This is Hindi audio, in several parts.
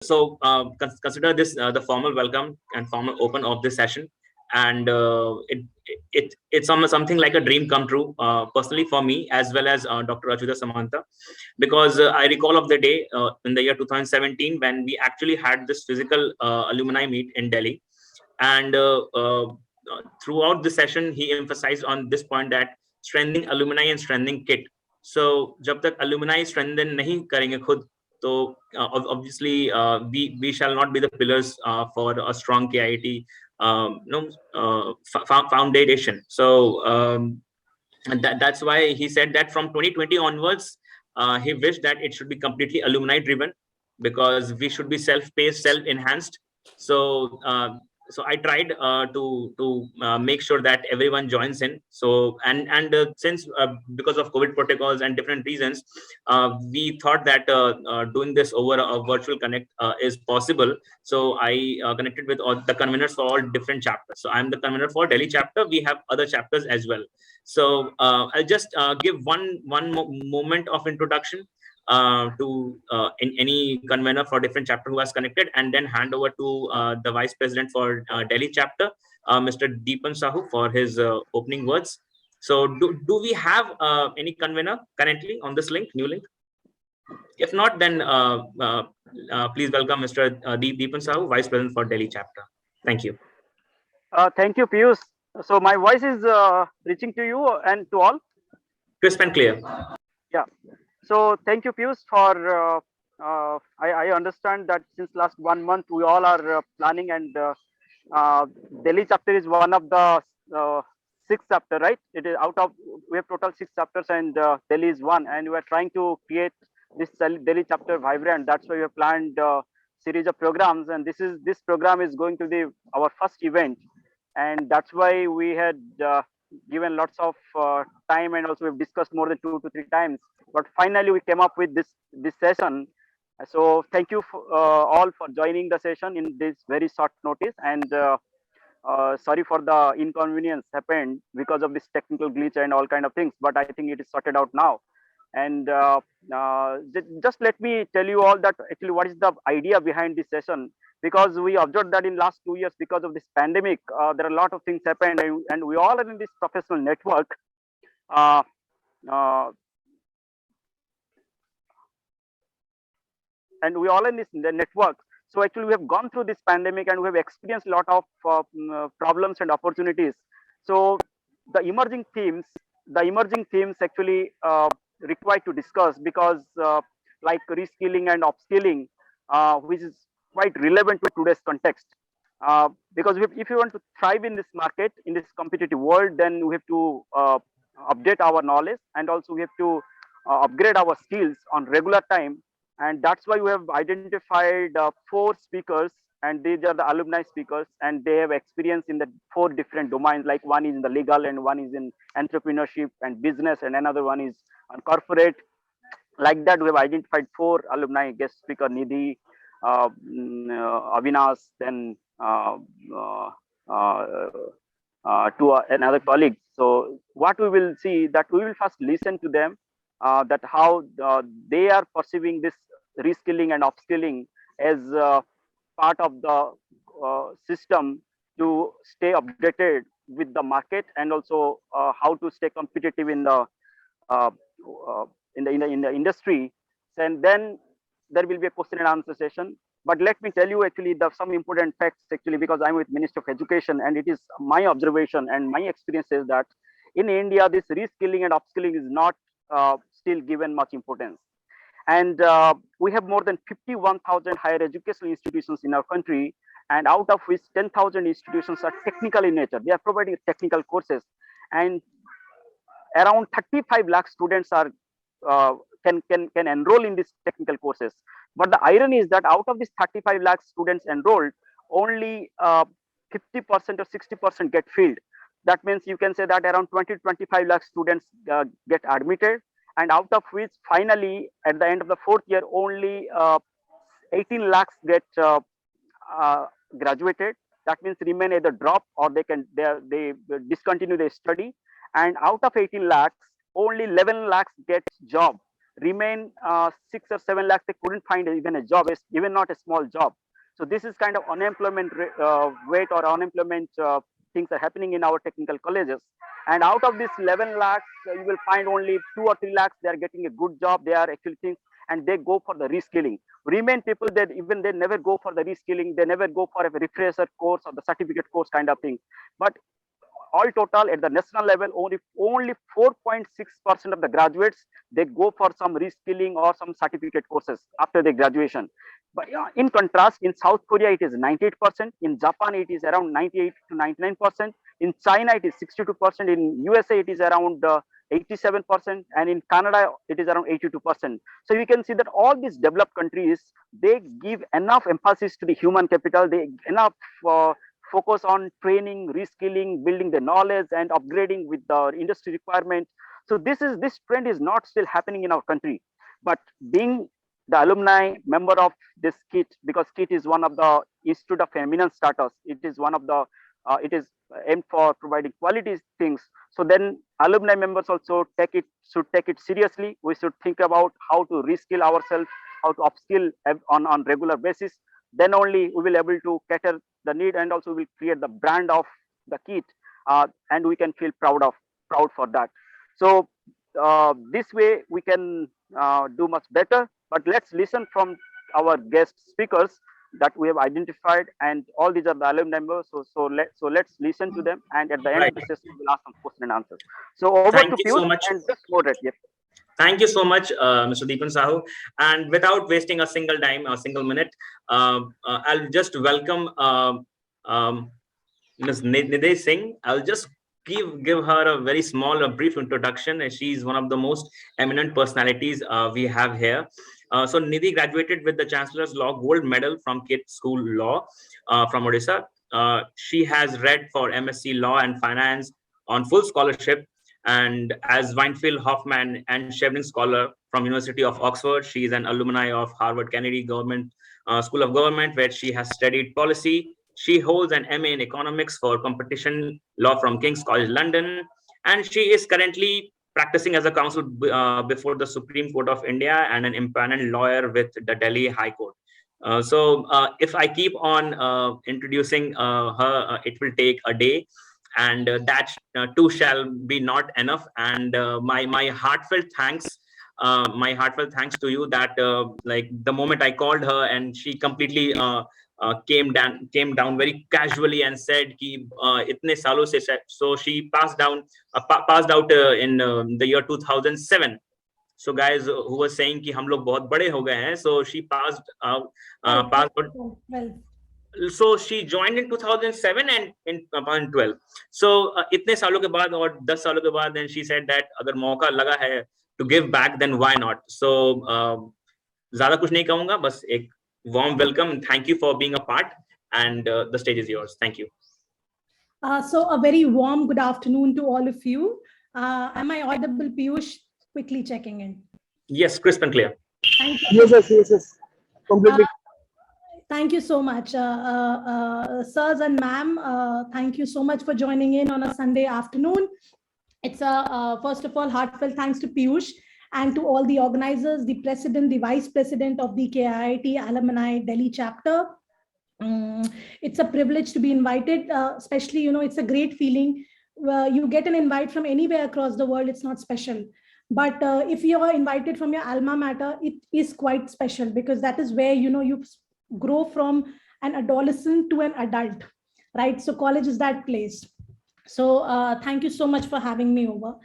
Consider this the formal welcome and formal open of this session, and it's something like a dream come true, personally for me as well as Dr. Achyuta Samanta, because I recall of the day in the year 2017 when we actually had this physical alumni meet in Delhi, and throughout the session he emphasized on this point that strengthening alumni and strengthening kit. So जब तक alumni strengthen नहीं करेंगे खुद, तो obviously we shall not be the pillars for a strong KIT foundation. So and that's why he said that from 2020 onwards, he wished that it should be completely alumni driven, because we should be self-paced, self-enhanced. So so I tried to make sure that everyone joins in. So and since because of COVID protocols and different reasons, we thought that doing this over a virtual connect is possible. So I connected with all the conveners for all different chapters. So I'm the convener for Delhi chapter. We have other chapters as well. So I'll just give one moment of introduction to in any convener for different chapter who has connected, and then hand over to the vice president for Delhi chapter, Mr. Deepan Sahu, for his opening words. So do we have any convener currently on this link, new link? If not, then please welcome Mr. Deepan Sahu, vice president for Delhi chapter. Thank you. Thank you, Piyush. So my voice is reaching to you and to all. Crisp and clear. Yeah. So thank you, Piyush, for. I understand that since last 1 month we all are planning, and Delhi chapter is one of the six chapter, right? It is out of, we have total six chapters, and Delhi is one, and we are trying to create this Delhi chapter vibrant. That's why we have planned series of programs, and this program is going to be our first event, and that's why we had given lots of time, and also we've discussed more than 2 to 3 times, but finally we came up with this session. So thank you all for joining the session in this very short notice, and sorry for the inconvenience happened because of this technical glitch and all kind of things, but I think it is sorted out now. And just let me tell you all that actually what is the idea behind this session, because we observed that in last 2 years, because of this pandemic, there are a lot of things happened, and we all are in this professional network. Uh, uh, and we all in this network. So actually we have gone through this pandemic, and we have experienced a lot of problems and opportunities. So the emerging themes actually required to discuss, because like reskilling and upskilling, which is quite relevant to today's context. Because if you want to thrive in this market, in this competitive world, then we have to update our knowledge, and also we have to upgrade our skills on regular time. And that's why we have identified 4 speakers, and these are the alumni speakers, and they have experience in the 4 different domains. Like one is in the legal, and one is in entrepreneurship and business, and another one is on corporate. Like that, we have identified 4 alumni guest speaker: Nidhi, Avinash, then to another colleague. So what we will see, that we will first listen to them, that how they are perceiving this reskilling and upskilling as part of the system to stay updated with the market, and also how to stay competitive in the uh, in the industry. And then there will be a question and answer session. But let me tell you actually some important facts actually, because I'm with Minister of Education, and it is my observation and my experience is that in India, this reskilling and upskilling is not still given much importance. And we have more than 51,000 higher educational institutions in our country, and out of which 10,000 institutions are technical in nature. They are providing technical courses, and around 35 lakh students are can enroll in these technical courses. But the irony is that out of these 35 lakh students enrolled, only 50% or 60% get filled. That means you can say that around 20 to 25 lakh students get admitted, and out of which finally at the end of the 4th year, only 18 lakhs get graduated. That means remain either drop, or they discontinue their study. And out of 18 lakhs, only 11 lakhs get job. remain 6 or 7 lakhs, they couldn't find even a job, even not a small job. So this is kind of unemployment rate or unemployment things are happening in our technical colleges. And out of this 11 lakhs, you will find only 2 or 3 lakhs, they are getting a good job, they are actually things, and they go for the reskilling. Remain people that even they never go for the reskilling, they never go for a refresher course or the certificate course kind of thing. But all total at the national level, only 4.6% of the graduates, they go for some reskilling or some certificate courses after their graduation. But in contrast, in South Korea it is 98%, in Japan it is around 98 to 99%, in China it is 62%, in USA it is around 87%, and in Canada it is around 82%. So you can see that all these developed countries, they give enough emphasis to the human capital, they enough focus on training, reskilling, building the knowledge, and upgrading with the industry requirement. So this trend is not still happening in our country. But being the alumni member of this KIT, because KIT is one of the Institute of Eminence status, it is one of the it is aimed for providing quality things. So then alumni members also should take it seriously. We should think about how to reskill ourselves, how to upskill on regular basis. Then only we will able to cater the need, and also will create the brand of the KIT, and we can feel proud for that. So this way we can do much better. But let's listen from our guest speakers that we have identified, and all these are the alumni members. So let's listen to them, and at the end of the session we'll ask some question and answers. So over Thank to you Piyush, so much. and just moderate. Yes. Thank you so much, Mr. Deepan Sahu. And without wasting a single minute, I'll just welcome Ms. Nidhi Singh. I'll just give her a very small, brief introduction. She's one of the most eminent personalities we have here. So Nidhi graduated with the Chancellor's Law Gold Medal from KIT School Law from Odisha. She has read for MSc Law and Finance on full scholarship, and as Weinfeld Hoffman and Chevening Scholar from University of Oxford. She is an alumni of Harvard Kennedy Government School of Government, where she has studied policy. She holds an MA in economics for competition law from King's College London, and she is currently practicing as a counsel before the Supreme Court of India and an empaneled lawyer with the Delhi High Court. So if I keep on introducing her, it will take a day, and that too shall be not enough. And my heartfelt thanks to you that like the moment I called her, and she completely came down very casually and said ki itne saalon se. So she passed out in the year 2007. So guys who were saying कि हम लोग बहुत बड़े हो गए हैं, so she passed out. So she joined in 2007 and in 2012. So इतने सालों के बाद और 10 सालों के बाद, and she said that अगर मौका लगा है to give back, then why not? So ज़्यादा कुछ नहीं कहूँगा, बस एक warm welcome. Thank you for being a part, and the stage is yours. Thank you. So a very warm good afternoon to all of you. Am I audible, Piyush? Quickly checking in. Yes, crisp and clear. Thank you. Yes. Completely. Thank you so much, sirs and ma'am. Thank you so much for joining in on a Sunday afternoon. It's first of all, heartfelt thanks to Piyush and to all the organizers, the president, the vice president of the KIIT Alumni Delhi chapter. It's a privilege to be invited, especially, it's a great feeling. You get an invite from anywhere across the world, it's not special. But if you are invited from your alma mater, it is quite special, because that is where, you grow from an adolescent to an adult, right? So college is that place. So thank you so much for having me over.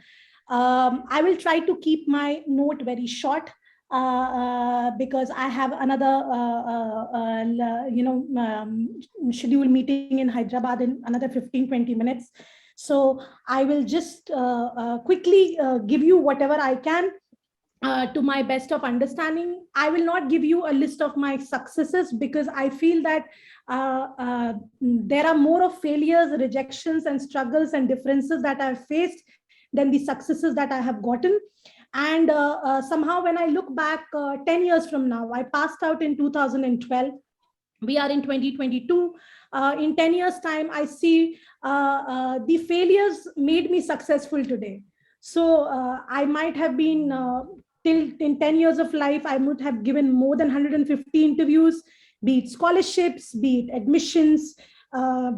I will try to keep my note very short because I have another, scheduled meeting in Hyderabad in another 15-20 minutes. So I will just quickly give you whatever I can to my best of understanding. I will not give you a list of my successes, because I feel that there are more of failures, rejections, and struggles and differences that I've faced than the successes that I have gotten. And somehow when I look back 10 years from now, I passed out in 2012. We are in 2022. In 10 years time, I see the failures made me successful today. So I might have been till in 10 years of life, I would have given more than 150 interviews, be it scholarships, be it admissions,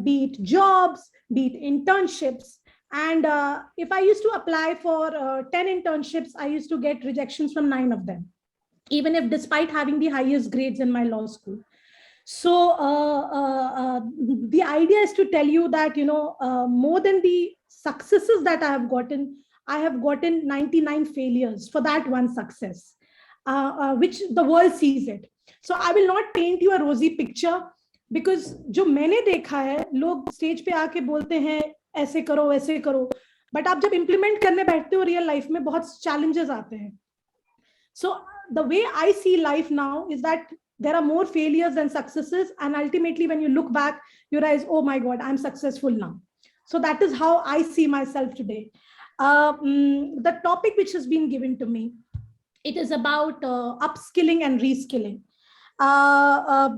be it jobs, be it internships. And if I used to apply for 10 internships, I used to get rejections from 9 of them, even if despite having the highest grades in my law school. So the idea is to tell you that, more than the successes that I have gotten 99 failures for that one success, which the world sees it. So I will not paint you a rosy picture, because जो मैंने देखा है, लोग स्टेज पे आके बोलते हैं ऐसे करो वैसे करो, बट आप जब इम्प्लीमेंट करने बैठते हो रियल लाइफ में बहुत चैलेंजेस आते हैं. So the way I see life now is that there are more failures than successes, and ultimately when you look back, you realize, oh my God, I'm successful now. So that is how I see myself today. The topic which has been given to me, it is about upskilling and reskilling.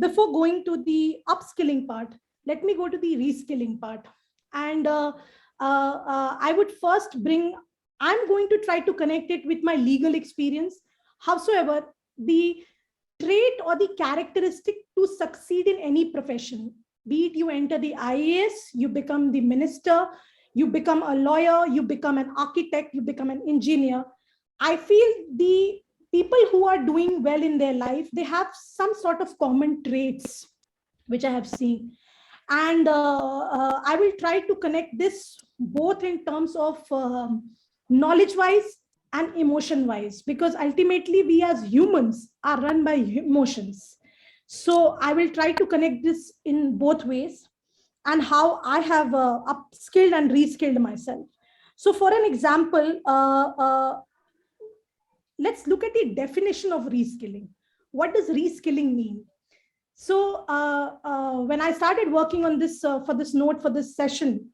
Before going to the upskilling part, let me go to the reskilling part. And I would first I'm going to try to connect it with my legal experience. Howsoever, the trait or the characteristic to succeed in any profession, be it you enter the IAS, you become the minister, you become a lawyer, you become an architect, you become an engineer. I feel the people who are doing well in their life, they have some sort of common traits, which I have seen. And I will try to connect this both in terms of knowledge-wise and emotion-wise, because ultimately we as humans are run by emotions. So I will try to connect this in both ways, and how I have upskilled and reskilled myself. So for an example, let's look at the definition of reskilling. What does reskilling mean? So when I started working on this for this note for this session,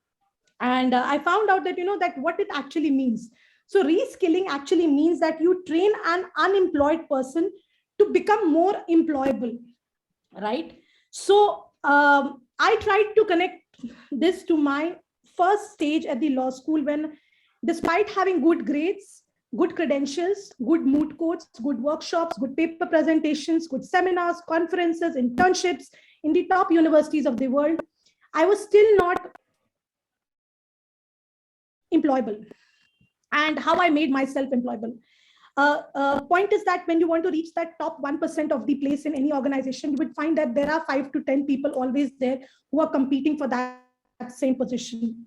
and I found out that, that what it actually means. So reskilling actually means that you train an unemployed person to become more employable, right? So I tried to connect this to my first stage at the law school, when despite having good grades, good credentials, good moot courts, good workshops, good paper presentations, good seminars, conferences, internships in the top universities of the world, I was still not employable. And how I made myself employable. Point is that when you want to reach that top 1% of the place in any organization, you would find that there are 5 to 10 people always there who are competing for that same position.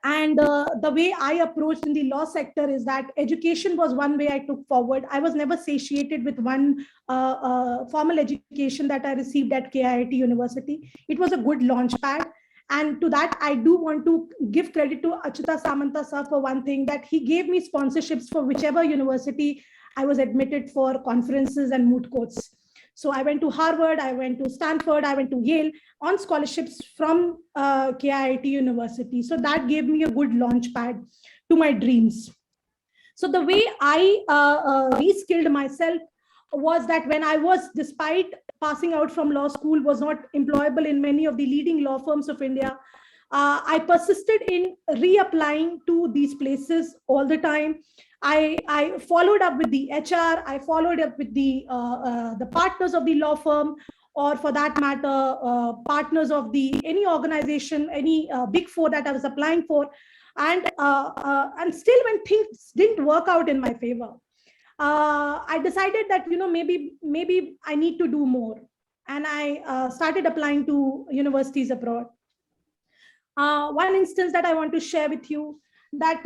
And the way I approached in the law sector is that education was one way I took forward. I was never satiated with one formal education that I received at KIIT University. It was a good launch pad. And to that, I do want to give credit to Achyuta Samanta sir for one thing, that he gave me sponsorships for whichever university I was admitted for conferences and moot courts. So I went to Harvard, I went to Stanford, I went to Yale on scholarships from KIIT University. So that gave me a good launch pad to my dreams. So the way I reskilled myself was that when I was, despite passing out from law school, was not employable in many of the leading law firms of India, I persisted in reapplying to these places all the time. I followed up with the HR, I followed up with the partners of the law firm, or for that matter, partners of any organization, any big four that I was applying for. And still when things didn't work out in my favor, I decided that, maybe I need to do more. And I started applying to universities abroad. One instance that I want to share with you, that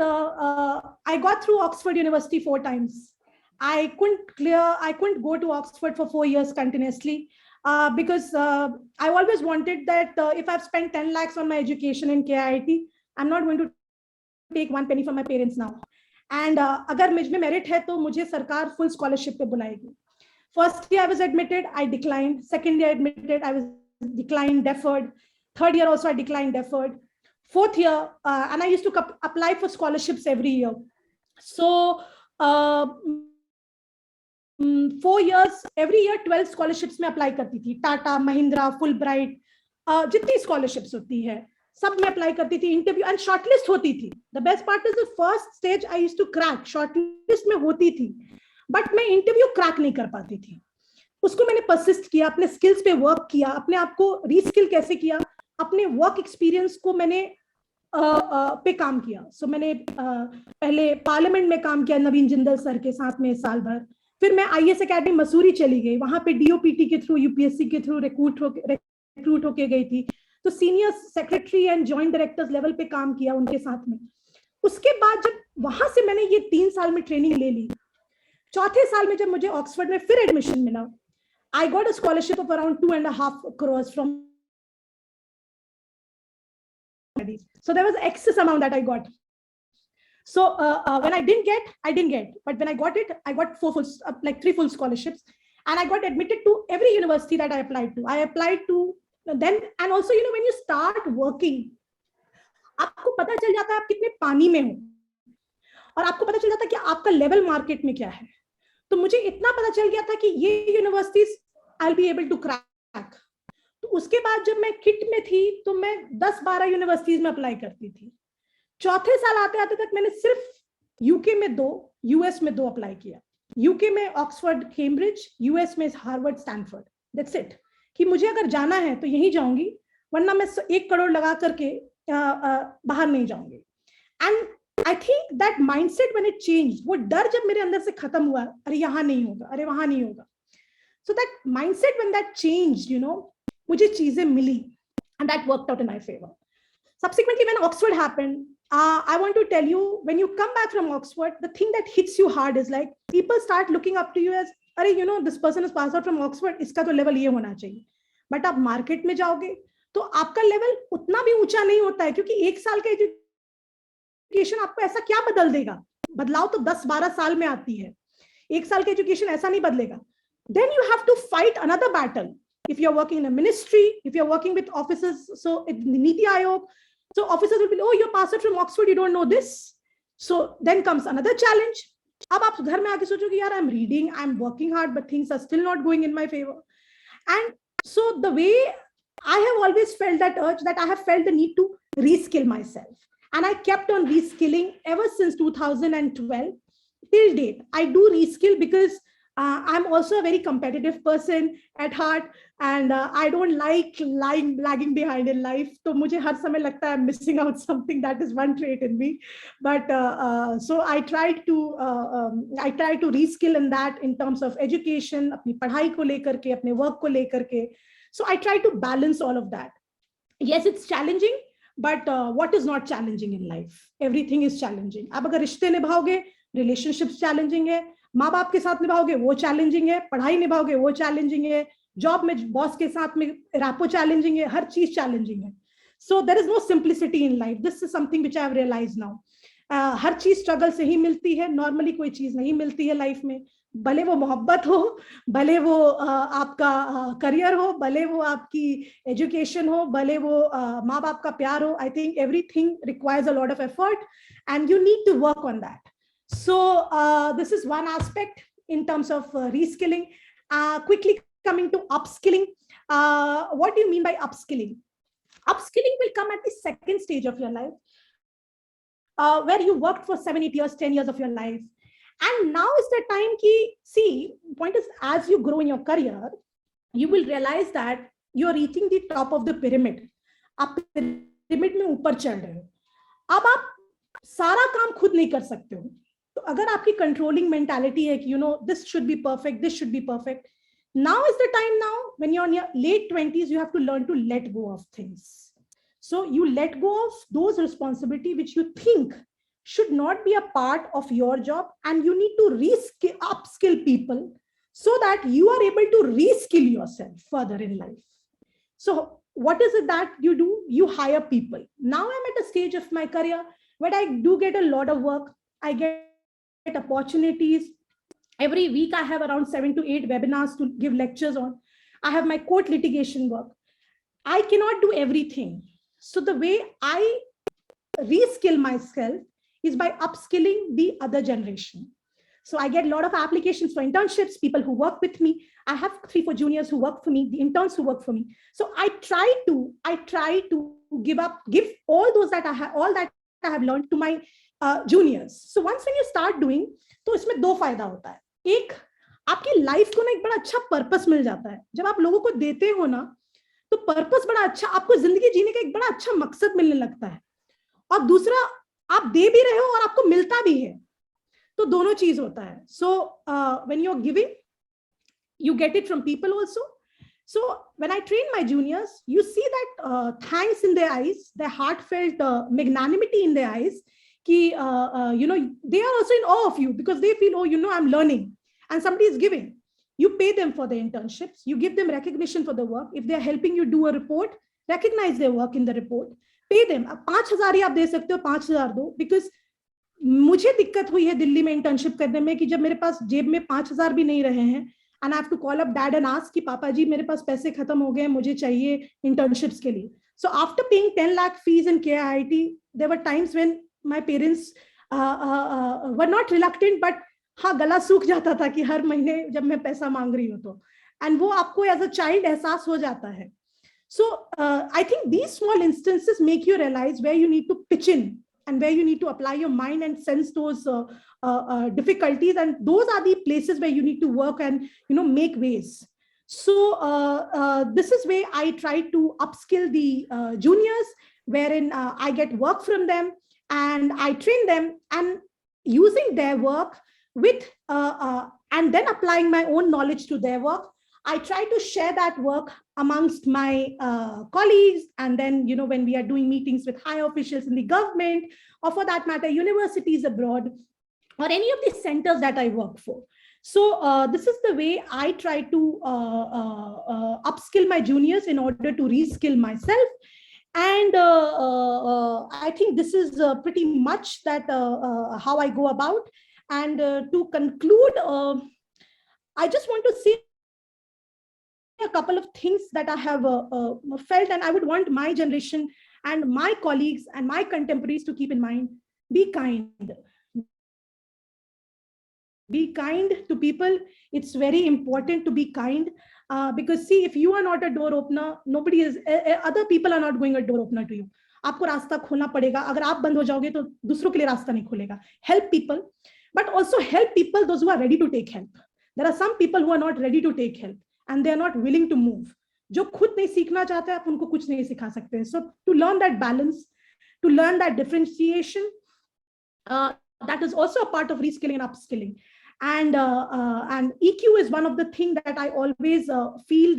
I got through Oxford University 4 times. I couldn't go to Oxford for 4 years continuously because I always wanted that if I've spent 10 lakhs on my education in KIIT, I'm not going to take 1 penny from my parents now. And अगर मुझ में merit है तो मुझे सरकार full scholarship पे बुलाएगी. First year I was admitted, I declined. Second year admitted, I was declined, deferred. Third year also I declined, deferred. Fourth year, and I used to apply for scholarships every year. So 4 years, every year 12 scholarships में apply करती थी. Tata, Mahindra, Fulbright, जितनी scholarships होती है. सब मैं अप्लाई करती थी, इंटरव्यू एंड शॉर्टलिस्ट होती थी. The best part is the first stage I used to crack, shortlist में होती थी, बट मैं इंटरव्यू क्रैक नहीं कर पाती थी. उसको मैंने परसिस्ट किया, अपने स्किल्स पे वर्क किया, अपने आप को रीस्किल कैसे किया, अपने वर्क एक्सपीरियंस को मैंने पे काम किया. सो मैंने पहले पार्लियामेंट में काम किया नवीन जिंदल सर के साथ में साल भर. फिर मैं IAS अकेडमी मसूरी चली गई, वहां पे DOPT के थ्रू, UPSC के थ्रू रिक्रूट होके गई थी. तो senior secretary and joint directors level पे काम किया उनके साथ में. उसके बाद जब वहां से मैंने ये 3 साल में ट्रेनिंग ले ली, चौथे साल में जब मुझे ऑक्सफोर्ड में फिर एडमिशन मिला, I got a scholarship of around 2.5 crores from. So there was excess amount that I got. So when I didn't get, but when I got it, I got 3 full scholarships, and I got admitted to every university that I applied to. I applied to then, and also when you start working, आपको पता चल जाता है आप कितने पानी में हो, और आपको पता चल जाता है कि आपका लेवल मार्केट में क्या है. तो मुझे इतना पता चल गया था कि ये universities I will be able to crack. तो उसके बाद जब मैं किट में थी तो मैं 10-12 यूनिवर्सिटीज में अप्लाई करती थी. चौथे साल आते आते तक मैंने सिर्फ यूके में 2, US में 2 अप्लाई किया. यूके में ऑक्सफोर्ड कैम्ब्रिज, US में हार्वर्ड स्टैनफोर्ड. That's it. कि मुझे अगर जाना है तो यही जाऊंगी, वरना मैं 1 करोड़ लगा करके बाहर नहीं जाऊंगी. And I think that mindset when it change, वो डर जब मेरे अंदर से खत्म हुआ, अरे यहाँ नहीं होगा, अरे वहां नहीं होगा. So that mindset when that change, मुझे चीजें मिली, and that worked out in my favor. Subsequently, when Oxford happened, I want to tell you, when you come back from Oxford, the thing that hits you hard is like people start looking up to you as, अरे this person is passed out from Oxford, इसका तो लेवल ये होना चाहिए. बट आप मार्केट में जाओगे तो आपका लेवल उतना भी ऊंचा नहीं होता है, क्योंकि 1 साल का एजुकेशन आपको ऐसा क्या बदल देगा. बदलाव तो 10-12 साल में आती है, 1 साल का एजुकेशन ऐसा नहीं बदलेगा. Then you have to fight another battle. If you're working in a ministry, if you're working with officers, so Niti Aayog, so officers will be, oh, you're passed out from Oxford, you don't know this. So then comes another challenge. अब आप घर में आके सोचोगे, यार, I'm reading, I'm working hard, but things are still not going in my favor. And so the way I have always felt that urge, that I have felt the need to reskill myself. And I kept on reskilling ever since 2012 till date. I do reskill because I'm also a very competitive person at heart, and I don't like lagging behind in life. तो मुझे हर समय लगता है I'm missing out something. That is one trait in me. But so I try to reskill in that, in terms of education, अपनी पढ़ाई को लेकर के, अपने work को लेकर के. So I try to balance all of that. Yes, it's challenging, but what is not challenging in life? Everything is challenging. अब अगर रिश्ते निभाओगे, relationships challenging है, माँ बाप के साथ निभाओगे वो चैलेंजिंग है, पढ़ाई निभाओगे वो चैलेंजिंग है, जॉब में बॉस के साथ में रैपो चैलेंजिंग है, हर चीज चैलेंजिंग है. So there is no simplicity in life. This is something which I have realized now. हर चीज स्ट्रगल से ही मिलती है, नॉर्मली कोई चीज नहीं मिलती है लाइफ में. भले वो मोहब्बत हो, भले वो आपका करियर हो, भले वो आपकी एजुकेशन हो, भले वो माँ बाप का प्यार हो. I think everything requires a lot of effort and you need to work on that. So this is one aspect in terms of reskilling. Quickly coming to upskilling. What do you mean by upskilling? Upskilling will come at the second stage of your life, where you worked for 7-8 years, 10 years of your life. And now is the time ki, see, point is, as you grow in your career, you will realize that you are reaching the top of the pyramid. आप pyramid में ऊपर चढ़ रहे हो. अब आप सारा काम खुद नहीं कर सकते हो. तो अगर आपकी कंट्रोलिंग मेंटालिटी है कि this should be perfect, this should be perfect, now is the time. Now when you are in your late 20s, you have to learn to let go of things. So you let go of those responsibility which you think should not be a part of your job, and you need to upskill people so that you are able to reskill yourself further in life. So what is it that you do? You hire people. Now I'm at a stage of my career where I do get a lot of work. I get opportunities. Every week I have around 7 to 8 webinars to give lectures on. I have my court litigation work. I cannot do everything. So the way I reskill myself is by upskilling the other generation. So I get a lot of applications for internships, people who work with me. I have 3-4 juniors who work for me, the interns who work for me. So I try to give all those that I have, all that I have learned to my juniors. So once when you start doing, तो इसमें दो फायदा होता है. एक, आपकी लाइफ को ना एक बड़ा अच्छा पर्पस मिल जाता है. जब आप लोगों को देते हो ना, तो पर्पस बड़ा अच्छा, आपको जिंदगी जीने का एक बड़ा अच्छा मकसद मिलने लगता है. और दूसरा, आप दे भी रहे हो और आपको मिलता भी है. तो दोनों चीज होता है. So when you're giving, you get it from people also. So when I train my juniors, you see that thanks in their eyes, their heartfelt magnanimity in their eyes. They are also in awe of you because they feel, oh, I'm learning and somebody is giving. You pay them for their internships. You give them recognition for the work. If they're helping you do a report, recognize their work in the report. Pay them. 5,000 ही आप दे सकते हो, 5,000 दो. Because मुझे दिक्कत हुई है दिल्ली में इंटर्नशिप करने में कि जब मेरे पास जेब में 5,000 भी नहीं रहे हैं, and I have to call up dad and ask कि पापा जी मेरे पास पैसे खत्म हो गए, मुझे चाहिए internships के लिए. So after paying 10 lakh fees in KIIT, there were times when my parents were not reluctant, but हाँ गला सूख जाता था कि हर महीने जब मैं पैसा मांग रही हूँ तो, and वो आपको as a child एहसास हो जाता है. So I think these small instances make you realize where you need to pitch in and where you need to apply your mind and sense those difficulties, and those are the places where you need to work and make ways. So this is where I try to upskill the juniors, wherein I get work from them and I train them, and using their work with and then applying my own knowledge to their work. I try to share that work amongst my colleagues, and then when we are doing meetings with high officials in the government, or for that matter universities abroad, or any of the centers that I work for. So this is the way I try to upskill my juniors in order to reskill myself. And I think this is pretty much that how I go about. And to conclude, I just want to say a couple of things that I have felt, and I would want my generation and my colleagues and my contemporaries to keep in mind. Be kind. Be kind to people. It's very important to be kind, because see, if you are not a door opener, nobody is, other people are not going a door opener to you. आपको रास्ता खोलना पड़ेगा. अगर आप बंद हो जाओगे तो दूसरों के लिए रास्ता नहीं खुलेगा. Help people, but also help people, those who are ready to take help. There are some people who are not ready to take help and they are not willing to move. जो खुद नहीं सीखना चाहते आप उनको कुछ नहीं सिखा सकते. So to learn that balance, to learn that differentiation, that is also a part of reskilling and upskilling. And EQ is one of the things that I always feel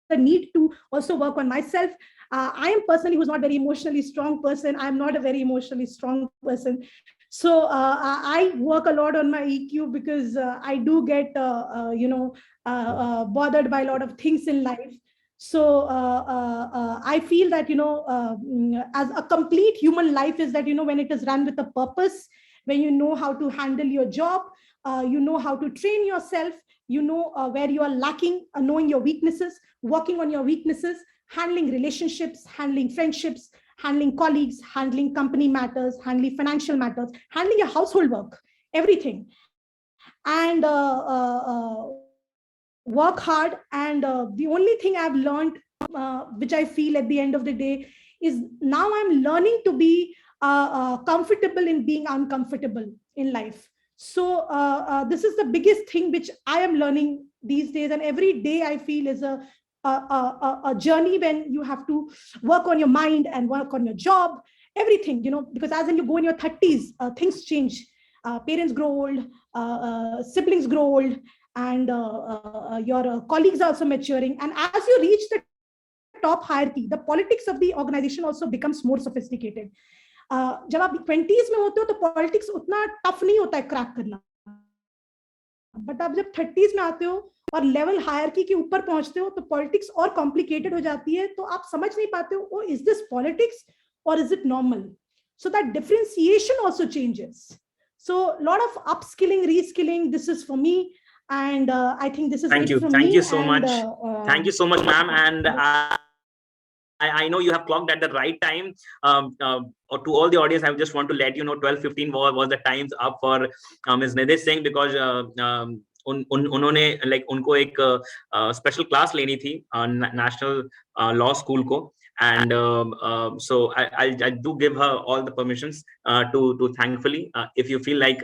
the need to also work on myself. I am personally who's not very emotionally strong person. I'm not a very emotionally strong person. So I work a lot on my EQ because I do get, bothered by a lot of things in life. So I feel that, as a complete human life is that, when it is run with a purpose, when you know how to handle your job, you know how to train yourself, where you are lacking, knowing your weaknesses, working on your weaknesses, handling relationships, handling friendships, handling colleagues, handling company matters, handling financial matters, handling your household work, everything. And work hard. And the only thing I've learned, which I feel at the end of the day, is now I'm learning to be comfortable in being uncomfortable in life. So this is the biggest thing which I am learning these days, and every day I feel is a journey when you have to work on your mind and work on your job, everything, because as when you go in your 30s, things change. Parents grow old, siblings grow old, and your colleagues are also maturing. And as you reach the top hierarchy, the politics of the organization also becomes more sophisticated. जब आप 20s में होते हो तो पॉलिटिक्स उतना टफ नहीं होता है क्रैक करना, बट आप जब 30s में आते हो और लेवल हायरार्की के ऊपर पहुंचते हो तो पॉलिटिक्स और कॉम्प्लिकेटेड हो जाती है. तो आप समझ नहीं पाते हो, इज दिस पॉलिटिक्स और is it normal? So that differentiation also changes. So a lot of upskilling, reskilling, this is for me. And I think this is Thank you. Thank you so much. Thank you so much, ma'am. And I know you have clocked at the right time. Or to all the audience, I just want to let you know 12:15 was the times up for Ms. Nidesh Singh, because उन्होंने like उनको एक special class लेनी थी national law school को, and so I do give her all the permissions to thankfully, if you feel like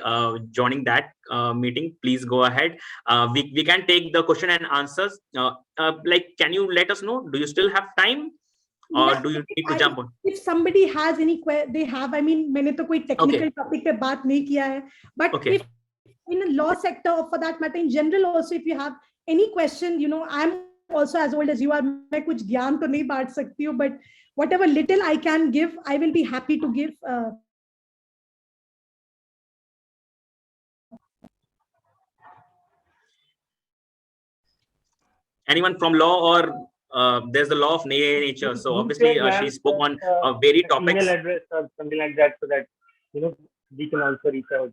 joining that meeting, please go ahead. We can take the question and answers. Like, can you let us know, do you still have time? Or do you need to jump on? If somebody has any they have, I mean, मैंने तो कोई technical topic पे बात नहीं किया है, but if in a law sector, or for that matter in general also, if you have any question, you know, I'm also as old as you are, मैं कुछ ज्ञान तो नहीं बांट सकती हूँ, but whatever little I can give, I will be happy to give. Anyone from law, or there's the law of nature, so obviously she spoke on varied topics. Email address or something like that, so that you know we can also reach out.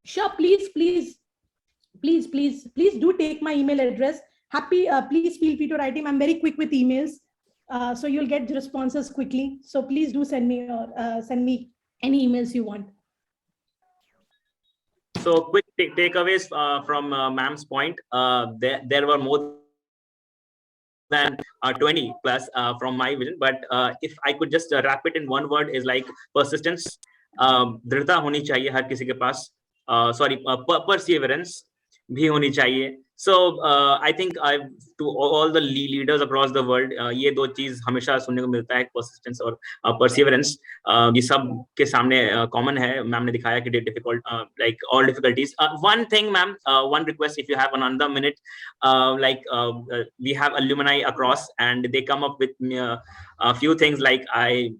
Sure, please do take my email address. Happy, please feel free to write him. I'm very quick with emails, so you'll get the responses quickly. So please do send me any emails you want. So quick takeaways from ma'am's point. There were more than 20 plus from my vision, but if I could just wrap it in one word, is like persistence. दृढ़ता होनी चाहिए हर किसी के पास. Perseverance भी होनी चाहिए. So I think to all the leaders across the world, ये दो चीज हमेशा सुनने को मिलता है, persistence और perseverance. ये सब के सामने common है. मैम ने दिखाया कि difficult, like all difficulties. One thing, ma'am, one request, if you have another minute, like we have alumni across, and they come up with a few things, like I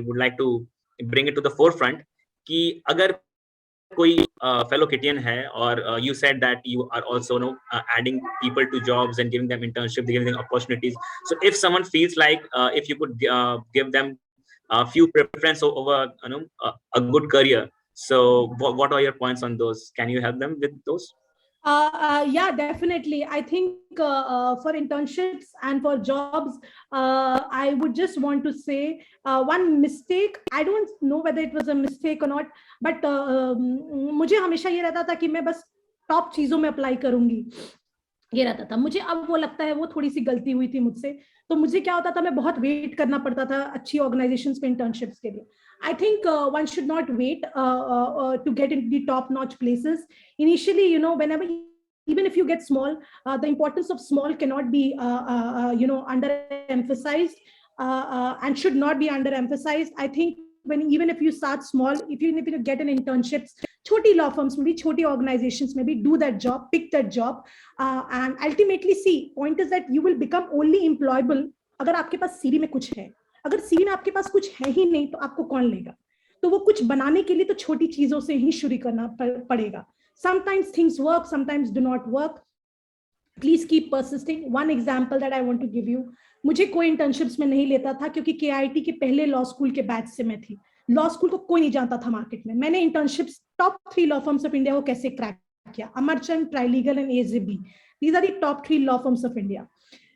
would like to bring it to the forefront कि अगर कोई fellow Kitian है, or you said that you are also adding people to jobs and giving them internship, giving them opportunities. So if someone feels like if you could give them a few preference over a good career, so what are your points on those? Can you help them with those? Yeah, definitely. I think for internships and for jobs, I would just want to say one mistake. I don't know whether it was a mistake or not, but मुझे हमेशा ये रहता था कि मैं बस टॉप चीजों में अप्लाई करूंगी, ये रहता था मुझे. अब वो लगता है वो थोड़ी सी गलती हुई थी मुझसे. तो मुझे क्या होता था, मैं बहुत वेट करना पड़ता था अच्छी ऑर्गेनाइजेशंस पे इंटर्नशिप्स के लिए. I think one should not wait to get into the top-notch places. Initially, you know, whenever, even if you get small, the importance of small cannot be, underemphasized and should not be underemphasized. I think even if you start small, even if you get an internships, छोटी law firms में भी, छोटी organizations में भी, do that job, pick that job, and ultimately see. Point is that you will become only employable अगर आपके पास CV में कुछ है. अगर CV में आपके पास कुछ है ही नहीं, तो आपको कौन लेगा? तो वो कुछ बनाने के लिए तो छोटी चीजों से ही शुरू करना पड़ेगा. Sometimes things work, sometimes do not work. Please keep persisting. One example that I want to give you, मुझे कोई इंटर्नशिप्स में नहीं लेता था क्योंकि KIT के पहले लॉ स्कूल के बैच से मैं थी. लॉ स्कूल को कोई नहीं जानता था मार्केट में. मैंने internships top 3 law firms of India को कैसे क्रैक किया. Amarchand, Trilegal and AZB. These are the top 3 law firms of India.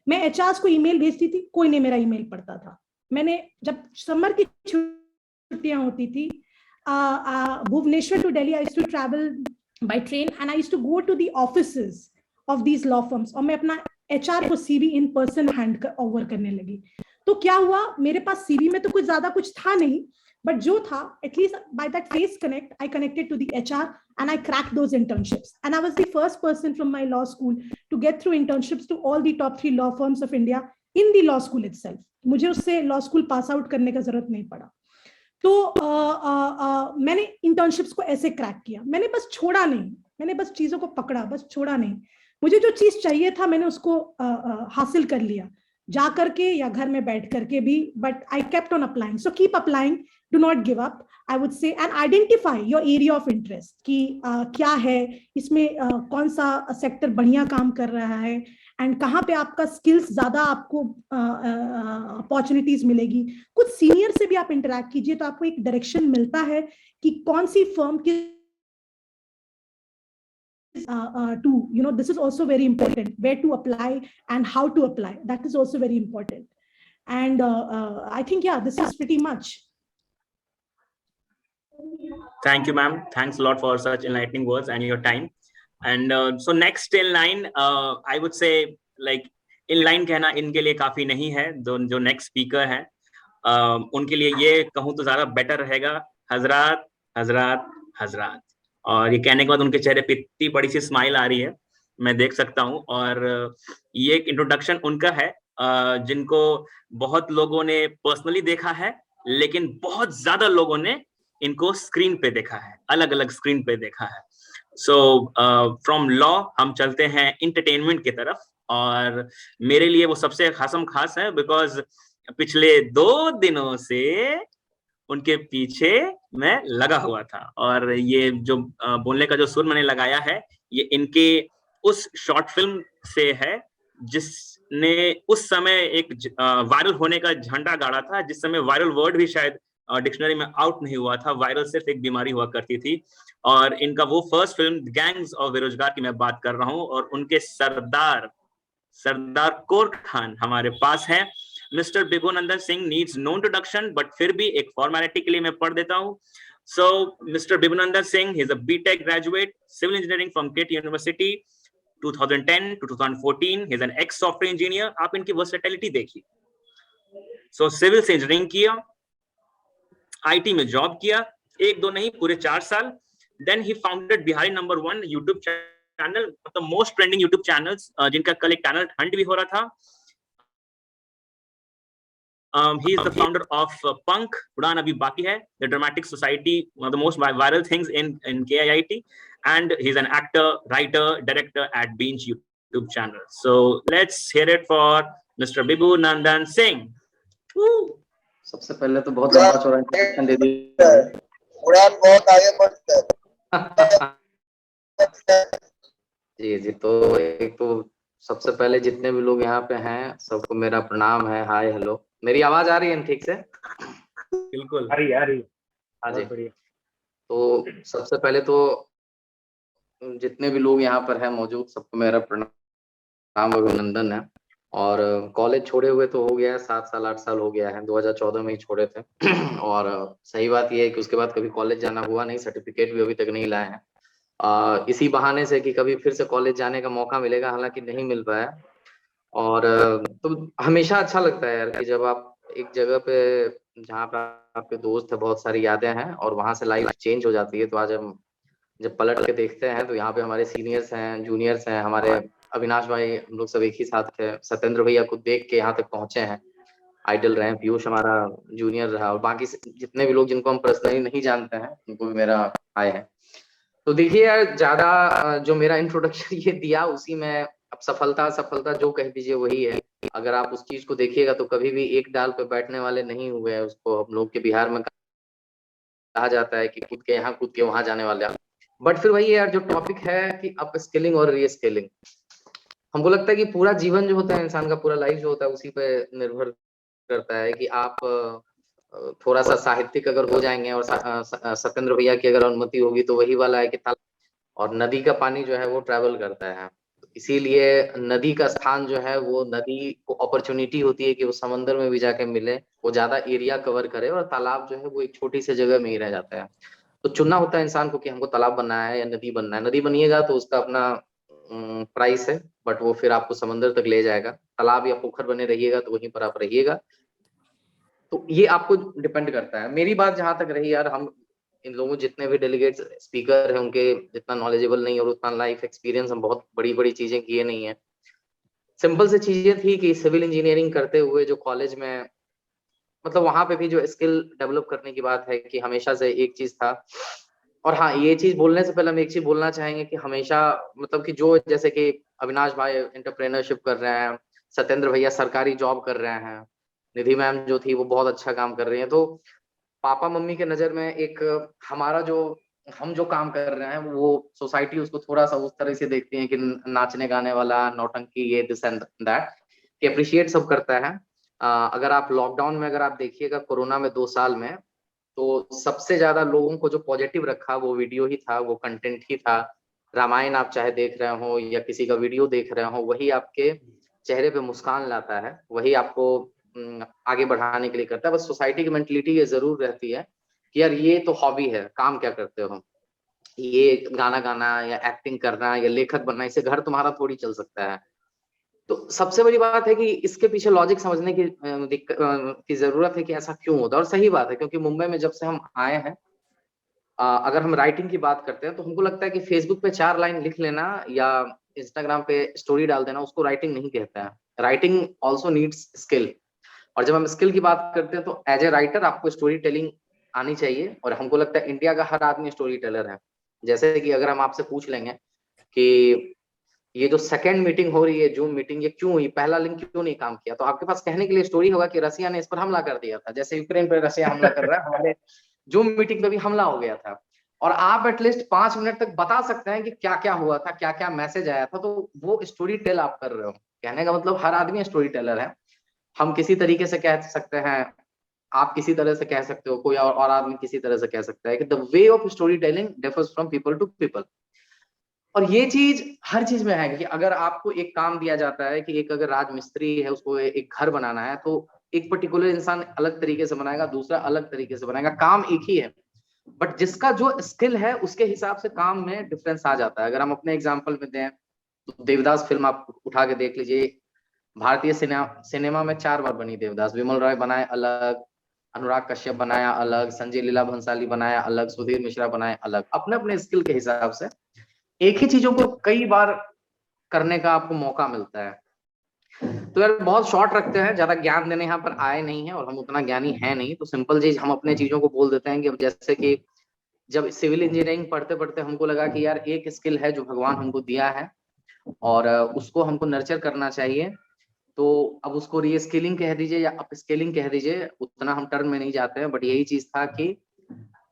मैं HRs को ईमेल भेजती थी, कोई नहीं मेरा ईमेल पढ़ता था. मैंने जब समर की छुट्टियां होती थी, Bhubaneswar to Delhi, I used to travel by train and I used to go to the offices of these law firms और मैं अपना HR को CV in person hand over करने लगी. तो क्या हुआ, मेरे पास CV में तो कुछ ज्यादा कुछ था नहीं, but जो था, at least by that face connect, I connected to the HR and I cracked those internships. And I was the first person from my law school to get through internships to all the top 3 law firms of India in the law school itself. मुझे उससे law school pass out करने का जरूरत नहीं पड़ा. तो मैंने इंटर्नशिप्स को ऐसे क्रैक किया. मैंने बस छोड़ा नहीं, मैंने बस चीजों को पकड़ा, बस छोड़ा नहीं. मुझे जो चीज चाहिए था मैंने उसको हासिल कर लिया, जा करके या घर में बैठ करके भी. But I kept on applying. So keep applying, do not give up, I would say. And identify your area of interest कि क्या है इसमें, कौन सा सेक्टर बढ़िया काम कर रहा है एंड कहाँ पे आपका स्किल्स ज्यादा आपको अपॉर्चुनिटीज मिलेगी. कुछ सीनियर से भी आप इंटरैक्ट कीजिए तो आपको एक डायरेक्शन मिलता है कि कौन सी फर्म की to, this is also very important, where to apply and how to apply. That is also very important. And I think, yeah, this is pretty much. Thank you, ma'am. Thanks a lot for such enlightening words and your time. And so next in line, I would say, like, in line कहना इनके लिए काफी नहीं है. जो next speaker है, उनके लिए ये कहूँ तो ज्यादा better रहेगा. हजरात, हजरात, हजरात. और ये कहने के बाद उनके चेहरे पे इतनी बड़ी सी स्माइल आ रही है, मैं देख सकता हूँ. और ये एक इंट्रोडक्शन उनका है, जिनको बहुत लोगों ने पर्सनली देखा है, लेकिन बहुत ज्यादा लोगों ने इनको स्क्रीन पे देखा है, अलग अलग स्क्रीन पे देखा है. सो फ्रॉम लॉ हम चलते हैं इंटरटेनमेंट की तरफ. और मेरे लिए वो सबसे खास है, बिकॉज पिछले 2 दिनों से उनके पीछे मैं लगा हुआ था. और ये जो बोलने का जो सुर मैंने लगाया है, ये इनके उस शॉर्ट फिल्म से है जिसने उस समय एक वायरल होने का झंडा गाड़ा था. जिस समय वायरल वर्ड भी शायद डिक्शनरी में आउट नहीं हुआ था. वायरल सिर्फ एक बीमारी हुआ करती थी. और इनका वो फर्स्ट फिल्म गैंग्स ऑफ बेरोजगार की मैं बात कर रहा हूं. और उनके सरदार कोर खान हमारे पास है. Mister Bibhu Nandan Singh needs no introduction, but फिर भी एक फॉर्मेलिटी के लिए मैं पढ़ देता हूं. So mister Bibhu Nandan Singh, he is a BTech graduate, civil engineering from KT university 2010 to 2014. he is an ex software engineer. आप इनकी वर्सेटिलिटी देखिए. सो सिविल से इंजीनियरिंग किया, IT में जॉब किया, 1-2 नहीं, पूरे 4 साल. Then he founded Bihari number 1 YouTube channel, मतलब मोस्ट ट्रेंडिंग यूट्यूब चैनल्स, जिनका कल एक टैलेंट हंट भी हो रहा था. He is the founder of Punk, उड़ान अभी बाकी है, the Dramatic Society, one of the most viral things in KIIT, and he's an actor, writer, director at Binge YouTube channel. So let's hear it for Mr. Bibu Nandan Singh. सबसे पहले तो बहुत लंबा चौड़ा इंट्रोडक्शन दे दिया. उड़ान बहुत आगे बढ़ता है. जी. तो एक तो सबसे पहले जितने भी लोग यहाँ पे हैं, सबको मेरा प्रणाम है. हाय, हेलो. मेरी आवाज आ रही है ठीक से? बिल्कुल आ रही है. हाँ जी. तो सबसे पहले तो जितने भी लोग यहाँ पर हैं मौजूद, सबको मेरा प्रणाम, अभिनंदन है. और कॉलेज छोड़े हुए तो हो गया है 7 साल 8 साल हो गया है, 2014 में ही छोड़े थे. और सही बात यह है कि उसके बाद कभी कॉलेज जाना हुआ नहीं, सर्टिफिकेट भी अभी तक नहीं लाए हैं. इसी बहाने से कि कभी फिर से कॉलेज जाने का मौका मिलेगा, हालांकि नहीं मिल पाया. और तो हमेशा अच्छा लगता है यार कि जब आप एक जगह पे जहाँ पे आपके दोस्त है, बहुत सारी यादें हैं, और वहां से लाइफ चेंज हो जाती है. तो आज हम जब पलट के देखते हैं तो यहाँ पे हमारे सीनियर्स हैं, जूनियर्स हैं, हमारे अविनाश भाई, हम लोग सब एक ही साथ थे. सत्येंद्र भैया को देख के यहाँ तक पहुंचे हैं, आइडल रहे. पीयूष हमारा जूनियर रहा, और बाकी जितने भी लोग जिनको हम पर्सनली नहीं जानते हैं, उनको भी मेरा हाय है. तो देखिए यार, ज्यादा जो मेरा इंट्रोडक्शन ये दिया, उसी में अब सफलता जो कह दीजिए वही है. अगर आप उस चीज को देखिएगा तो कभी भी एक डाल पे बैठने वाले नहीं हुए हैं. उसको हम लोग के बिहार में कहा जाता है कि कूद के यहाँ कूद के वहां जाने वाले. बट फिर वही यार, जो टॉपिक है कि अप स्किलिंग और री स्किलिंग, हमको लगता है कि पूरा जीवन जो होता है इंसान का, पूरा लाइफ जो होता है, उसी पे निर्भर करता है कि आप थोड़ा सा साहित्यिक अगर हो जाएंगे, और सत्येंद्र भैया की अगर अनुमति होगी, तो वही वाला है कि और नदी का पानी जो है वो ट्रैवल करता है. इसीलिए नदी का स्थान जो है, वो नदी को अपॉर्चुनिटी होती है कि वो समंदर में भी जाके मिले, वो ज्यादा एरिया कवर करे. और तालाब जो है वो एक छोटी सी जगह में ही रह जाता है. तो चुनना होता है इंसान को कि हमको तालाब बनना है या नदी बनना है. नदी बनिएगा तो उसका अपना प्राइस है, बट वो फिर आपको समंदर तक ले जाएगा. तालाब या पोखर बने रहिएगा तो वहीं पर आप रहिएगा. तो ये आपको डिपेंड करता है. मेरी बात जहां तक रही यार, हम इन लोगों जितने भी डेलीगेट्स स्पीकर हैं, उनके जितना नॉलेजेबल नहीं और उतना लाइफ एक्सपीरियंस, हम बहुत बड़ी चीजें किए नहीं है. सिंपल से चीजें थी कि सिविल इंजीनियरिंग करते हुए जो कॉलेज में, मतलब वहां पे भी जो स्किल डेवलप करने की बात है कि हमेशा से एक चीज था. और हाँ, ये चीज बोलने से पहले हम एक चीज बोलना चाहेंगे कि हमेशा, मतलब कि जो जैसे कि अविनाश भाई एंटरप्रेन्योरशिप कर रहे हैं, सत्येंद्र भैया सरकारी जॉब कर रहे हैं, निधि मैम जो थी वो बहुत अच्छा काम कर रही है. तो पापा मम्मी के नजर में एक हमारा जो हम जो काम कर रहे हैं, वो सोसाइटी उसको थोड़ा सा उस तरह से देखती है कि नाचने गाने वाला, नौटंकी, ये दिस एंड दैट, कि अप्रिशिएट सब करता है. अगर आप लॉकडाउन में अगर आप देखिएगा, कोरोना में 2 साल में, तो सबसे ज्यादा लोगों को जो पॉजिटिव रखा वो वीडियो ही था, वो कंटेंट ही था. रामायण आप चाहे देख रहे हो या किसी का वीडियो देख रहे हो, वही आपके चेहरे पे मुस्कान लाता है, वही आपको आगे बढ़ाने के लिए करता है। बस सोसाइटी की मेंटलिटी ये जरूर रहती है कि यार ये तो हॉबी है, काम क्या करते हो, ये गाना गाना या एक्टिंग करना या लेखक बनना, इससे घर तुम्हारा थोड़ी चल सकता है। तो सबसे बड़ी बात है कि इसके पीछे लॉजिक समझने की की जरूरत है कि ऐसा क्यों होता है। और सही बात है, क्योंकि मुंबई में जब से हम आए हैं, अगर हम राइटिंग की बात करते हैं तो हमको लगता है कि फेसबुक पे 4 लाइन लिख लेना या इंस्टाग्राम पे स्टोरी डाल देना उसको राइटिंग नहीं कहता है। Writing also needs skill. और जब हम स्किल की बात करते हैं तो एज ए राइटर आपको स्टोरी टेलिंग आनी चाहिए। और हमको लगता है इंडिया का हर आदमी स्टोरी टेलर है। जैसे कि अगर हम आपसे पूछ लेंगे कि ये जो सेकंड मीटिंग हो रही है, जूम मीटिंग, ये क्यों हुई, पहला लिंक क्यों नहीं काम किया, तो आपके पास कहने के लिए स्टोरी होगा कि रसिया ने इस पर हमला कर दिया था। जैसे यूक्रेन पर रसिया हमला कर रहा है, हमारे जूम मीटिंग पे भी हमला हो गया था। और आप एटलीस्ट 5 मिनट तक बता सकते हैं कि क्या क्या हुआ था, क्या क्या मैसेज आया था, तो वो स्टोरी टेल आप कर रहे हो। कहने का मतलब हर आदमी स्टोरी टेलर है। हम किसी तरीके से कह सकते हैं, आप किसी तरह से कह सकते हो, कोई और आदमी किसी तरह से कह सकता है कि the way of story telling differs from people to people. और ये चीज हर चीज में है कि अगर आपको एक काम दिया जाता है कि एक अगर राजमिस्त्री है, उसको एक घर बनाना है, तो एक पर्टिकुलर इंसान अलग तरीके से बनाएगा, दूसरा अलग तरीके से बनाएगा, काम एक ही है, बट जिसका जो स्किल है उसके हिसाब से काम में डिफरेंस आ जाता है। अगर हम अपने एग्जांपल में दें तो देवदास फिल्म आप उठा के देख लीजिए। भारतीय सिनेमा में 4 बार बनी देवदास। विमल रॉय बनाए अलग, अनुराग कश्यप बनाया अलग, संजय लीला भंसाली बनाया अलग, सुधीर मिश्रा बनाए अलग, अपने अपने स्किल के हिसाब से एक ही चीजों को कई बार करने का आपको मौका मिलता है। तो यार बहुत शॉर्ट रखते हैं, ज्यादा ज्ञान देने यहाँ पर आए नहीं है और हम उतना ज्ञानी है नहीं, तो सिंपल चीज हम अपने चीजों को बोल देते हैं कि जैसे कि जब सिविल इंजीनियरिंग पढ़ते पढ़ते हमको लगा कि यार एक स्किल है जो भगवान हमको दिया है और उसको हमको नर्चर करना चाहिए। तो अब उसको रीस्किलिंग कह दीजिए या अपस्किलिंग कह दीजिए, उतना हम टर्म में नहीं जाते हैं, बट यही चीज था कि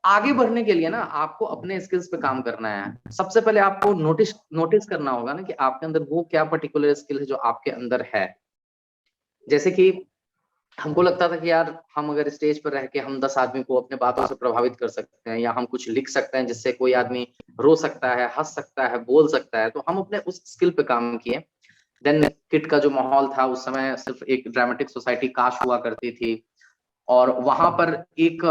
आगे बढ़ने के लिए ना आपको अपने स्किल्स पे काम करना है। सबसे पहले आपको नोटिस करना होगा ना कि आपके अंदर वो क्या पर्टिकुलर स्किल है जो आपके अंदर है। जैसे कि हमको लगता था कि यार हम अगर स्टेज पर रह के हम 10 आदमी को अपने बातों से प्रभावित कर सकते हैं, या हम कुछ लिख सकते हैं जिससे कोई आदमी रो सकता है, हंस सकता है, बोल सकता है, तो हम अपने उस स्किल पे काम किए। देन किट का जो माहौल था उस समय सिर्फ एक ड्रामेटिक सोसाइटी काश हुआ करती थी और वहां पर एक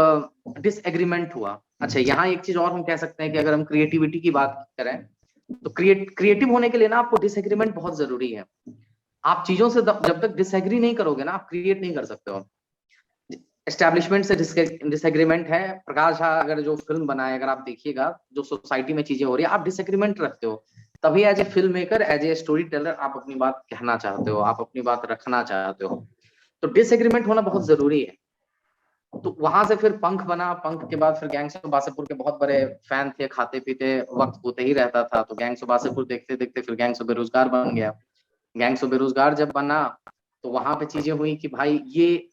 डिसएग्रीमेंट हुआ। अच्छा, यहाँ एक चीज और हम कह सकते हैं कि अगर हम क्रिएटिविटी की बात करें तो क्रिएटिव होने के लिए ना आपको डिसएग्रीमेंट बहुत जरूरी है। आप चीजों से जब तक डिसएग्री नहीं करोगे ना, आप क्रिएट नहीं कर सकते हो। एस्टैब्लिशमेंट से डिसएग्रीमेंट है। प्रकाश झा अगर जो फिल्म बनाए, अगर आप देखिएगा जो सोसाइटी में चीजें हो रही है, आप डिसएग्रीमेंट रखते हो, तभी as a film maker, as a story teller आप अपनी बात कहना चाहते हो, आप अपनी बात रखना चाहते हो। तो डिसएग्रीमेंट होना बहुत जरूरी है। तो वहां से फिर पंख बना। पंख के बाद फिर गैंग्स ऑफ वासेपुर के बहुत बड़े फैन थे, खाते पीते वक्त होते ही रहता था। तो गैंग्स ऑफ वासेपुर देखते देखते फिर गैंग्स ऑफ बेरोजगार बन गया। गैंग्स ऑफ बेरोजगार जब बना तो वहां पे चीजें हुई कि भाई ये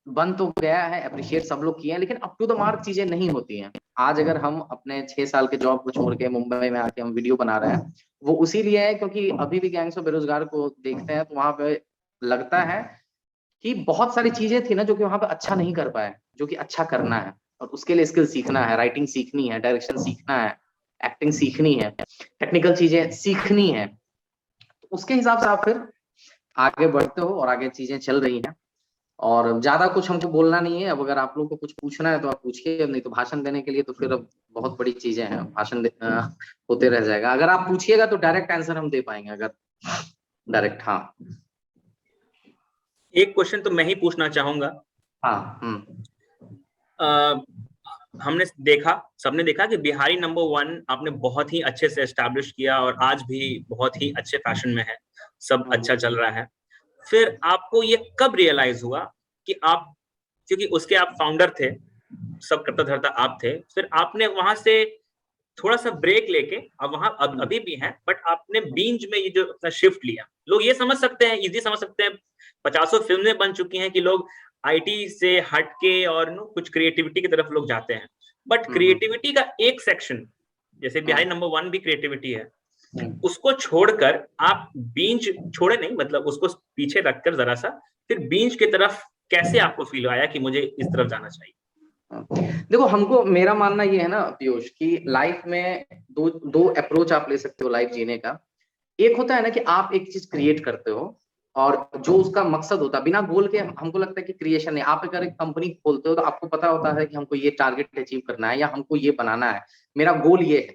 बन तो गया है, अप्रिशिएट सब लोग किए हैं, लेकिन अप टू द मार्क चीजें नहीं होती हैं। आज अगर हम अपने 6 साल के जॉब को छोड़ के मुंबई में आके हम वीडियो बना रहे हैं, वो उसी लिए है क्योंकि अभी भी गैंग्स ऑफ बेरोजगार को देखते हैं तो वहां पे लगता है कि बहुत सारी चीजें थी ना जो कि वहां पे अच्छा नहीं कर पाए, जो कि अच्छा करना है। और उसके लिए स्किल सीखना है, राइटिंग सीखनी है, डायरेक्शन सीखना है, एक्टिंग सीखनी है, टेक्निकल चीजें सीखनी है। तो उसके हिसाब से आप फिर आगे बढ़ते हो और आगे चीजें चल रही हैं। और ज्यादा कुछ हमको बोलना नहीं है। अब अगर आप लोगों को कुछ पूछना है तो आप पूछिए, नहीं तो भाषण देने के लिए तो फिर अब बहुत बड़ी चीजें हैं, भाषण होते रह जाएगा। अगर आप पूछिएगा तो डायरेक्ट आंसर हम दे पाएंगे। अगर डायरेक्ट, हाँ, एक क्वेश्चन तो मैं ही पूछना चाहूंगा। हाँ, हमने देखा, सबने देखा कि बिहारी नंबर 1 आपने बहुत ही अच्छे से एस्टैब्लिश किया और आज भी बहुत ही अच्छे फैशन में है, सब अच्छा चल रहा है। फिर आपको ये कब रियलाइज हुआ कि आप, क्योंकि उसके आप फाउंडर थे, सब करता धरता आप थे, फिर आपने वहां से थोड़ा सा ब्रेक लेके अब वहां अभी भी हैं, बट आपने बींज में ये जो अपना शिफ्ट लिया, लोग ये समझ सकते हैं, इजी समझ सकते हैं, 50 फिल्में बन चुकी हैं कि लोग आईटी से हटके और कुछ क्रिएटिविटी की तरफ लोग जाते हैं। बट क्रिएटिविटी का एक सेक्शन, जैसे बिहारी नंबर 1 भी क्रिएटिविटी है, उसको छोड़कर आप बींज छोड़े नहीं, मतलब उसको पीछे रखकर जरा सा फिर बींज की तरफ कैसे आपको फील आया कि मुझे इस तरफ जाना चाहिए? देखो हमको, मेरा मानना ये है ना पीयूष, कि लाइफ में दो अप्रोच आप ले सकते हो लाइफ जीने का। एक होता है ना कि आप एक चीज क्रिएट करते हो और जो उसका मकसद होता है, बिना गोल के हमको लगता है कि क्रिएशन नहीं। आप अगर एक कंपनी खोलते हो तो आपको पता होता है कि हमको ये टारगेट अचीव करना है या हमको ये बनाना है, मेरा गोल ये है।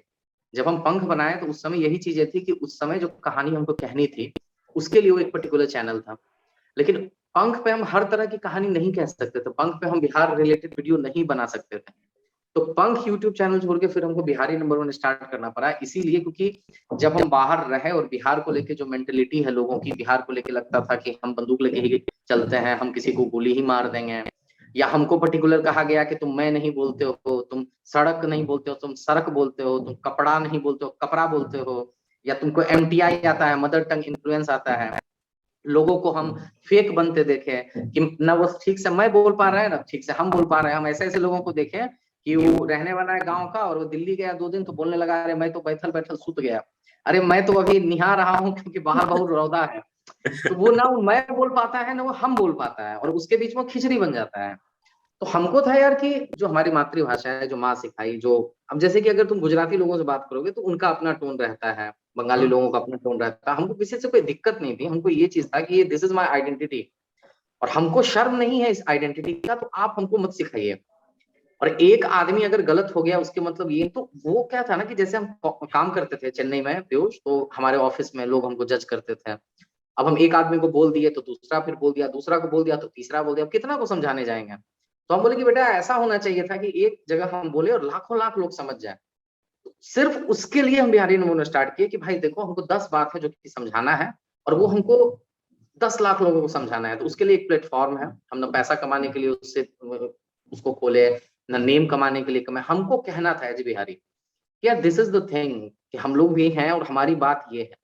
जब हम पंख बनाए तो उस समय यही चीजें थी कि उस समय जो कहानी हमको कहनी थी उसके लिए वो एक पर्टिकुलर चैनल था। लेकिन पंख पे हम हर तरह की कहानी नहीं कह सकते थे, पंख पे हम बिहार रिलेटेड वीडियो नहीं बना सकते थे। तो पंख यूट्यूब चैनल छोड़ के फिर हमको बिहारी नंबर 1 स्टार्ट करना पड़ा, इसीलिए क्योंकि जब हम बाहर रहे और बिहार को लेके जो मेंटेलिटी है लोगों की, बिहार को लेके लगता था कि हम बंदूक लेके ही चलते हैं, हम किसी को गोली ही मार देंगे। या हमको पर्टिकुलर कहा गया कि तुम मैं नहीं बोलते हो, तुम सड़क नहीं बोलते हो, तुम सड़क बोलते हो, तुम कपड़ा नहीं बोलते हो, कपड़ा बोलते हो, या तुमको MTI आता है, मदर टंग इन्फ्लुएंस आता है। लोगों को हम फेक बनते देखे कि ना वो ठीक से मैं बोल पा रहे हैं ना ठीक से हम बोल पा रहे हैं। हम ऐसे ऐसे लोगों को देखे कि वो रहने वाला है गांव का और वो दिल्ली गया 2 दिन तो बोलने लगा, अरे मैं तो बैठल बैठल सुत गया, अरे मैं तो अभी निहा रहा हूँ क्योंकि बाहर बहुत रौदा है। तो वो ना मैं बोल पाता है ना वो हम बोल पाता है, और उसके बीच में खिचड़ी बन जाता है। तो हमको था यार कि जो हमारी मातृभाषा है, जो माँ सिखाई, जो अब जैसे कि अगर तुम गुजराती लोगों से बात करोगे तो उनका अपना टोन रहता है, बंगाली लोगों का अपना टोन रहता है। हमको किसी से कोई दिक्कत नहीं थी, हमको ये चीज था कि ये दिस इज माय आइडेंटिटी और हमको शर्म नहीं है इस आइडेंटिटी का, तो आप हमको मत सिखाइए। और एक आदमी अगर गलत हो गया उसके मतलब ये, तो वो क्या था ना कि जैसे हम काम करते थे चेन्नई में पीयूष, तो हमारे ऑफिस में लोग हमको जज करते थे। अब हम एक आदमी को बोल दिए तो दूसरा फिर बोल दिया, दूसरा को बोल दिया तो तीसरा बोल दिया, अब कितना को समझाने जाएंगे। तो हम बोले कि बेटा ऐसा होना चाहिए था कि एक जगह हम बोले और लाखों लाख लोग समझ जाए। सिर्फ उसके लिए हम बिहारी नमूना स्टार्ट किए कि भाई देखो हमको 10 बात है जो कि समझाना है और वो हमको 10 लाख लोगों को समझाना है। तो उसके लिए एक प्लेटफॉर्म है, हम ना पैसा कमाने के लिए उससे उसको खोले, ना नेम कमाने के लिए कमाए। हमको कहना था एज बिहारी यार दिस इज द थिंग कि हम लोग भी हैं और हमारी बात ये है।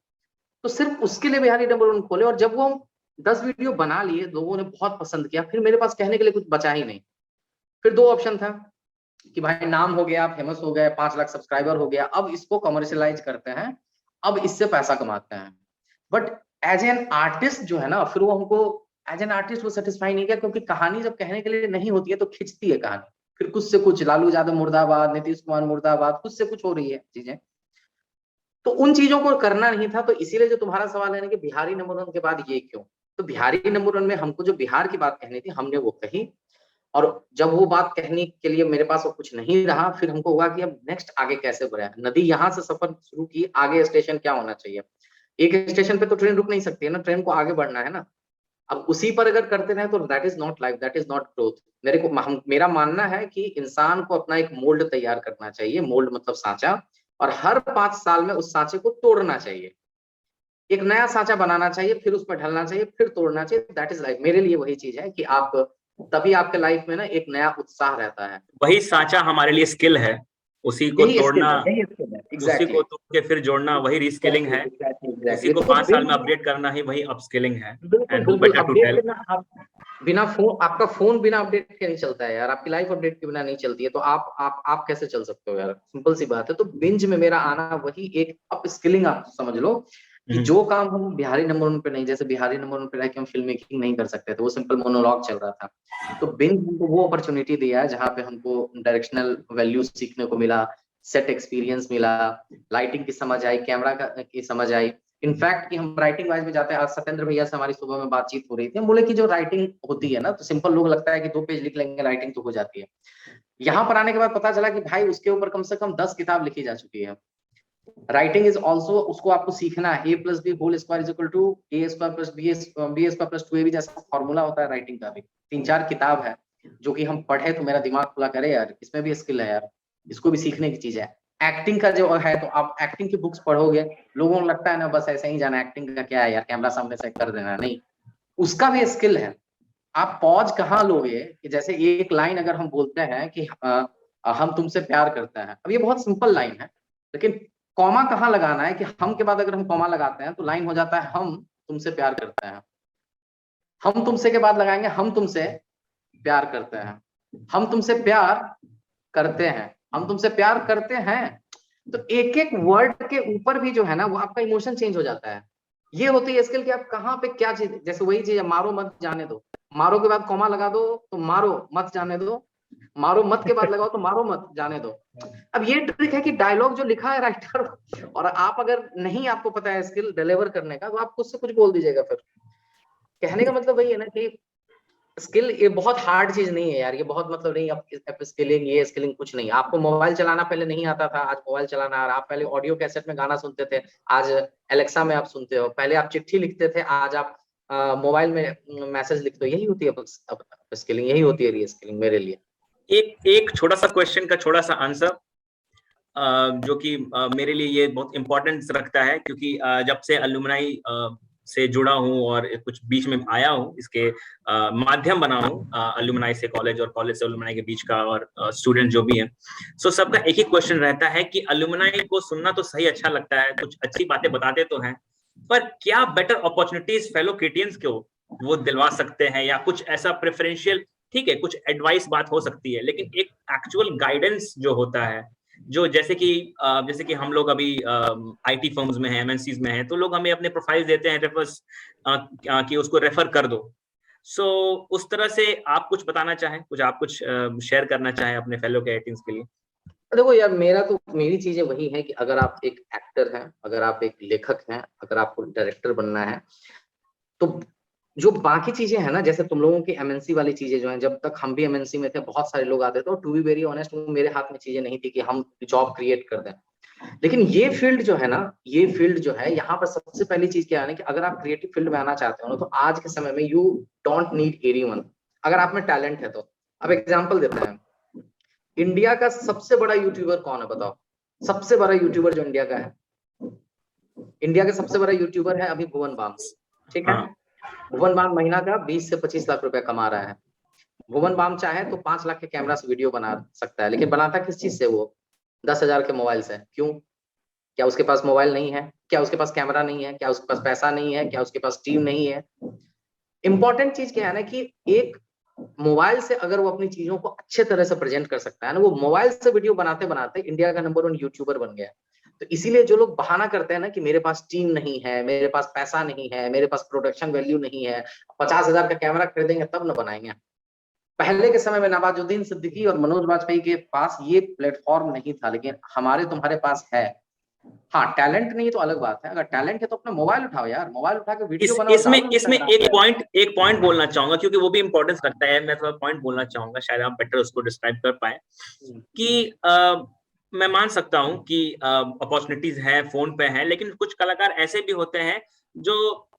तो सिर्फ उसके लिए बिहारी नंबर 1 खोले, और जब वो हम 10 वीडियो बना लिए, लोगों ने बहुत पसंद किया, फिर मेरे पास कहने के लिए कुछ बचा ही नहीं। फिर 2 ऑप्शन था कि भाई नाम हो गया, फेमस हो गए, 5 लाख सब्सक्राइबर हो गया, अब इसको कमर्शियलाइज करते हैं, अब इससे पैसा कमाते हैं। बट एज एन आर्टिस्ट जो है ना, फिर वो हमको एज एन आर्टिस्ट वो सेटिस्फाई नहीं किया, क्योंकि कहानी जब कहने के लिए नहीं होती है तो खिंचती है कहानी। फिर कुछ से कुछ लालू यादव मुर्दाबाद, नीतीश कुमार मुर्दाबाद, कुछ से कुछ हो रही है चीजें। तो उन चीजों को करना नहीं था। तो इसीलिए जो तुम्हारा सवाल है ना कि बिहारी नंबर 1 के बाद ये क्यों, तो बिहारी नंबर 1 में हमको जो बिहार की बात कहनी थी हमने वो कही, और जब वो बात कहने के लिए मेरे पास वो कुछ नहीं रहा, फिर हमको हुआ कि अब नेक्स्ट आगे कैसे बढ़े। नदी यहाँ से सफर शुरू की, आगे स्टेशन क्या होना चाहिए। एक स्टेशन पे तो ट्रेन रुक नहीं सकती है ना, ट्रेन को आगे बढ़ना है ना। अब उसी पर अगर करते रहे तो that is not life, that is not growth. मेरा मानना है कि इंसान को अपना एक मोल्ड तैयार करना चाहिए, मोल्ड मतलब सांचा, और हर 5 साल में उस सांचे को तोड़ना चाहिए, एक नया सांचा बनाना चाहिए, फिर उस पर ढलना चाहिए, फिर तोड़ना चाहिए। That is life. मेरे लिए वही चीज है कि आप तभी आपके लाइफ में ना एक नया उत्साह रहता है। वही सांचा हमारे लिए स्किल है, उसी को यही स्किल तोड़ना, है, यही स्किल है, उसी एग्जैक्टली को तोड़ के फिर जोड़ना, वही रीस्किलिंग है। उसी को देखो 5 साल में अपडेट करना ही वही अपस्किलिंग है। बिल्कुल एंड हु बिल्कुल बेटर टू अपडेट टेल। करना। आप बिना फोन, आपका फोन बिना अपडेट के नहीं चलता है यार, आपकी लाइफ अपडेट के बिना नहीं चलती है। तो आप कैसे चल सकते हो यार, सिंपल सी बात है। तो बिंज में मेरा आना वही एक अप स्किलिंग आप समझ लो, कि जो काम हम बिहारी नंबर 1 पे नहीं, जैसे बिहारी नंबर 1 पे रह के हम फिल्म मेकिंग नहीं कर सकते थे, वो सिंपल मोनोलॉग चल रहा था। तो बिंज हमको वो अपॉर्चुनिटी दिया है जहाँ पे हमको डायरेक्शनल वैल्यू सीखने को मिला, सेट एक्सपीरियंस मिला, लाइटिंग की समझ आई, कैमरा की समझ आई। इनफैक्ट कि हम राइटिंग वाइज में जाते हैं, आज सत्येंद्र भैया से हमारी सुबह में बातचीत हो रही थी, हम बोले कि जो राइटिंग होती है ना, तो सिंपल लोग लगता है कि 2 पेज लिख लेंगे राइटिंग तो हो जाती है। यहाँ पर आने के बाद पता चला कि भाई उसके ऊपर कम से कम 10 किताब लिखी जा चुकी है। राइटिंग इज ऑल्सो, उसको आपको सीखना है। A+B whole square is equal to A square plus B square plus 2AB जैसा फॉर्मूला होता है राइटिंग का भी। 3-4 किताब है जो कि हम पढ़े तो मेरा दिमाग खुला करे यार, इसमें भी स्किल है यार, इसको भी सीखने की चीज है। एक्टिंग का जो है, तो आप एक्टिंग की बुक्स पढ़ोगे, लोगों को लगता है ना बस ऐसे ही जाना, एक्टिंग का क्या है यार, कैमरा सामने से कर देना, नहीं, उसका भी स्किल है। आप पॉज कहाँ लोगे, कि जैसे एक लाइन अगर हम बोलते हैं कि हम तुमसे प्यार करते हैं, अब ये बहुत सिंपल लाइन है, लेकिन कॉमा कहाँ लगाना है कि हम के बाद अगर हम कॉमा लगाते हैं तो लाइन हो जाता है हम तुमसे प्यार करते हैं। हम तुमसे के बाद लगाएंगे हम तुमसे प्यार करते हैं, हम तुमसे प्यार करते हैं, हम तुमसे प्यार करते हैं। तो एक एक वर्ड के ऊपर भी जो है ना वो आपका इमोशन चेंज हो जाता है। ये होती है स्किल कि आप कहाँ पे क्या चीज, जैसे वही चीज है, मारो मत जाने दो, मारो के बाद कॉमा लगा दो, तो मारो मत जाने दो, मारो मत के बाद लगाओ तो मारो मत, जाने दो। अब ये ट्रिक है कि डायलॉग जो लिखा है राइटर, और आप अगर नहीं आपको पता है स्किल डिलीवर करने का, तो आप खुद से कुछ बोल दीजिएगा। फिर कहने का मतलब वही है ना कि स्किल ये बहुत हार्ड चीज नहीं है यार, ये बहुत मतलब नहीं अब स्किलिंग ये स्किलिंग कुछ नहीं। आपको मोबाइल चलाना पहले नहीं आता था, आज मोबाइल चलाना आ रहा। आप पहले ऑडियो कैसेट में गाना सुनते थे, आज एलेक्सा में आप सुनते हो। पहले आप चिट्ठी लिखते थे, आज आप मोबाइल में मैसेज लिखते हो। यही होती है अब स्किलिंग, यही होती है रीस्किलिंग मेरे लिए। एक छोटा सा क्वेश्चन का छोटा सा आंसर, जो कि मेरे लिए ये बहुत इंपॉर्टेंस रखता है, क्योंकि जब से अलुमनाई से जुड़ा हूँ और कुछ बीच में आया हूँ, इसके माध्यम बना हूँ अलुमनाई से कॉलेज और कॉलेज से अलुमनाई के बीच का, और स्टूडेंट जो भी हैं, सो सबका एक ही क्वेश्चन रहता है कि अलुमनाई को सुनना तो सही अच्छा लगता है, कुछ अच्छी बातें बताते तो हैं, पर क्या बेटर अपॉर्चुनिटीज फेलो क्रिएटियंस को वो दिलवा सकते हैं, या कुछ ऐसा प्रेफरेंशियल, ठीक है कुछ एडवाइस बात हो सकती है, लेकिन एक एक्चुअल गाइडेंस जो होता है, जो जैसे कि हम लोग अभी आईटी फर्म्स में हैं, एमएनसीज में हैं, तो लोग हमें अपने प्रोफाइल देते हैं रेफर्स कि उसको रेफर कर दो। सो उस तरह से आप कुछ बताना चाहें, कुछ आप कुछ शेयर करना चाहें अपने फेलो कैडेट्स के लिए? देखो यार, मेरी चीजें वही है कि अगर आप एक एक्टर हैं, अगर आप एक लेखक हैं, अगर आपको डायरेक्टर बनना है, तो जो बाकी चीजें हैं ना, जैसे तुम लोगों की एमएनसी वाली चीजें जो हैं, जब तक हम भी एमएनसी में थे बहुत सारे लोग आते थे, और टू बी वेरी ऑनेस्ट वो मेरे हाथ में चीजें नहीं थी कि हम जॉब क्रिएट कर दें। लेकिन ये फील्ड जो है ना, ये फील्ड जो है, यहाँ पर सबसे पहली चीज क्या है ना कि अगर आप क्रिएटिव फील्ड में आना चाहते हो ना, तो आज के समय में यू डोंट नीड एनीवन। अगर आप में टैलेंट है तो। अब एग्जाम्पल देते हैं, इंडिया का सबसे बड़ा यूट्यूबर कौन है बताओ? सबसे बड़ा यूट्यूबर जो इंडिया का है, इंडिया का सबसे बड़ा यूट्यूबर है अभी भुवन बाम, ठीक है? भुवन बाम महीना का 20 से 25 लाख रुपए कमा रहा है। भुवन बाम चाहे तो 5 लाख के कैमरा से वीडियो बना सकता है, लेकिन बनाता किस चीज से? वो 10,000 के मोबाइल से। क्यों? क्या उसके पास मोबाइल नहीं है? क्या उसके पास कैमरा नहीं है? क्या उसके पास पैसा नहीं है? क्या उसके पास टीम नहीं है? इंपॉर्टेंट चीज क्या है ना कि एक मोबाइल से अगर वो अपनी चीजों को अच्छे तरह से प्रेजेंट कर सकता है ना, वो मोबाइल से वीडियो बनाते बनाते इंडिया का नंबर 1 यूट्यूबर बन गया। तो इसीलिए जो लोग बहाना करते हैं ना कि मेरे पास टीम नहीं है, मेरे पास पैसा नहीं है, मेरे पास प्रोडक्शन वैल्यू नहीं है, 50,000 का कैमरा खरीदेंगे तब न बनाएंगे। पहले के समय में नवाजुद्दीन सिद्दीकी और मनोज वाजपेयी के पास ये प्लेटफॉर्म नहीं था, लेकिन हमारे तुम्हारे पास है। हाँ, टैलेंट नहीं तो अलग बात है, अगर टैलेंट है तो अपना मोबाइल उठाओ यार, मोबाइल उठा के वीडियो बनाओ। इसमें एक पॉइंट बोलना चाहूंगा, क्योंकि वो भी इंपॉर्टेंस रखता है। मैं थोड़ा पॉइंट बोलना चाहूंगा, शायद आप बेटर उसको डिस्क्राइब कर पाए कि मैं मान सकता हूं कि अपॉर्चुनिटीज हैं, फोन पे हैं, लेकिन कुछ कलाकार ऐसे भी होते हैं जो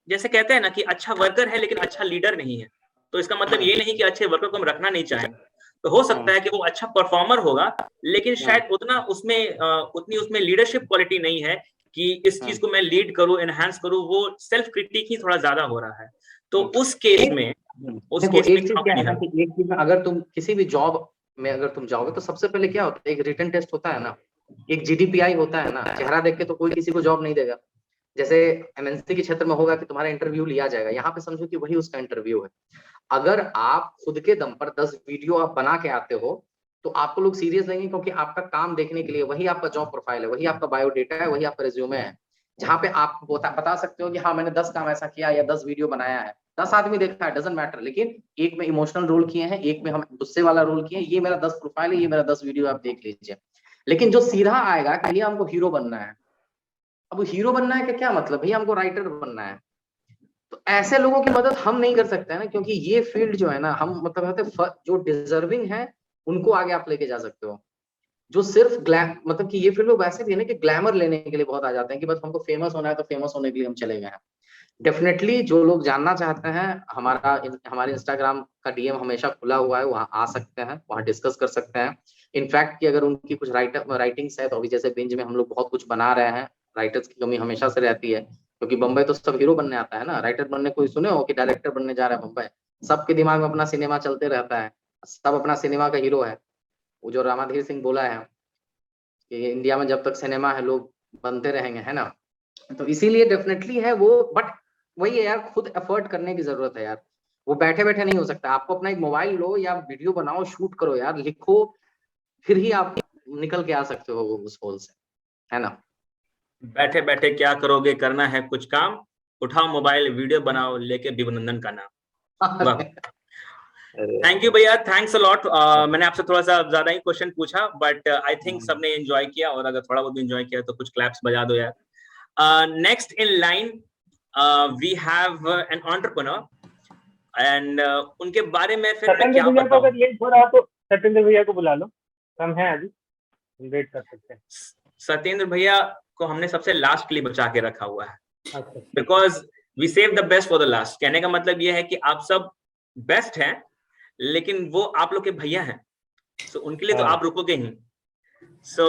जैसे कहते हैं ना कि अच्छा वर्कर है लेकिन अच्छा लीडर नहीं है। तो इसका मतलब ये नहीं कि अच्छे वर्कर को हम रखना नहीं चाहेंगे, तो हो सकता है कि वो अच्छा परफॉर्मर होगा, लेकिन शायद उतनी उसमें लीडरशिप क्वालिटी नहीं है कि इस चीज को मैं लीड करूं, एनहांस करूं। वो सेल्फ क्रिटिक ही थोड़ा ज्यादा हो रहा है। तो उस केस में एक चीज में अगर तुम किसी भी जॉब में अगर तुम जाओगे तो सबसे पहले क्या होता है, एक रिटन टेस्ट होता है ना, एक जीडीपीआई होता है ना। चेहरा देख के तो कोई किसी को जॉब नहीं देगा। जैसे एमएनसी के क्षेत्र में होगा कि तुम्हारा इंटरव्यू लिया जाएगा, यहाँ पे समझो कि वही उसका इंटरव्यू है। अगर आप खुद के दम पर 10 वीडियो आप बना के आते हो तो आपको लोग सीरियस लेंगे, क्योंकि आपका काम देखने के लिए वही आपका जॉब प्रोफाइल है, वही आपका बायोडेटा है, वही आपका रिज्यूमे है, जहाँ पे आप बता सकते हो कि हाँ मैंने 10 काम ऐसा किया या 10 वीडियो बनाया है। 10 आदमी देखता है, डजंट मैटर, लेकिन एक में इमोशनल रोल किए हैं, एक में हम गुस्से वाला रोल किए हैं, ये मेरा 10 प्रोफाइल है, ये मेरा 10 वीडियो आप देख लीजिए। लेकिन जो सीधा आएगा कि भैया हमको हीरो बनना है, अब हीरो बनना है क्या मतलब, भैया हमको राइटर बनना है, तो ऐसे लोगों की मदद हम नहीं कर सकते हैं ना, क्योंकि ये फील्ड जो है ना, हम मतलब जो डिजर्विंग है उनको आगे आप लेके जा सकते हो। जो सिर्फ मतलब कि ये फील्ड में वैसे भी है ना कि ग्लैमर लेने के लिए बहुत आ जाते हैं कि बस हमको फेमस होना है, तो फेमस होने के लिए हम चले गए हैं। डेफिनेटली जो लोग जानना चाहते हैं, हमारे इंस्टाग्राम का डीएम हमेशा खुला हुआ है, वहां आ सकते हैं, वहां डिस्कस कर सकते हैं। इनफैक्ट कि अगर उनकी कुछ राइटिंग्स है, तो अभी जैसे बिंज में हम लोग बहुत कुछ बना रहे हैं, राइटर्स की कमी हमेशा से रहती है, क्योंकि बम्बई तो सब हीरो बनने आता है ना, राइटर बनने कोई सुने हो कि डायरेक्टर बनने जा रहा है बम्बई? सबके दिमाग में अपना सिनेमा चलते रहता है, सब अपना सिनेमा का हीरो है। वो जो रामाधीर सिंह बोला है कि इंडिया में जब तक सिनेमा है लोग बनते रहेंगे, है ना? तो इसीलिए डेफिनेटली है वो, बट वही है यार, खुद एफर्ट करने की जरूरत है यार। वो बैठे बैठे नहीं हो सकता। आपको अपना एक मोबाइल लो या वीडियो बनाओ, शूट करो यार, लिखो, फिर ही आप निकल के आ सकते हो उस होल से, है ना? बैठे बैठे क्या करोगे, करना है कुछ काम, उठाओ मोबाइल, वीडियो बनाओ, लेके विवेकानंदन का नाम। वाह। थैंक यू भैया, थैंक्स अ लॉट। मैंने आपसे थोड़ा सा ज्यादा ही क्वेश्चन पूछा, बट आई थिंक सबने एंजॉय किया, और अगर थोड़ा बहुत एंजॉय किया तो कुछ क्लैप्स बजा दो यार। Next in line we have an entrepreneur, and उनके बारे में फिर मैं सत्येंद्र क्या भैया को बताऊं। अगर लेट हो रहा तो सत्येंद्र भैया को बुला लो, हम हैं अभी, वेट कर सकते हैं। सत्येंद्र भैया को हमने सबसे लास्ट के लिए बचा के रखा हुआ है, अच्छा, because we save the best for the last. कहने का मतलब ये है कि आप सब बेस्ट हैं, लेकिन वो आप लोग के भैया हैं, सो उनके लिए तो हाँ। आप रुकोगे ही। सो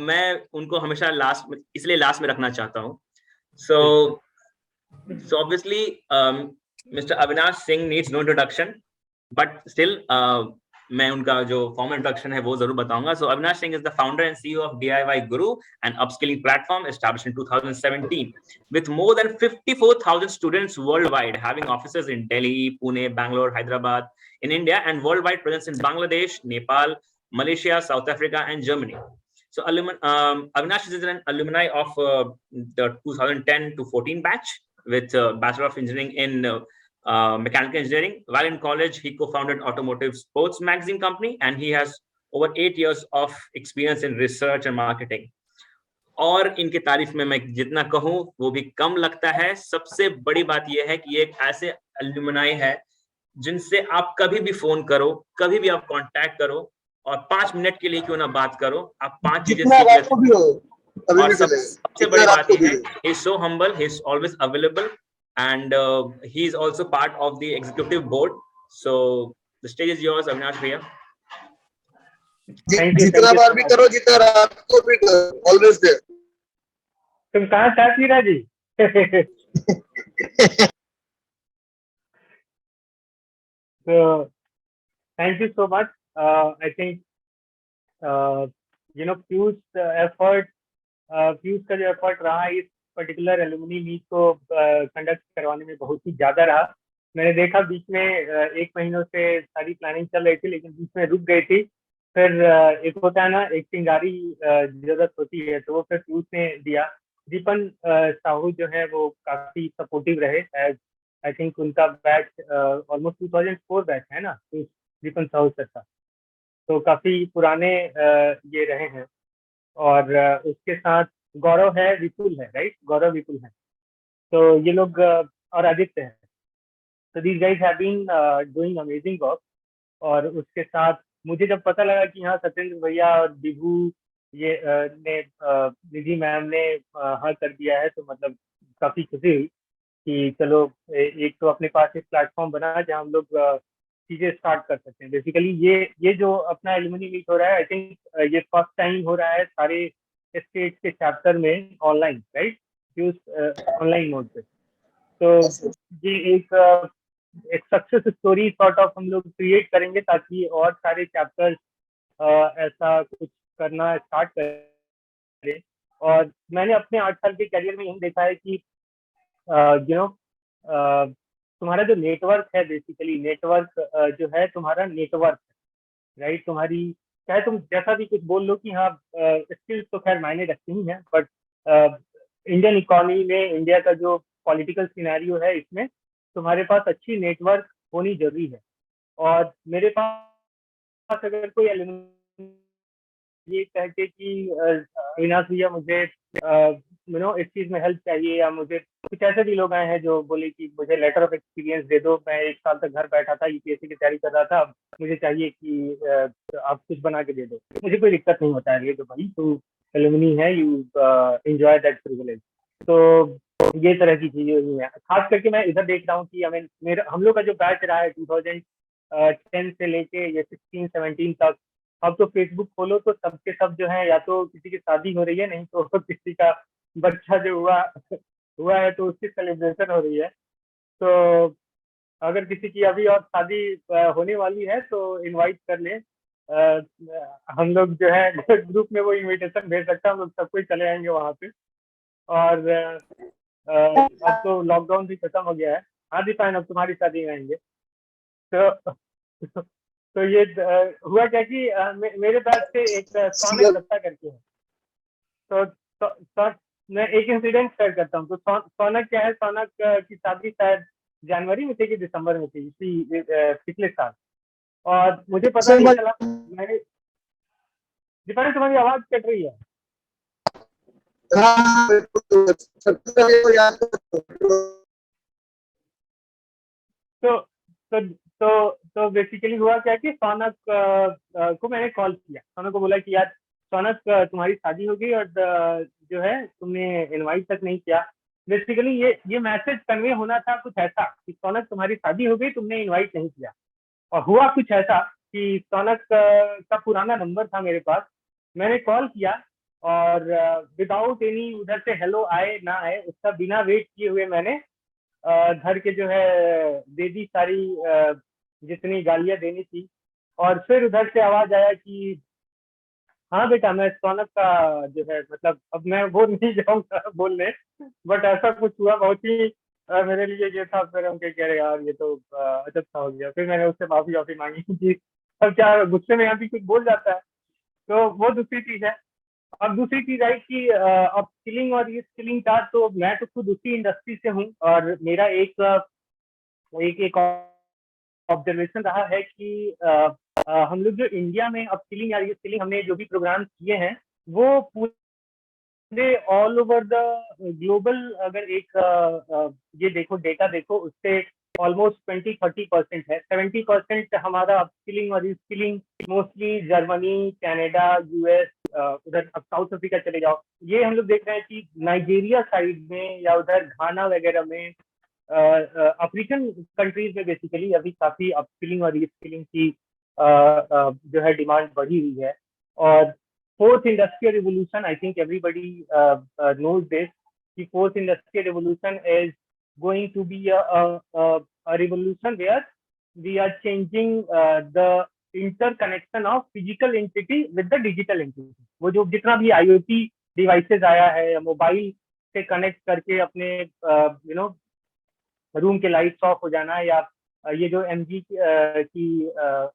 मैं उनको हमेशा लास्ट में, इसलिए लास्ट में रखना चाहता हूँ। So obviously mister Avinash Singh needs no introduction, but still मैं उनका जो फॉर्मल इंट्रोडक्शन है वो जरूर बताऊंगा। So Avinash Singh is the founder and CEO of DIY Guru, an upskilling platform established in 2017 with more than 54,000 students worldwide, having offices in Delhi, Pune, Bangalore, Hyderabad in India, and worldwide presence in Bangladesh, Nepal, Malaysia, South Africa, and Germany. So Avinash is an alumni of the 2010 to 14 batch with Bachelor of Engineering in mechanical engineering. While in college, he co-founded Automotive Sports Magazine Company, and he has over 8 years of experience in research and marketing. और इनके तारीफ में मैं जितना कहूँ वो भी कम लगता है। सबसे बड़ी बात यह है कि ये एक ऐसे अलुमनाई है जिनसे आप कभी भी फोन करो, कभी भी आप कांटेक्ट करो, और 5 मिनट के लिए क्यों ना बात करो, आप 5 चीजें जितना सीख रात लेते को हो। भी हो अभी और भी चलेगा, सबसे जितना बड़ी रात बात को यह भी है, हो। he is so humble, he is always available, and he is also part of the executive board. So the stage is yours, Avinash bhaiya. जितना बार भी करो, जितना रात को भी करो, ऑलवेज देयर। तुम कहाँ चाय पी रहा जी? So thank you so much. I think Piyush effort, Piyush का जो एफर्ट रहा इस पर्टिकुलर एलुमनी मीट को कंडक्ट करवाने में बहुत ही ज्यादा रहा। मैंने देखा बीच में 1 महीनों से सारी प्लानिंग चल रही थी, लेकिन बीच में रुक गई थी। फिर एक होता है ना, एक चिंगारी जरूरत होती है, तो वो फिर पीयूष ने दिया। दीपन साहू जो है वो काफी सपोर्टिव रहे, एज आई थिंक उनका बैच ऑलमोस्ट 2004 बैच है ना, दीपन साहू सर का, तो काफी पुराने ये रहे हैं। और उसके साथ गौरव है, विपुल है, राइट, गौरव विपुल है, तो ये लोग और आदित्य है। तो these guys have been doing amazing work. और उसके साथ मुझे जब पता लगा कि यहाँ सत्येंद्र भैया और विभू ये ने निधि मैम ने हाँ कर दिया है, तो मतलब काफी खुशी हुई कि चलो एक तो अपने पास एक प्लेटफॉर्म बना जहाँ हम लोग चीजें स्टार्ट कर सकते हैं। बेसिकली ये जो अपना एलुमनी मीट हो रहा है, आई थिंक ये फर्स्ट टाइम हो रहा है सारे स्टेट्स के चैप्टर में ऑनलाइन, राइट, ऑनलाइन मोड पे। तो ये एक सक्सेस स्टोरी सॉर्ट ऑफ हम लोग क्रिएट करेंगे ताकि और सारे चैप्टर्स ऐसा कुछ करना स्टार्ट करें। और मैंने अपने 8 साल के करियर में यही देखा है कि तुम्हारा जो नेटवर्क है, बेसिकली नेटवर्क जो है तुम्हारा नेटवर्क, राइट, तुम्हारी चाहे तुम जैसा भी कुछ बोल लो कि हाँ स्किल्स तो खैर मायने रखती ही हैं, बट इंडियन इकोनॉमी में, इंडिया का जो पॉलिटिकल सिनेरियो है, इसमें तुम्हारे पास अच्छी नेटवर्क होनी जरूरी है। और मेरे पास अगर कोई ये कहते कि अविनाश भैया मुझे इस चीज में हेल्प चाहिए, या मुझे कुछ ऐसे भी लोग आए हैं जो बोले कि मुझे लेटर ऑफ एक्सपीरियंस दे दो, मैं 1 साल तक घर बैठा था, यूपीएससी की तैयारी कर रहा था, मुझे चाहिए कि आप कुछ बना के दे दो, मुझे कोई दिक्कत नहीं होता है, ये तो भाई तू एलुमनी है, यू एंजॉय दैट प्रिविलेज। तो ये तरह की चीजें हुई हैं। खास करके मैं इधर देख रहा हूँ कि हम लोग का जो बैच रहा है 2010 से लेके ये 16-17 तक, अब तो फेसबुक खोलो तो सबके सब जो है, या तो किसी की शादी हो रही है, नहीं तो किसी का बच्चा जो हुआ है तो उसकी सेलिब्रेशन हो रही है। तो अगर किसी की अभी और शादी होने वाली है तो इनवाइट कर ले, हम लोग जो है ग्रुप में वो इनविटेशन भेज सकते हैं, हम लोग सब कोई चले आएंगे वहाँ पे। और अब तो लॉकडाउन भी खत्म हो गया है। हाँ दीपान, अब तुम्हारी शादी में आएंगे। तो ये हुआ क्या कि मेरे पास से एक सौनक दत्ता करके है, तो मैं एक इंसिडेंट शेयर करता हूँ। तो सौनक क्या है, सौनक की शादी शायद जनवरी में थे कि दिसंबर में थे इसी पिछले साल, और मुझे पता नहीं चला। मैंने दीपाली, तुम्हारी आवाज कट रही है। हाँ, बिल्कुल, सबसे पहले तो याद तो तो बेसिकली हुआ क्या कि सौनक को मैंने कॉल किया, सौनक को बोला कि यार सौनक तुम्हारी शादी हो गई और जो है तुमने इनवाइट तक नहीं किया। बेसिकली ये मैसेज कन्वे होना था कुछ ऐसा कि सौनक तुम्हारी शादी हो गई, तुमने इनवाइट नहीं किया। और हुआ कुछ ऐसा कि सौनक का पुराना नंबर था मेरे पास, मैंने कॉल किया और विदाउट एनी उधर से हेलो आए ना आए, उसका बिना वेट किए हुए मैंने धर के जो है दे दी सारी जितनी गालियां देनी थी। और फिर उधर से आवाज आया कि हाँ बेटा, मैं सौनक का जो है, मतलब अब मैं वो नहीं जाऊंगा बोलने, बट ऐसा कुछ हुआ बहुत ही मेरे लिए ये था। फिर हम कह रहे यार ये तो अजब सा हो गया। फिर मैंने उससे माफी वाफी मांगी कि अब क्या गुस्से में अभी कुछ बोल जाता है। तो वो दूसरी चीज है। अब दूसरी चीज आई कि अपस्किलिंग और रीस्किलिंग का, तो मैं तो खुद उसी इंडस्ट्री से हूँ और मेरा एक एक ऑब्जर्वेशन रहा है कि हम लोग जो इंडिया में अपस्किलिंग या रीस्किलिंग हमने जो भी प्रोग्राम किए हैं वो पूरे ऑल ओवर द ग्लोबल, अगर एक ये देखो डेटा देखो, उससे ऑलमोस्ट 20-30% है। 70% हमारा अपस्किलिंग और reskilling mostly Germany, Canada, US, उधर अब साउथ अफ्रीका चले जाओ, ये हम लोग देख रहे हैं कि नाइजीरिया साइड में या उधर घाना वगैरह में, अफ्रीकन कंट्रीज में बेसिकली अभी काफी अपस्किलिंग और रीस्किलिंग की जो है डिमांड बढ़ी हुई है। और fourth industrial revolution, I think everybody knows this, कि fourth industrial revolution is going to be a revolution where we are changing the interconnection of physical entity with the digital entity। वो जो जितना भी IoT डिवाइसेस आया है या मोबाइल से कनेक्ट करके अपने यू नो रूम के लाइट्स ऑफ हो जाना, या ये जो MG की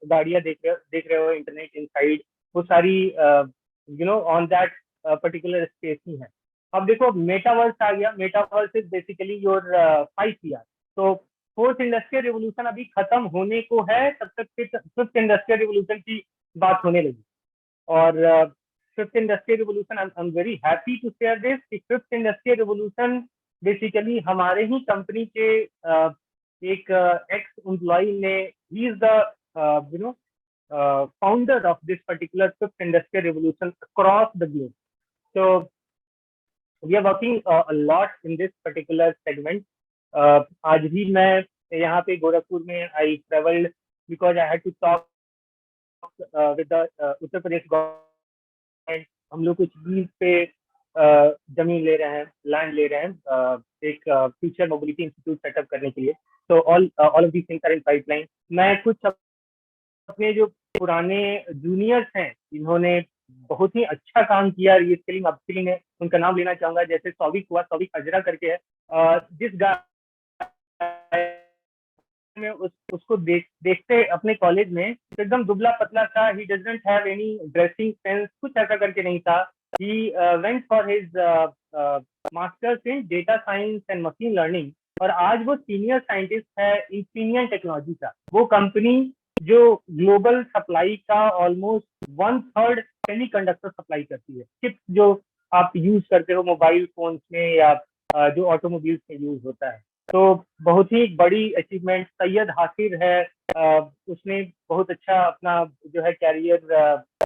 गाड़ियां देख रहे हो इंटरनेट इनसाइड, वो सारी ऑन दैट पर्टिकुलर स्पेस ही है। अब देखो मेटावर्स आ गया। Metaverse is basically your 5 CR। तो फोर्थ इंडस्ट्रियल रिवोल्यूशन अभी खत्म होने को है, तब तक फिफ्थ इंडस्ट्रियल रिवोल्यूशन की बात होने लगी। और fifth industrial revolution, I am very happy to share this कि फिफ्थ इंडस्ट्रियल रिवोल्यूशन बेसिकली हमारे ही कंपनी के एक एक्स एम्प्लॉय ने, he is the founder of this particular fifth industrial revolution across the globe. So we are working a lot in this particular segment. आज भी मैं यहाँ पे गोरखपुर में I traveled because I had to talk with the Uttar Pradesh government. हम लोग कुछ लीज पे जमीन ले रहे हैं, लैंड ले रहे हैं एक फ्यूचर मोबिलिटी इंस्टीट्यूट सेटअप करने के लिए। तो all of these things are in pipeline. मैं कुछ अपने जो पुराने जूनियर्स हैं, इन्होंने बहुत ही अच्छा काम किया रीस्किलिंग अपस्किलिंग है, उनका नाम लेना चाहूंगा। जैसे सौविक हुआ, सौविक अजरा करके है, जिस में उसको देखते अपने कॉलेज में एकदम दुबला पतला था। He doesn't have any dressing sense, कुछ ऐसा करके नहीं था। He went for his masters in data science and machine learning, और आज वो सीनियर साइंटिस्ट है इंफिनियन टेक्नोलॉजी का। वो कंपनी जो ग्लोबल सप्लाई का ऑलमोस्ट 1/3 सेमीकंडक्टर सप्लाई करती है। चिप्स जो आप यूज करते हो मोबाइल फोन्स में या जो ऑटोमोबाइल्स में यूज होता है। तो बहुत ही बड़ी अचीवमेंट सैयद हासिर है। उसने बहुत अच्छा अपना जो है कैरियर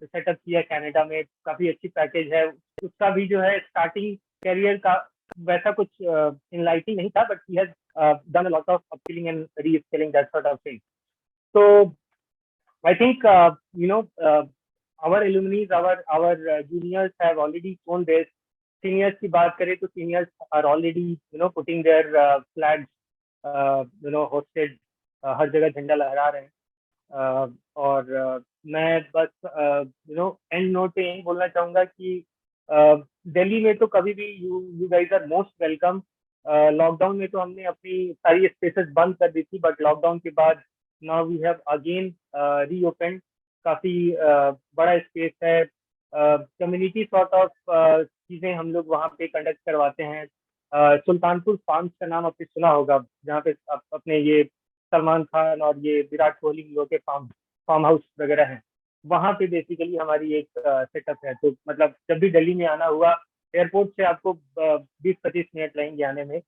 सेटअप किया कनाडा में, काफी अच्छी पैकेज है उसका भी। जो है स्टार्टिंग कैरियर का वैसा कुछ इनलाइटिंग नहीं था, but he has done a lot of upskilling and reskilling, that sort of thing. So I think our alumni, our juniors have already shown this. Seniors की बात करें तो seniors are already putting their flags hosted, हर जगह झंडा लहरा रहे हैं। और मैं बस एंड नोट पे यही बोलना चाहूंगा कि दिल्ली में तो कभी भी you guys are most welcome. Lockdown में तो हमने अपनी सारी स्पेसेस बंद कर दी थी, बट लॉकडाउन के बाद now we have again reopened। काफी बड़ा स्पेस है, कम्युनिटी सॉर्ट ऑफ चीजें हम लोग वहाँ पे कंडक्ट करवाते हैं। सुल्तानपुर फार्म्स का नाम आपने सुना होगा, जहाँ पे अपने ये सलमान खान और ये विराट कोहली लोग के फार्म हाउस वगैरह हैं, वहाँ पे बेसिकली हमारी एक सेटअप है। तो मतलब जब भी दिल्ली में आना हुआ, एयरपोर्ट से आपको 20-25 मिनट लगेंगे आने में।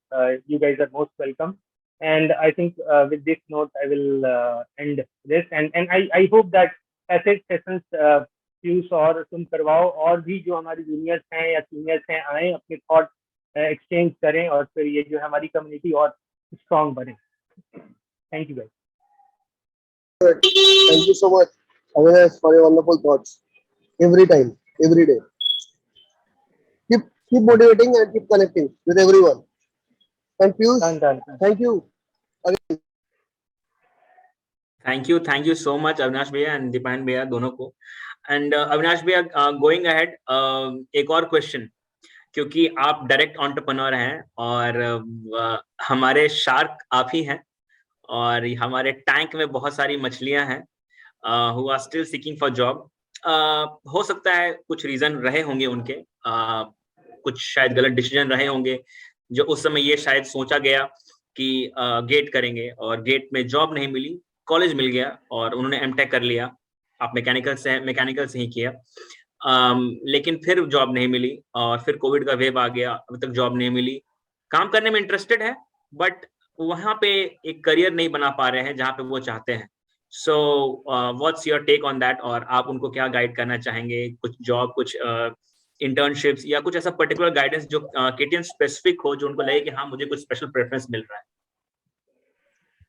You guys are most welcome, and I think with this note I will end this, and I hope that ऐसे सेशंस पीयूष और तुम करवाओ, और भी जो हमारी जूनियर्स हैं या सीनियर्स हैं आए, अपने थॉट एक्सचेंज करें, और फिर ये जो हमारी कम्युनिटी और स्ट्रॉन्ग बने। Thank you guys. Thank you so much, Avinash, for your wonderful thoughts. Every time, every day. Keep motivating and keep connecting with everyone. And Piyush, Done, done, done. thank you. Thank you so much Avinash भैया एंड दीपायन भैया दोनों को। एंड अविनाश भैया, गोइंग अहेड, एक और क्वेश्चन, क्योंकि आप डायरेक्ट एंटरप्रेन्योर हैं और हमारे शार्क आप ही हैं, और हमारे टैंक में बहुत सारी मछलियां हैं who are still seeking for job. हो सकता है कुछ रीजन रहे होंगे उनके, कुछ शायद गलत डिसीजन रहे होंगे, जो उस समय ये शायद सोचा गया कि गेट करेंगे और गेट में जॉब नहीं मिली, कॉलेज मिल गया और उन्होंने एमटेक कर लिया। आप मैकेनिकल से ही किया, लेकिन फिर जॉब नहीं मिली और फिर कोविड का वेव आ गया, अभी तक जॉब नहीं मिली। काम करने में इंटरेस्टेड है बट वहां पे एक करियर नहीं बना पा रहे हैं जहां पे वो चाहते हैं। So what's your take on that, और आप उनको क्या गाइड करना चाहेंगे? कुछ जॉब, कुछ इंटर्नशिप्स या कुछ ऐसा पर्टिकुलर गाइडेंस जो केटीएम स्पेसिफिक हो, जो उनको लगे कि हाँ मुझे कुछ स्पेशल प्रेफरेंस मिल रहा है।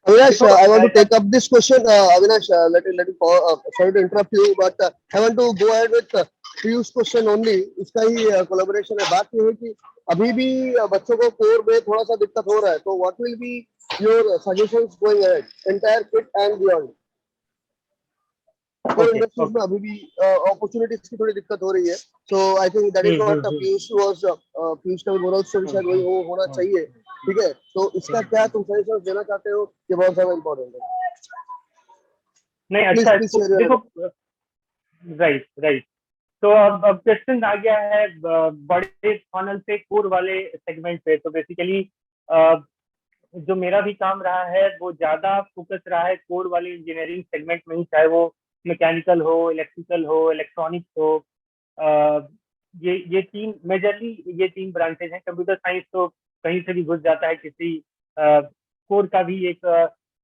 Avinash, I want to take up this question. Avinash, sorry to interrupt you, but I want to go ahead with Piyush question only. इसका ही collaboration है। बात ये है कि अभी भी बच्चों को कोर में थोड़ा सा दिक्कत हो रहा है, तो what will be your suggestions going ahead, entire kit and beyond? Core industries में अभी भी अपॉर्चुनिटीज की थोड़ी दिक्कत हो रही है, so I think that is what Piyush का मोरल स्टोरी शायद वही होना चाहिए। ठीक है, तो इसका क्या तुम सजेशन देना चाहते हो? ये बहुत ज्यादा इम्पोर्टेंट है। नहीं, अच्छा देखो, राइट। तो अब क्वेश्चन आ गया है बड़े फनल से कोर वाले सेगमेंट पे। तो बेसिकली जो मेरा भी काम रहा है वो ज्यादा फोकस रहा है कोर वाले इंजीनियरिंग सेगमेंट में ही, चाहे वो मैकेनिकल हो, इलेक्ट्रिकल हो, इलेक्ट्रॉनिक्स हो। ये तीन मेजरली ये तीन ब्रांचेज हैं। कंप्यूटर साइंस तो कहीं से भी घुस जाता है, किसी कोर का भी एक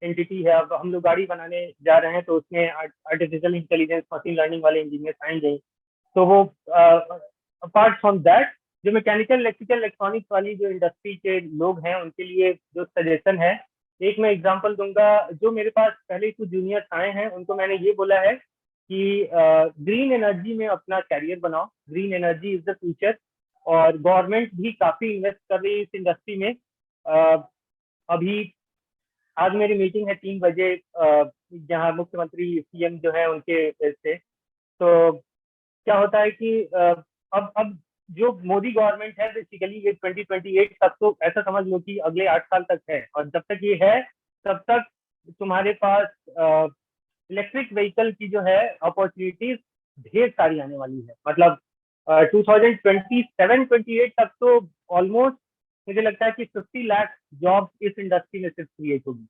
एंटिटी है। अब हम लोग गाड़ी बनाने जा रहे हैं तो उसमें आर्टिफिशियल इंटेलिजेंस, मशीन लर्निंग वाले इंजीनियर्स आएंगे। तो वो अपार्ट फ्रॉम दैट, जो मैकेनिकल, इलेक्ट्रिकल, इलेक्ट्रॉनिक्स वाली जो इंडस्ट्री के लोग हैं उनके लिए जो सजेशन है, एक मैं एग्जांपल दूंगा। जो मेरे पास पहले कुछ जूनियर्स आए हैं उनको मैंने ये बोला है कि ग्रीन एनर्जी में अपना कैरियर बनाओ, green energy is the future, और गवर्नमेंट भी काफी इन्वेस्ट कर रही है इस इंडस्ट्री में। अभी आज मेरी मीटिंग है 3 बजे, जहाँ मुख्यमंत्री सीएम जो है उनके से। तो क्या होता है कि अब जो मोदी गवर्नमेंट है बेसिकली ये 2028 तक, तो ऐसा समझ लो कि अगले 8 साल तक है, और जब तक ये है तब तक तुम्हारे पास इलेक्ट्रिक व्हीकल की जो है अपॉर्चुनिटीज ढेर सारी आने वाली है। मतलब 2027-28 तक तो ऑलमोस्ट मुझे लगता है कि 50 लाख जॉब इस इंडस्ट्री में सिर्फ क्रिएट होगी।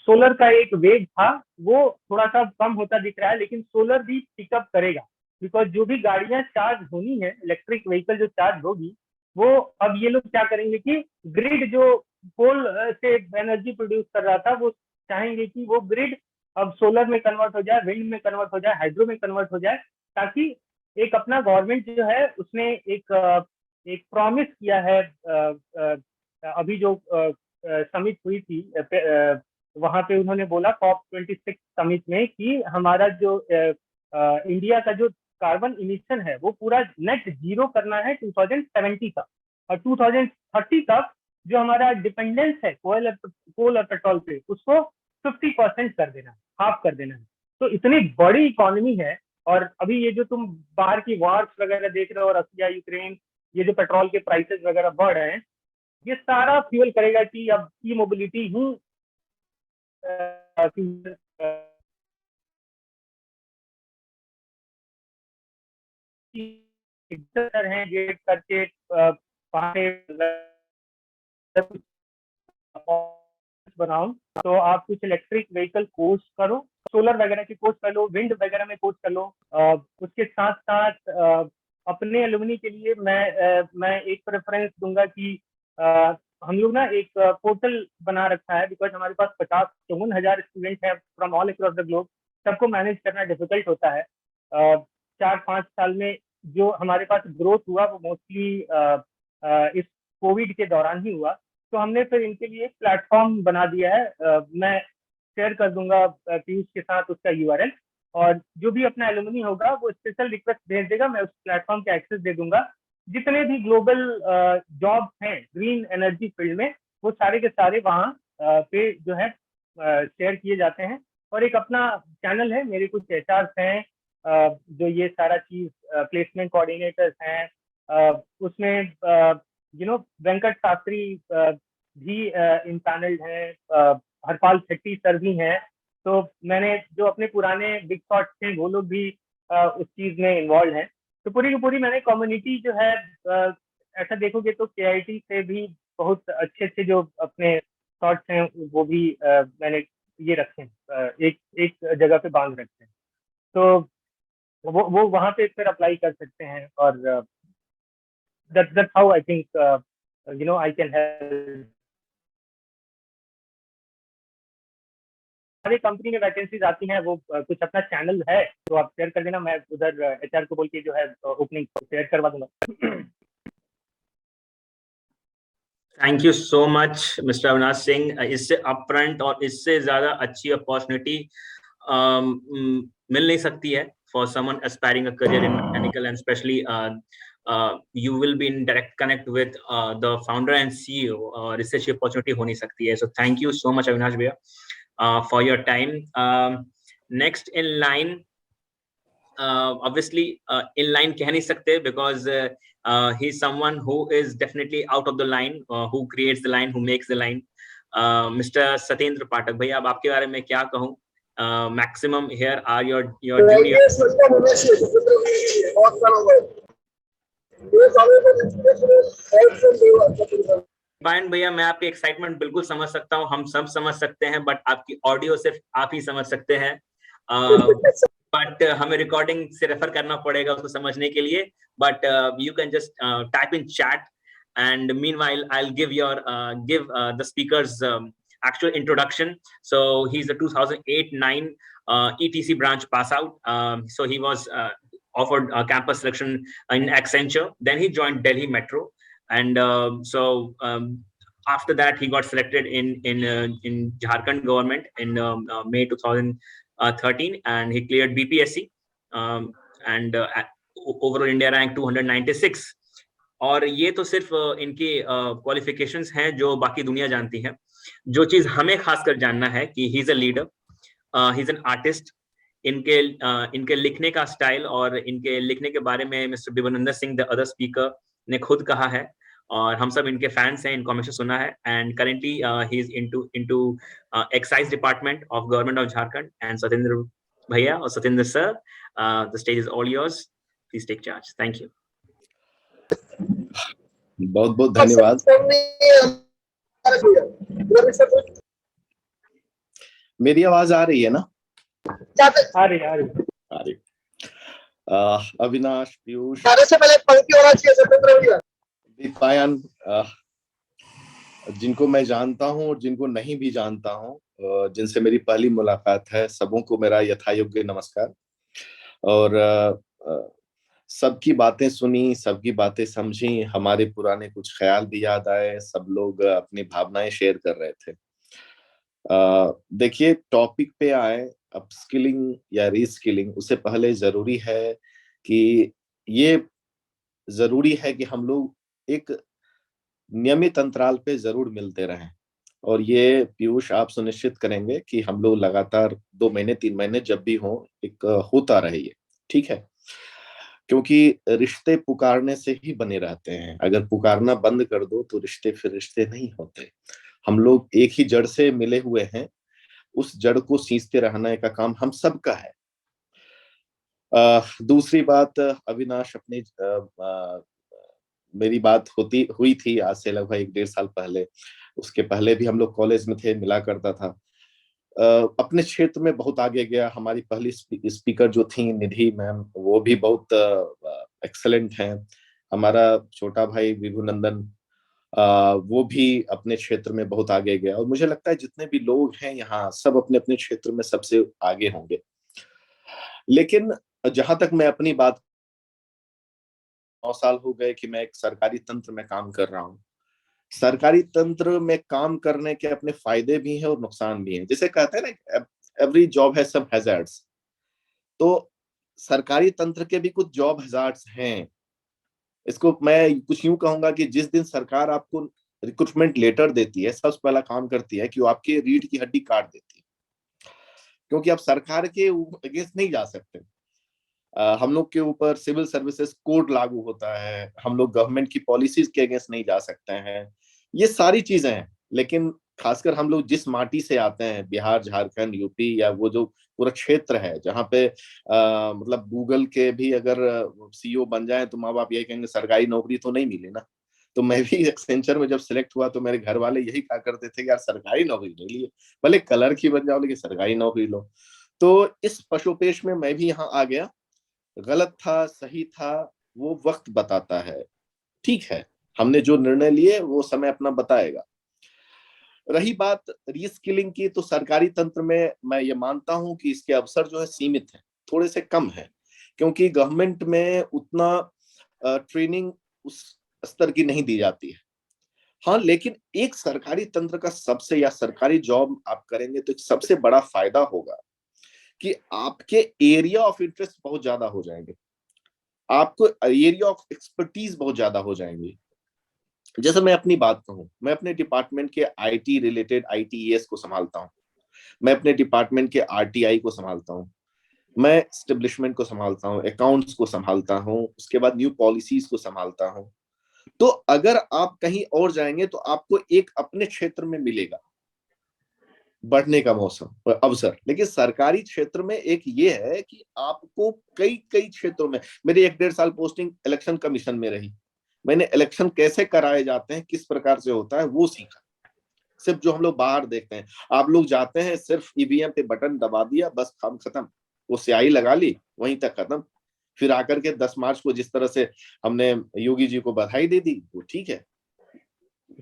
सोलर का एक वेग था, वो थोड़ा सा कम होता दिख रहा है, लेकिन सोलर भी पिकअप करेगा, बिकॉज जो भी गाड़ियां चार्ज होनी है, इलेक्ट्रिक व्हीकल जो चार्ज होगी, वो अब ये लोग क्या करेंगे कि ग्रिड जो कोल से एनर्जी प्रोड्यूस कर रहा था, वो चाहेंगे कि वो ग्रिड अब सोलर में कन्वर्ट हो जाए, विंड में कन्वर्ट हो जाए, हाइड्रो में कन्वर्ट हो जाए, ताकि एक अपना गवर्नमेंट जो है उसने एक प्रॉमिस किया है। अभी जो समिट हुई थी वहां पे उन्होंने बोला COP26 समिट में कि हमारा जो इंडिया का जो कार्बन इमिशन है वो पूरा नेट जीरो करना है 2070 तक, और 2030 तक जो हमारा डिपेंडेंस है कोल और पेट्रोल पे, उसको 50% कर देना है, हाफ कर देना है। तो इतनी बड़ी इकोनॉमी है, और अभी ये जो तुम बाहर की वॉर्स वगैरह देख रहे हो, रसिया यूक्रेन, ये जो पेट्रोल के प्राइसेस वगैरह बढ़ रहे हैं, ये सारा फ्यूल करेगा कि अब ई मोबिलिटी ही हैं गेट करके बनाओ तो आप कुछ इलेक्ट्रिक व्हीकल कोर्स करो, सोलर वगैरह के कोर्स कर लो, विंड वगैरह में कोर्स कर लो। उसके साथ साथ अपने एलुमनी के लिए मैं एक प्रेफरेंस दूंगा कि हम लोग ना एक पोर्टल बना रखा है, बिकॉज हमारे पास 50-54 स्टूडेंट है from all across the globe. सबको मैनेज करना डिफिकल्ट होता है। 4-5 साल में जो हमारे पास ग्रोथ हुआ वो मोस्टली इस कोविड के दौरान ही हुआ। तो हमने फिर इनके लिए एक प्लेटफॉर्म बना दिया है। मैं शेयर कर दूंगा पीयूष के साथ उसका यूआरएल, और जो भी अपना एलुमनी होगा वो स्पेशल रिक्वेस्ट भेज देगा, मैं उस प्लेटफॉर्म के एक्सेस दे दूंगा। जितने भी ग्लोबल जॉब हैं ग्रीन एनर्जी फील्ड में, वो सारे के सारे वहाँ पे जो है शेयर किए जाते हैं। और एक अपना चैनल है, मेरे कुछ एचआर हैं जो ये सारा चीज प्लेसमेंट कोऑर्डिनेटर्स हैं, उसमें वेंकट शास्त्री भी इम्पैनल्ड हैं, हरपाल शेट्टी सर भी हैं। तो मैंने जो अपने पुराने बिग शॉट्स थे वो लोग भी उस चीज में इन्वॉल्व हैं। तो पूरी की पूरी मैंने कम्युनिटी जो है ऐसा देखोगे तो केआईटी से भी बहुत अच्छे अच्छे जो अपने थॉट्स हैं वो भी मैंने ये रखे हैं, एक जगह पे बांध रखे हैं। तो वो वहाँ पे फिर अप्लाई कर सकते हैं, और that's how I think I can help। हमारी कंपनी में वैकेंसीज आती हैं, वो कुछ अपना चैनल है तो आप शेयर कर देना, मैं उधर एचआर को बोल के जो है ओपनिंग शेयर करवा दूंगा। Thank you so much mister Avinash Singh. इससे अपफ्रंट और इससे ज्यादा अच्छी अपॉर्चुनिटी मिल नहीं सकती है for someone aspiring a career in mechanical, and specially you will be in direct connect with the founder and CEO, और इससे अच्छी अपॉर्चुनिटी हो नहीं सकती है। So thank you so much Avinash भैया for your time. Next in line, obviously in line कह नहीं सकते because he is someone who is definitely out of the line, who creates the line, who makes the line. Mr. Satyendra Pathak भैया, अब आपके बारे में क्या कहूँ? Maximum here are your juniors. पायन भैया, मैं आपकी एक्साइटमेंट बिल्कुल समझ सकता हूँ, हम सब समझ सकते हैं, बट आपकी ऑडियो सिर्फ आप ही समझ सकते हैं। बट हमें रिकॉर्डिंग से रेफर करना पड़ेगा उसको समझने के लिए। But you can just type in chat, and meanwhile I'll give the speakers actual introduction. So he's a 2008-9 ETC branch pass out. So he was offered campus selection in Accenture, then he joined Delhi Metro, and after that he got selected in Jharkhand government in May 2013, and he cleared BPSC, and overall India rank 296। और ये तो सिर्फ इनकी क्वालिफिकेशंस हैं जो बाकी दुनिया जानती है। जो चीज हमें खासकर जानना है कि ही is a leader, he is an artist. इनके लिखने का स्टाइल और इनके लिखने के बारे में mister Vivekanand Singh the other speaker ने खुद कहा है, और हम सब इनके फैंस हैं, इनको हमेशा सुना है। And currently he is into excise department of government of Jharkhand. And Satyendra भैया और Satyendra sir, the stage is all yours, please take charge. Thank you. बहुत बहुत धन्यवाद। मेरी आवाज आ रही है ना? आ रही। अविनाश, पीयूष, से पहले पंक्ति होना चाहिए सत्येंद्र भैया। पायन, जिनको मैं जानता हूं और जिनको नहीं भी जानता हूं, जिनसे मेरी पहली मुलाकात है, सबों को मेरा यथायोग्य नमस्कार। और सबकी बातें सुनी, सबकी बातें समझी, हमारे पुराने कुछ ख्याल भी याद आए, सब लोग अपनी भावनाएं शेयर कर रहे थे। देखिए, टॉपिक पे आए, अपस्किलिंग या रीस्किलिंग, उससे पहले जरूरी है कि हम लोग एक नियमित अंतराल पे जरूर मिलते रहें। और ये पीयूष आप सुनिश्चित करेंगे कि हम लोग लगातार 2 महीने 3 महीने जब भी हो, एक होता रहे ये, ठीक है? क्योंकि रिश्ते पुकारने से ही बने रहते हैं। अगर पुकारना बंद कर दो तो रिश्ते फिर रिश्ते नहीं होते। हम लोग एक ही जड़ से मिले हुए हैं, उस जड़ को सींचते रहने का काम हम सबका है। दूसरी बात, अविनाश अपने मेरी बात हुई थी आज से लगभग 1-1.5 साल पहले। उसके पहले भी हम लोग कॉलेज में थे, मिला करता था। अपने क्षेत्र में बहुत आगे गया। हमारी पहली स्पीकर जो थी निधि मैम, वो भी बहुत एक्सेलेंट हैं। हमारा छोटा भाई विभू नंदन, वो भी अपने क्षेत्र में बहुत आगे गया। और मुझे लगता है जितने भी लोग हैं यहाँ, सब अपने अपने क्षेत्र में सबसे आगे होंगे। लेकिन जहां तक मैं अपनी बात, 9 साल हो गए कि मैं एक सरकारी तंत्र में काम कर रहा हूँ। सरकारी तंत्र में काम करने के अपने फायदे भी हैं और नुकसान भी हैं। जैसे कहते हैं ना, every job has some hazards. तो सरकारी तंत्र के भी कुछ जॉब हैजर्ड्स हैं। इसको मैं कुछ यूं कहूंगा कि जिस दिन सरकार आपको रिक्रूटमेंट लेटर देती है, सबसे पहला काम करती है कि वो आपके रीढ़ की हड्डी काट देती है, क्योंकि आप सरकार के अगेंस्ट नहीं जा सकते। हम लोग के ऊपर सिविल सर्विसेज कोड लागू होता है, हम लोग गवर्नमेंट की पॉलिसीज के अगेंस्ट नहीं जा सकते हैं। ये सारी चीजें हैं। लेकिन खासकर हम लोग जिस माटी से आते हैं, बिहार, झारखंड, यूपी, या वो जो पूरा क्षेत्र है जहाँ पे मतलब गूगल के भी अगर सीईओ बन जाए तो माँ बाप यही कहेंगे सरकारी नौकरी तो नहीं मिली ना। तो मैं भी एक्सेंचर में जब सिलेक्ट हुआ तो मेरे घर वाले यही कहा करते थे कि यार सरकारी नौकरी नहीं ली, भले कलर की बन जाओ लेकिन सरकारी नौकरी लो। तो इस पशुपेश में मैं भी यहाँ आ गया। गलत था, सही था, वो वक्त बताता है। ठीक है, हमने जो निर्णय लिए वो समय अपना बताएगा। रही बात रीस्किलिंग की, तो सरकारी तंत्र में मैं ये मानता हूं कि इसके अवसर जो है सीमित है, थोड़े से कम है, क्योंकि गवर्नमेंट में उतना ट्रेनिंग उस स्तर की नहीं दी जाती है। हाँ, लेकिन एक सरकारी तंत्र का सबसे, या सरकारी जॉब आप करेंगे तो एक सबसे बड़ा फायदा होगा कि आपके एरिया ऑफ इंटरेस्ट बहुत ज्यादा हो जाएंगे, आपको एरिया ऑफ एक्सपर्टीज बहुत ज्यादा हो जाएंगे। जैसे मैं अपनी बात कहूं, मैं अपने डिपार्टमेंट के आईटी रिलेटेड आईटीएस को संभालता हूं, मैं अपने डिपार्टमेंट के आरटीआई को संभालता हूं, मैं एस्टेब्लिशमेंट को संभालता हूं, अकाउंट्स को संभालता हूं, उसके बाद न्यू पॉलिसीज को संभालता हूं। तो अगर आप कहीं और जाएंगे तो आपको एक अपने क्षेत्र में मिलेगा बढ़ने का मौसम अवसर, लेकिन सरकारी क्षेत्र में एक ये है कि आपको कई कई क्षेत्रों में, मेरी 1-1.5 साल पोस्टिंग इलेक्शन कमीशन में रही, मैंने इलेक्शन कैसे कराए जाते हैं, किस प्रकार से होता है वो सीखा। सिर्फ जो हम लोग बाहर देखते हैं, आप लोग जाते हैं सिर्फ ईवीएम पे बटन दबा दिया, बस काम खत्म, वो स्याही लगा ली, वहीं तक खत्म। फिर आकर के 10 मार्च को जिस तरह से हमने योगी जी को बधाई दे दी, वो ठीक है।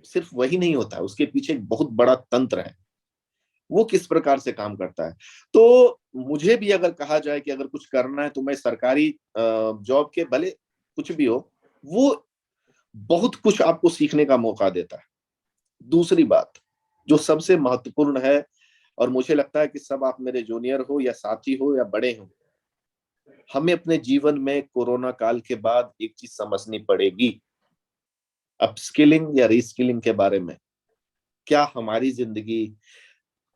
सिर्फ वही नहीं होता है, उसके पीछे एक बहुत बड़ा तंत्र है, वो किस प्रकार से काम करता है। तो मुझे भी अगर कहा जाए कि अगर कुछ करना है तो मैं सरकारी जॉब के, भले कुछ भी हो, वो बहुत कुछ आपको सीखने का मौका देता है। दूसरी बात जो सबसे महत्वपूर्ण है, और मुझे लगता है कि सब आप मेरे जूनियर हो या साथी हो या बड़े हो, हमें अपने जीवन में कोरोना काल के बाद एक चीज समझनी पड़ेगी, अपस्किलिंग या रीस्किलिंग के बारे में। क्या हमारी जिंदगी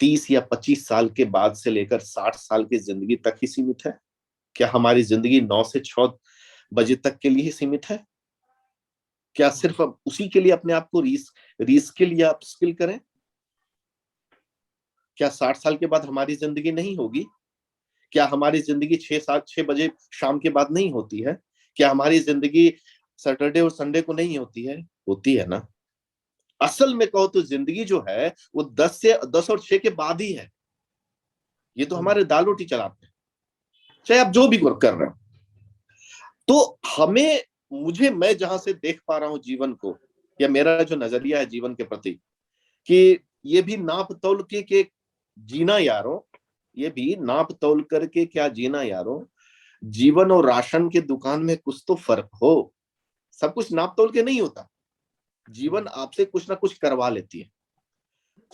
30 या 25 साल के बाद से लेकर 60 साल की जिंदगी तक ही सीमित है? क्या हमारी जिंदगी 9 से 6 बजे तक के लिए ही सीमित है? क्या सिर्फ अब उसी के लिए अपने आप को रीस्किल या अपस्किल करें? क्या 60 साल के बाद हमारी जिंदगी नहीं होगी? क्या हमारी जिंदगी 6 बजे शाम के बाद नहीं होती है? क्या हमारी जिंदगी सैटरडे और संडे को नहीं होती है? होती है ना। असल में कहो तो जिंदगी जो है वो 10 और 6 के बाद ही है। ये तो हमारे दाल रोटी चलाते हैं, चाहे आप जो भी कर रहे हो। तो मैं जहां से देख पा रहा हूं जीवन को, या मेरा जो नजरिया है जीवन के प्रति, कि ये भी नाप तौल के जीना यारों, ये भी नाप तौल करके क्या जीना यारों। जीवन और राशन के दुकान में कुछ तो फर्क हो। सब कुछ नाप तौल के नहीं होता। जीवन आपसे कुछ ना कुछ करवा लेती है।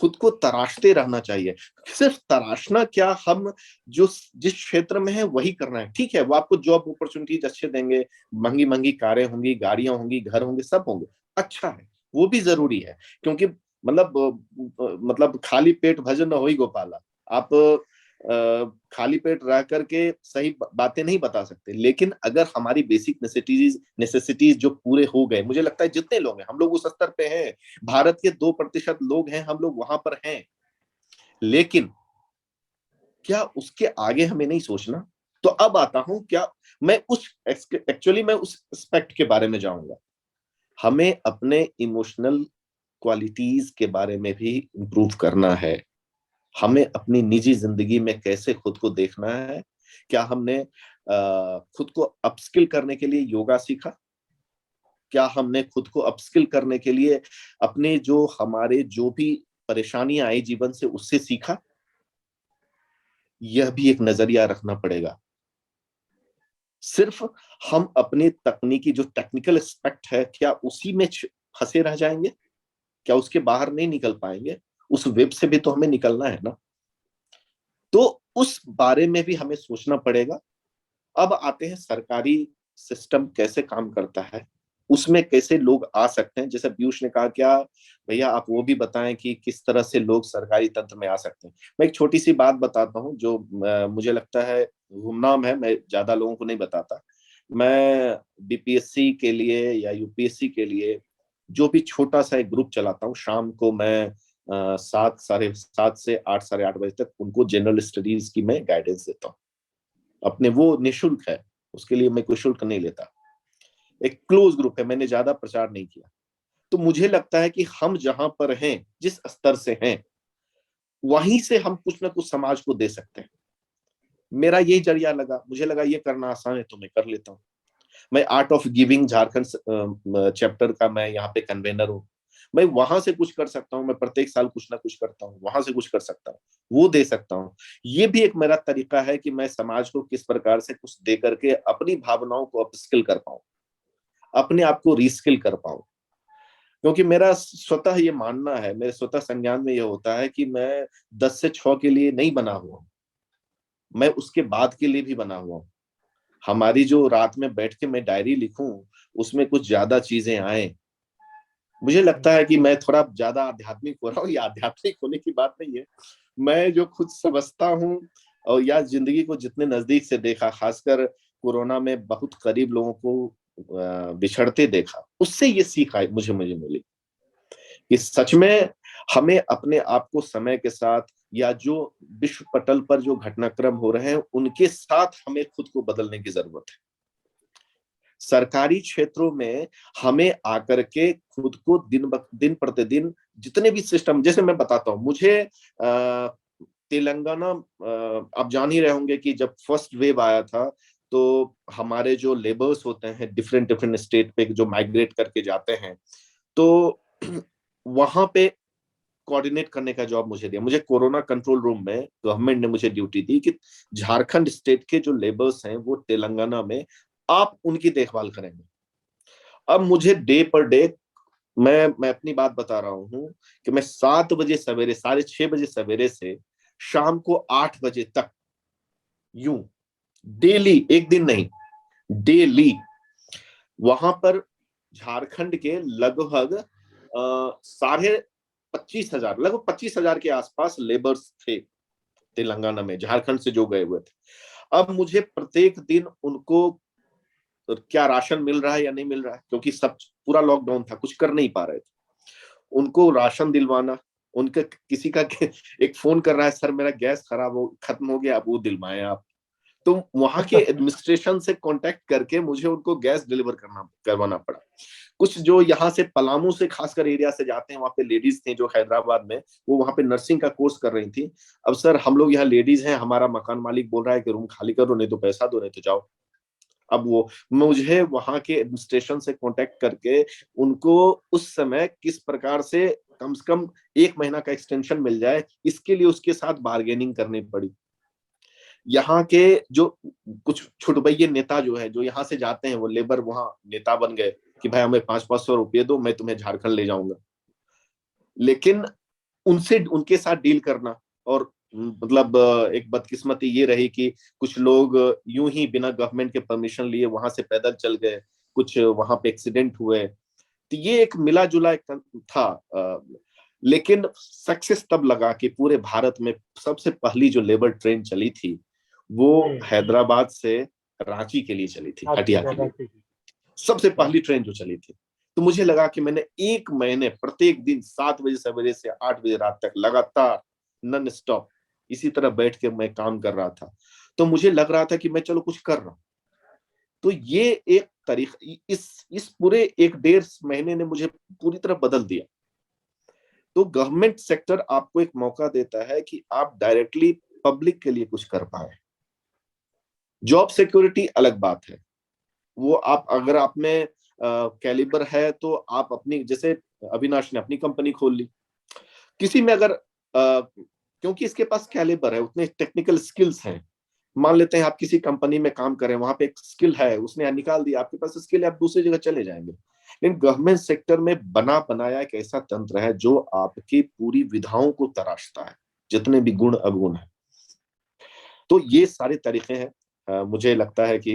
खुद को तराशते रहना चाहिए। सिर्फ तराशना क्या, हम जो जिस क्षेत्र में है वही करना है। ठीक है, वो आपको जॉब अपॉर्चुनिटीज अच्छे देंगे, महंगी महंगी कारें होंगी, गाड़ियां होंगी, घर होंगे, सब होंगे, अच्छा है, वो भी जरूरी है। क्योंकि मतलब खाली पेट भजन न होई गोपाला। आप खाली पेट रह करके सही बातें नहीं बता सकते, लेकिन अगर हमारी बेसिक नेसेसिटीज जो पूरे हो गए, मुझे लगता है जितने लोग हैं, हम लोग उस स्तर पे हैं, भारत के 2% लोग हैं, हम लोग वहां पर हैं, लेकिन क्या उसके आगे हमें नहीं सोचना? तो अब आता हूं, क्या मैं उस एक्चुअली मैं उस एस्पेक्ट के बारे में जाऊंगा। हमें अपने इमोशनल क्वालिटीज के बारे में भी इम्प्रूव करना है। हमें अपनी निजी जिंदगी में कैसे खुद को देखना है। क्या हमने खुद को अपस्किल करने के लिए योगा सीखा? क्या हमने खुद को अपस्किल करने के लिए अपने जो हमारे जो भी परेशानियां आई जीवन से उससे सीखा? यह भी एक नजरिया रखना पड़ेगा। सिर्फ हम अपने तकनीकी जो टेक्निकल एस्पेक्ट है क्या उसी में फंसे रह जाएंगे? क्या उसके बाहर नहीं निकल पाएंगे? उस वेब से भी तो हमें निकलना है ना। तो उस बारे में भी हमें सोचना पड़ेगा। अब आते हैं सरकारी सिस्टम कैसे काम करता है, उसमें कैसे लोग आ सकते हैं। जैसे पीयूष ने कहा, क्या भैया आप वो भी बताएं कि किस तरह से लोग सरकारी तंत्र में आ सकते हैं। मैं एक छोटी सी बात बताता हूँ जो मुझे लगता है गुमनाम है, मैं ज्यादा लोगों को नहीं बताता। मैं बीपीएससी के लिए या यूपीएससी के लिए जो भी छोटा सा एक ग्रुप चलाता हूँ, शाम को मैं 7 से 8 साढ़े 8 बजे तक उनको जनरल स्टडीज की मैं गाइडेंस देता हूँ अपने। वो निःशुल्क है, उसके लिए मैं कोई शुल्क नहीं लेता। एक क्लोज ग्रुप है, मैंने ज्यादा प्रचार नहीं किया। तो मुझे लगता है कि हम जहां पर हैं, जिस स्तर से हैं, वहीं से हम कुछ ना कुछ समाज को दे सकते हैं। मेरा यही जरिया लगा, मुझे लगा ये करना आसान है तो मैं कर लेता हूँ। मैं art of giving Jharkhand chapter का मैं यहाँ पे कन्वेनर हूँ। मैं वहां से कुछ कर सकता हूँ, मैं प्रत्येक साल कुछ ना कुछ करता हूँ, वहां से कुछ कर सकता हूँ, वो दे सकता हूँ। ये भी एक मेरा तरीका है कि मैं समाज को किस प्रकार से कुछ दे करके अपनी भावनाओं को अपस्किल कर पाऊं, अपने आप को रीस्किल कर पाऊं। क्योंकि मेरा स्वतः ये मानना है, मेरे स्वतः संज्ञान में ये होता है कि मैं 10 से 6 के लिए नहीं बना हुआ, मैं उसके बाद के लिए भी बना हुआ हूँ। हमारी जो रात में बैठ के मैं डायरी लिखूं, उसमें कुछ ज्यादा चीजें आए। मुझे लगता है कि मैं थोड़ा ज्यादा आध्यात्मिक हो रहा हूँ। ये आध्यात्मिक होने की बात नहीं है, मैं जो खुद समझता हूँ और या जिंदगी को जितने नजदीक से देखा, खासकर कोरोना में बहुत करीब लोगों को बिछड़ते देखा, उससे ये सीख आई मुझे मिली कि सच में हमें अपने आप को समय के साथ या जो विश्व पटल पर जो घटनाक्रम हो रहे हैं उनके साथ हमें खुद को बदलने की जरूरत है। सरकारी क्षेत्रों में हमें आकर के खुद को दिन प्रतिदिन जितने भी सिस्टम, जैसे मैं बताता हूँ, मुझे तेलंगाना, आप जान ही रहे होंगे कि जब फर्स्ट वेव आया था तो हमारे जो लेबर्स होते हैं डिफरेंट डिफरेंट स्टेट पे जो माइग्रेट करके जाते हैं, तो वहां पे कोऑर्डिनेट करने का जॉब मुझे दिया। मुझे कोरोना कंट्रोल रूम में गवर्नमेंट ने मुझे ड्यूटी दी कि झारखंड स्टेट के जो लेबर्स हैं वो तेलंगाना में, आप उनकी देखभाल करेंगे। अब मुझे डे पर डे, मैं अपनी बात बता रहा हूँ कि मैं 7 बजे सवेरे, 6:30 बजे सवेरे से शाम को 8 बजे तक, यूं डेली, एक दिन नहीं, डेली वहां पर झारखंड के लगभग 25,500, लगभग 25,000 के आसपास लेबर्स थे तेलंगाना में, झारखंड से जो गए हुए थे। अब मुझे प्रत्येक दिन उनको क्या राशन मिल रहा है या नहीं मिल रहा है, क्योंकि सब पूरा लॉकडाउन था, कुछ कर नहीं पा रहे थे, उनको राशन दिलवाना। उनका किसी का एक फोन कर रहा है, सर मेरा गैस खत्म हो गया, आप वो दिलवाएं आप। तो वहां के एडमिनिस्ट्रेशन से कांटेक्ट करके मुझे उनको गैस डिलीवर करवाना पड़ा। कुछ जो यहाँ से पलामू से खासकर एरिया से जाते हैं, वहां पे लेडीज थी जो हैदराबाद में, वो वहां पे नर्सिंग का कोर्स कर रही थी। अब सर हम लोग यहाँ लेडीज हैं, हमारा मकान मालिक बोल रहा है कि रूम खाली करो, नहीं तो पैसा दो, नहीं तो जाओ। अब वो मुझे वहां के एडमिनिस्ट्रेशन से कांटेक्ट करके उनको उस समय किस प्रकार से कम 1 महीना का एक्सटेंशन मिल जाए, इसके लिए उसके साथ बार्गेनिंग करनी पड़ी। यहाँ के जो कुछ छुटभइये नेता जो है, जो यहाँ से जाते हैं, वो लेबर वहां नेता बन गए कि भाई हमें 500-500 रुपये दो, मैं तुम्हें झारखंड ले जाऊंगा। लेकिन उनसे, उनके साथ डील करना, और मतलब एक बदकिस्मती ये रही कि कुछ लोग यूं ही बिना गवर्नमेंट के परमिशन लिए वहां से पैदल चल गए, कुछ वहां पे एक्सीडेंट हुए। तो ये एक मिला जुला एक था। लेकिन सक्सेस तब लगा कि पूरे भारत में सबसे पहली जो लेबर ट्रेन चली थी वो हैदराबाद से रांची के लिए चली थी, हटिया के लिए, सबसे पहली ट्रेन जो चली थी। तो मुझे लगा कि मैंने 1 महीने प्रत्येक दिन 7 बजे सवेरे से 8 बजे रात तक लगातार नॉन स्टॉप इसी तरह बैठ के मैं काम कर रहा था। तो मुझे लग रहा था कि मैं चलो कुछ कर रहा हूं। तो ये एक तरीका इस पूरे 1.5 महीने ने मुझे पूरी तरह बदल दिया। तो गवर्नमेंट सेक्टर आपको एक मौका देता है कि आप डायरेक्टली पब्लिक के लिए कुछ कर पाए। जॉब सिक्योरिटी अलग बात है, वो आप अगर आप में कैलिबर है तो आप अपनी, जैसे अविनाश ने अपनी कंपनी खोल ली, किसी में अगर क्योंकि इसके पास कैलिबर है, उतने टेक्निकल स्किल्स हैं, मान लेते हैं आप किसी कंपनी में काम कर रहे हैं, वहां पे एक स्किल है, उसने निकाल दिया, आपके पास स्किल है, आप दूसरी जगह चले जाएंगे। लेकिन गवर्नमेंट सेक्टर में बना बनाया एक ऐसा तंत्र है जो आपकी पूरी विधाओं को तराशता है, जितने भी गुण अवगुण है। तो ये सारे तरीके हैं। मुझे लगता है कि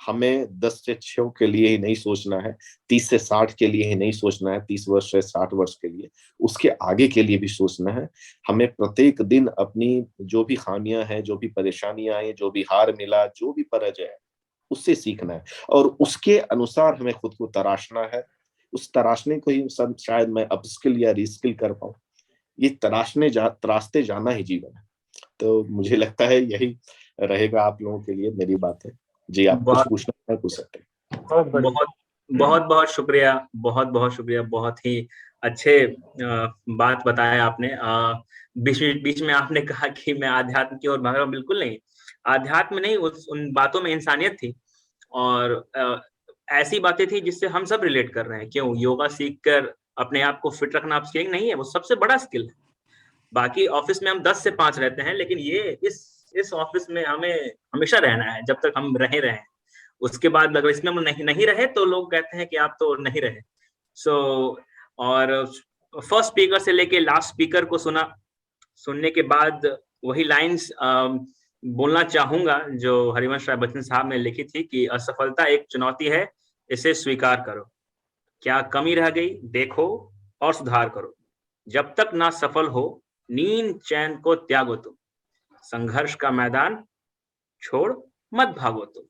हमें 10 से 6 के लिए ही नहीं सोचना है, 30 से 60 के लिए ही नहीं सोचना है, 30 वर्ष से 60 वर्ष के लिए, उसके आगे के लिए भी सोचना है। हमें प्रत्येक दिन अपनी जो भी खामियां हैं, जो भी परेशानियां आई, जो भी हार मिला, जो भी पराजय है, उससे सीखना है और उसके अनुसार हमें खुद को तराशना है। उस तराशने को ही शायद मैं अपस्किल या रीस्किल कर पाऊं। ये तराशते जाना ही जीवन है। तो मुझे लगता है यही रहेगा आप लोगों के लिए मेरी बात है। जी, आप कुछ पूछना है, पूछ सकते हैं। बहुत शुक्रिया, बहुत शुक्रिया, बहुत ही अच्छे बात बताया आपने। बीच में आपने कहा कि मैं आध्यात्म की ओर भाग रहा हूं, बिल्कुल नहीं, आध्यात्म नहीं, उन बातों में इंसानियत थी और ऐसी बातें थी जिससे हम सब रिलेट कर रहे हैं। क्यों? योगा सीखकर अपने आप को फिट रखना आप स्किल नहीं है, वो सबसे बड़ा स्किल है। बाकी ऑफिस में हम 10 से 5 रहते हैं, लेकिन ये इस ऑफिस में हमें हमेशा रहना है जब तक हम रहे। उसके बाद अगर इसमें हम नहीं रहे तो लोग कहते हैं कि आप तो नहीं रहे। और फर्स्ट स्पीकर से लेके लास्ट स्पीकर को सुनने के बाद वही लाइंस बोलना चाहूंगा जो हरिवंश राय बच्चन साहब ने लिखी थी कि असफलता एक चुनौती है, इसे स्वीकार करो, क्या कमी रह गई देखो और सुधार करो, जब तक ना सफल हो नींद चैन को त्यागो तुम, संघर्ष का मैदान छोड़ मत भागो तुम,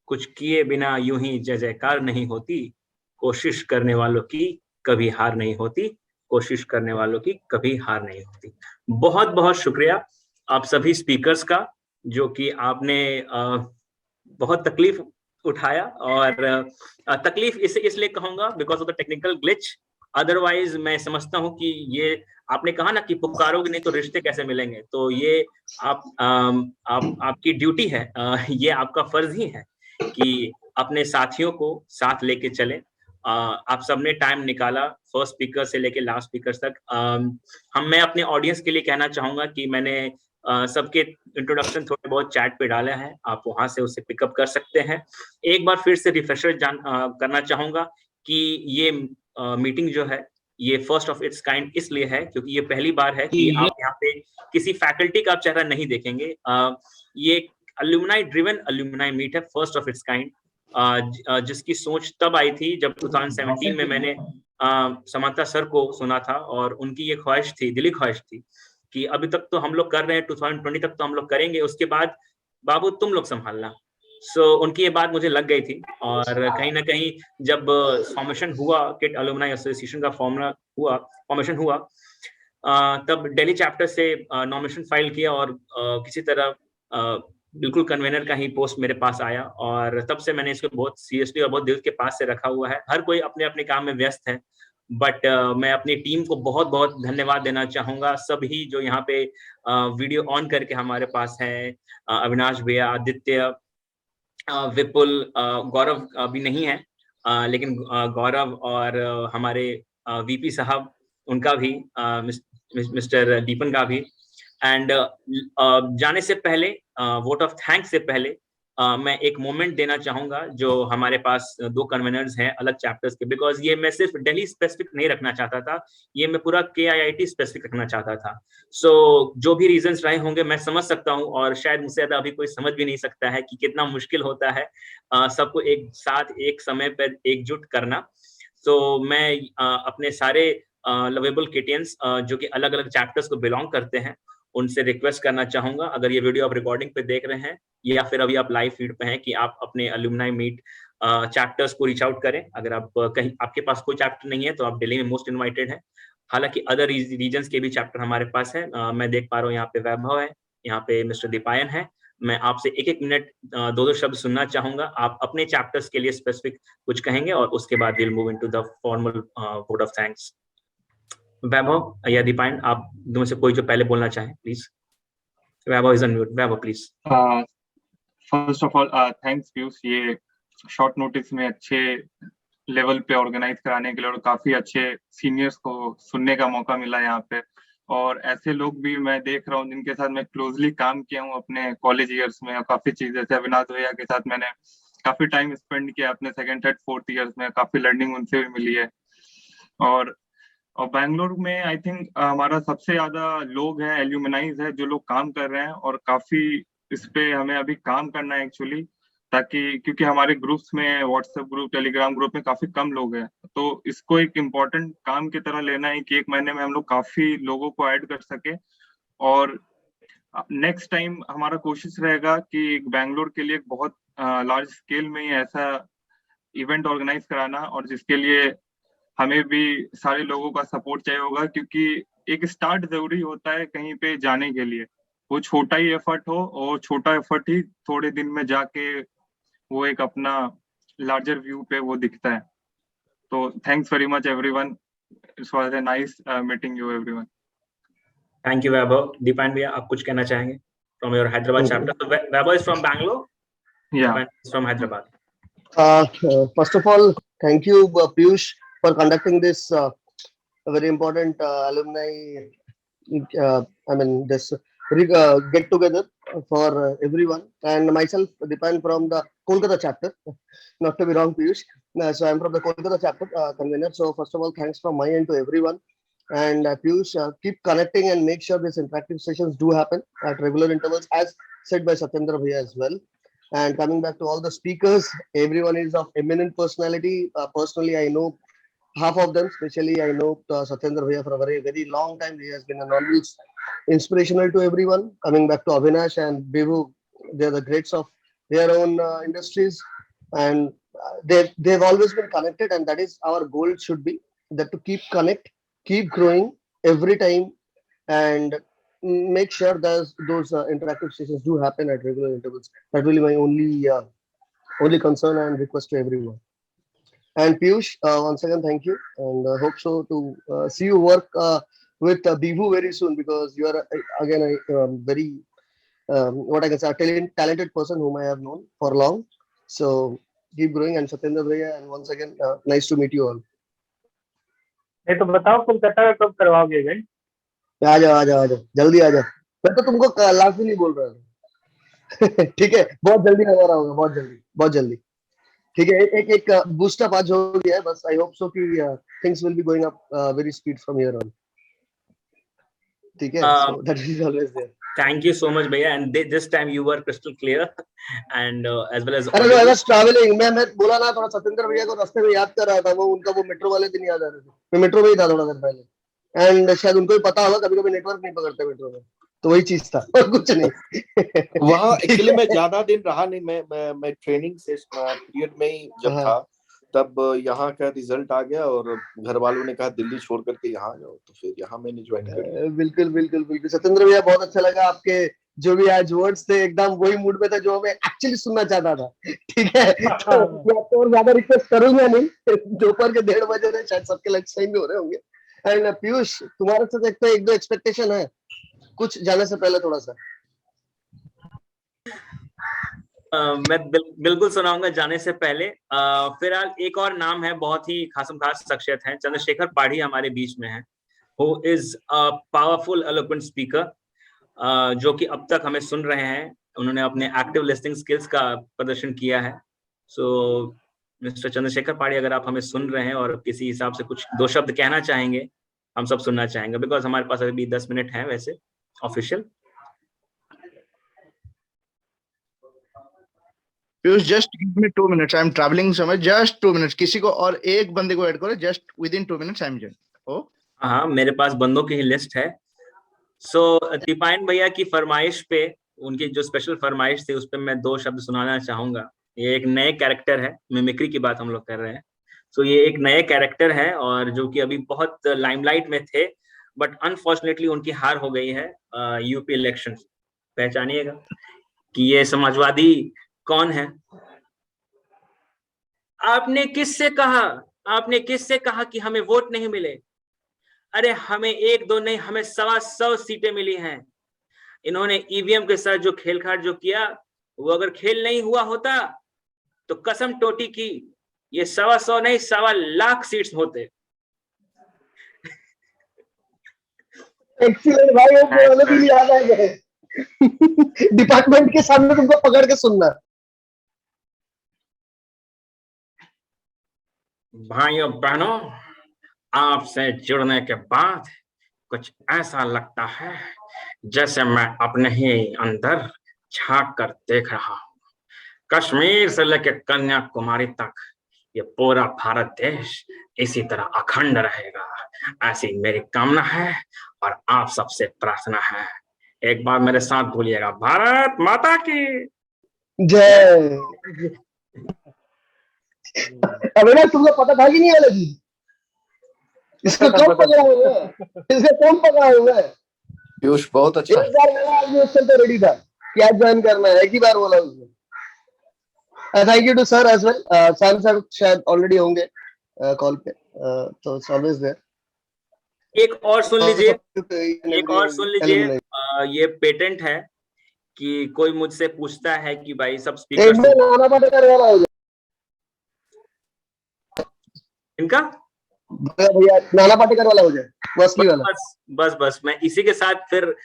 कुछ किए बिना यूं ही जय जयकार नहीं होती, कोशिश करने वालों की कभी हार नहीं होती, कोशिश करने वालों की कभी हार नहीं होती। बहुत शुक्रिया आप सभी स्पीकर्स का, जो कि आपने बहुत तकलीफ उठाया, और तकलीफ इसलिए कहूंगा because of the technical glitch. Otherwise मैं समझता हूं कि ये आपने कहा ना कि पुकारोगे नहीं तो रिश्ते कैसे मिलेंगे, तो ये आपकी ड्यूटी है, ये आपका फर्ज ही है कि अपने साथियों को साथ लेके चले। आप सबने टाइम निकाला फर्स्ट स्पीकर से लेके लास्ट स्पीकर तक। मैं अपने ऑडियंस के लिए कहना चाहूंगा कि मैंने सबके इंट्रोडक्शन थोड़े बहुत चैट पे डाले हैं, आप वहां से उसे पिकअप कर सकते हैं। एक बार फिर से रिफ्रेशर करना चाहूंगा कि ये मीटिंग जो है ये फर्स्ट ऑफ इट्स काइंड इसलिए है क्योंकि ये पहली बार है कि आप यहाँ पे किसी फैकल्टी का आप चेहरा नहीं देखेंगे। ये अलुमनाई ड्रिवन अलुमनाई मीट है, फर्स्ट ऑफ इट्स काइंड, जिसकी सोच तब आई थी जब 2017 में मैंने समांता सर को सुना था और उनकी ये ख्वाहिश थी, दिली ख्वाहिश थी कि अभी तक तो हम लोग कर रहे हैं, 2020 तक तो हम लोग करेंगे, उसके बाद बाबू तुम लोग संभालना। उनकी ये बात मुझे लग गई थी और कहीं ना कहीं जब फॉर्मेशन हुआ, किट अलुमनाई एसोसिएशन का फॉर्मेशन हुआ, तब दिल्ली चैप्टर से नॉमिनेशन फाइल किया और किसी तरह बिल्कुल कन्वेनर का ही पोस्ट मेरे पास आया और तब से मैंने इसको बहुत सीरियसली और बहुत दिल के पास से रखा हुआ है। हर कोई अपने अपने काम में व्यस्त है, बट मैं अपनी टीम को बहुत बहुत धन्यवाद देना चाहूंगा, सभी जो यहाँ पे वीडियो ऑन करके हमारे पास है, अविनाश भैया, आदित्य, विपुल, गौरव अभी नहीं है, लेकिन गौरव और हमारे वीपी साहब, उनका भी, मिस्टर दीपन का भी। एंड जाने से पहले, वोट ऑफ थैंक्स से पहले मैं एक मोमेंट देना चाहूंगा जो हमारे पास 2 कन्वेनर्स हैं अलग चैप्टर्स के, बिकॉज ये मैं सिर्फ दिल्ली स्पेसिफिक नहीं रखना चाहता था, ये मैं पूरा KIIT स्पेसिफिक रखना चाहता था। जो भी रीजंस रहे होंगे मैं समझ सकता हूँ और शायद मुझसे ज्यादा अभी कोई समझ भी नहीं सकता है कि कितना मुश्किल होता है सबको एक साथ एक समय पर एकजुट करना। मैं अपने सारे लवेबल केटियंस जो कि अलग अलग चैप्टर्स को बिलोंग करते हैं उनसे रिक्वेस्ट करना चाहूंगा, अगर ये वीडियो आप रिकॉर्डिंग पे देख रहे हैं या फिर अभी आप लाइव फीड पे हैं, कि आप अपने अलुमनाई मीट चैप्टर्स को रीच आउट करें। अगर आप कहीं आपके पास कोई चैप्टर नहीं है तो आप दिल्ली में मोस्ट इनवाइटेड है। हालांकि अदर रीजन्स के भी चैप्टर हमारे पास है। मैं देख पा रहा हूँ यहाँ पे वैभव है, यहाँ पे मिस्टर दीपायन है। मैं आपसे एक एक मिनट 2-2 शब्द सुनना चाहूंगा। आप अपने चैप्टर्स के लिए स्पेसिफिक कुछ कहेंगे और उसके बाद will move into the formal vote of thanks. Vaibhav या दीपायन, आप दोनों से कोई जो पहले बोलना चाहे please. Vaibhav is unmute. Vaibhav please. First of all thanks Piyush, ये शॉर्ट नोटिस में अच्छे लेवल पे ऑर्गेनाइज कराने के लिए और काफी अच्छे सीनियर्स को सुनने का मौका मिला यहाँ पे। और ऐसे लोग भी मैं देख रहा हूँ जिनके साथ मैं क्लोजली काम किया हूँ अपने कॉलेज ईयर्स में, और काफी चीज जैसे अविनाश भैया के साथ मैंने काफी टाइम स्पेंड किया अपने सेकंड थर्ड फोर्थ ईयर्स में, काफी लर्निंग उनसे भी मिली है। और बैंगलोर में आई थिंक हमारा सबसे ज्यादा लोग हैं, एल्यूमिनाइज है जो लोग काम कर रहे हैं, और काफी इस पे हमें अभी काम करना है एक्चुअली, ताकि क्योंकि हमारे ग्रुप्स में व्हाट्सएप ग्रुप टेलीग्राम ग्रुप में काफी कम लोग हैं, तो इसको एक इम्पोर्टेंट काम की तरह लेना है कि 1 महीने में हम लोग काफी लोगों को ऐड कर सके। और नेक्स्ट टाइम हमारा कोशिश रहेगा कि बैंगलोर के लिए एक बहुत लार्ज स्केल में ही ऐसा इवेंट ऑर्गेनाइज कराना, और जिसके लिए हमें भी सारे लोगों का सपोर्ट चाहिए होगा, क्योंकि एक स्टार्ट जरूरी होता है कहीं पे जाने के लिए। वो छोटा ही एफर्ट हो, और छोटा एफर्ट ही थोड़े दिन में जाके वो एक अपना लार्जर व्यू पे वो दिखता है। तो thanks very much everyone, it was a nice meeting you everyone. Thank you Vaibhav. Deepayan भैया, आप कुछ कहना चाहेंगे from your Hyderabad chapter? So Vaibhav is from Bangalore, या Deepayan is from Hyderabad. First of all, thank you, Piyush, for conducting this very important alumni. This get together for everyone. And myself, Dipan from the Kolkata chapter. Not to be wrong, Piyush. So I'm from the Kolkata chapter convener. So first of all, thanks from my end to everyone. And Piyush, keep connecting and make sure these interactive sessions do happen at regular intervals, as said by Satyendra Bhaiya as well. And coming back to all the speakers, everyone is of eminent personality. Personally, I know half of them, especially I know Satyendra Bhaiya for a very, very long time. He has been an always inspirational to everyone. Coming back to Avinash and Bivu, they're the greats of their own industries. And they've always been connected, and that is our goal should be, that to keep connect, keep growing every time, and make sure that those interactive sessions do happen at regular intervals. That will be my only concern and request to everyone. And Piyush, once again, thank you, and hope so to see you work with Bivu very soon, because you are again a very what I can say, a talented person whom I have known for long. So keep growing, and Satyendra Bhaiya, and once again, nice to meet you all. ये तो बताओ कोलकाता का कब करवाओगे इवेंट? आ जाओ जल्दी आ जाओ। मैं तो तुमको लास्ट भी नहीं बोल रहा था। ठीक है, बहुत जल्दी हमारा होगा, बहुत जल्दी। ठीक है, एक बूस्ट अप आज हो गया है बस। आई होप सो कि things will be going up very speed from here on. ठीक है, so that is always there. Thank you so much, भैया, and this time you were crystal clear and as well as. अरे I was traveling, मैं बोला ना, थोड़ा सत्येंद्र भैया को रास्ते में याद कर रहा था। वो उनका वो मेट्रो वाले दिन याद आ रहे थे। मैं मेट्रो में ही था थोड़ा देर पहले, एंड शायद उनको भी पता होगा कभी-कभी नेटवर्क नहीं पकड़ते मेट्रो में, तो वही चीज था और कुछ नहीं। वहाँ एक्चुअली मैं ज्यादा दिन रहा नहीं। मैं ट्रेनिंग से पीरियड में ही जब था, तब यहाँ का रिजल्ट आ गया और घर वालों ने कहा दिल्ली छोड़ करके यहाँ जाओ, तो फिर यहाँ मैंने ज्वाइन कर लिया। बिल्कुल सत्येंद्र भैया, बहुत अच्छा लगा आपके जो भी आज वर्ड्स थे, एकदम वही मूड में था जो मैं एक्चुअली सुनना चाहता था। ठीक है, तो मैं आपको और ज्यादा रिक्वेस्ट करूंगा नहीं। दोपहर के 1:30 बजे रहे, शायद सबके लंच टाइम भी हो रहे होंगे। एंड पीयूष, तुम्हारे साथ एक दो एक्सपेक्टेशन है कुछ जाने से पहले थोड़ा सा। मैं बिल्कुल सुनाऊंगा जाने से पहले। फिलहाल एक और नाम है, बहुत ही खास शख्सियत है, चंद्रशेखर पाढ़ी हमारे बीच में है, who is a powerful eloquent speaker, जो कि अब तक हमें सुन रहे हैं। उन्होंने अपने एक्टिव लिसनिंग स्किल्स का प्रदर्शन किया है। सो मिस्टर चंद्रशेखर पाढ़ी, अगर आप हमें सुन रहे हैं और किसी हिसाब से कुछ 2 शब्द कहना चाहेंगे, हम सब सुनना चाहेंगे, बिकॉज हमारे पास अभी 10 मिनट है वैसे official. Piyush, just give me 2 minutes. I'm traveling somewhere. Just 2 minutes. किसी को और एक बंदे को ऐड करो. Just within 2 minutes, I'm joined. Oh. हाँ, मेरे पास बंदों की ही लिस्ट है। सो दीपायन भैया की फरमाइश पे, उनकी जो स्पेशल फरमाइश थी, उस पर मैं 2 शब्द सुनाना चाहूंगा। ये एक नए कैरेक्टर है, मिमिक्री की बात हम लोग कर रहे हैं। सो ये एक नए कैरेक्टर है, और जो कि अभी बहुत लाइमलाइट में थे, बट अनफॉर्चुनेटली उनकी हार हो गई है यूपी इलेक्शन। पहचानिएगा कि ये समाजवादी कौन है। आपने किससे कहा कि हमें वोट नहीं मिले? अरे हमें 1-2 नहीं, हमें 125 सीटें मिली हैं। इन्होंने ईवीएम के साथ जो खेलखाड़ जो किया, वो अगर खेल नहीं हुआ होता तो कसम टोटी की ये 125 नहीं 1.25 सीट्स होते। एक्सीलेंट भाई, वो पुराने दिन याद आ गए। डिपार्टमेंट के सामने तुमको पकड़ के सुनना। भाइयों बहनों, आपसे जुड़ने के बाद कुछ ऐसा लगता है जैसे मैं अपने ही अंदर झांक कर देख रहा हूँ। कश्मीर से लेकर कन्याकुमारी तक ये पूरा भारत देश इसी तरह अखंड रहेगा, ऐसी मेरी कामना है और आप सबसे प्रार्थना है। एक बार मेरे साथ बोलिएगा, भारत माता की जय। अविनाश, तुमको पता था कि नहीं वाला जी? इसको कौन पकड़ा हुआ है? इसको कौन पकड़ा हुआ है? पीयूष बहुत अच्छा। एक बार मेरा आदमी उससे तो रेडी था कि आज ज्वाइन करना है, एक ही बार बोला उसने। Thank you too sir as well. Sam sir शायद ऑलरेडी होंगे कॉल पे, तो इट्स ऑलवेज देयर। एक और सुन लीजिए, ये पेटेंट है कि कोई मुझसे पूछता है कि भाई सब स्पीकर नाना पाटेकर वाला हो जाए इनका, भैया नाना पाटेकर वाला हो जाए, मसली वाला। बस मैं इसी के साथ फिर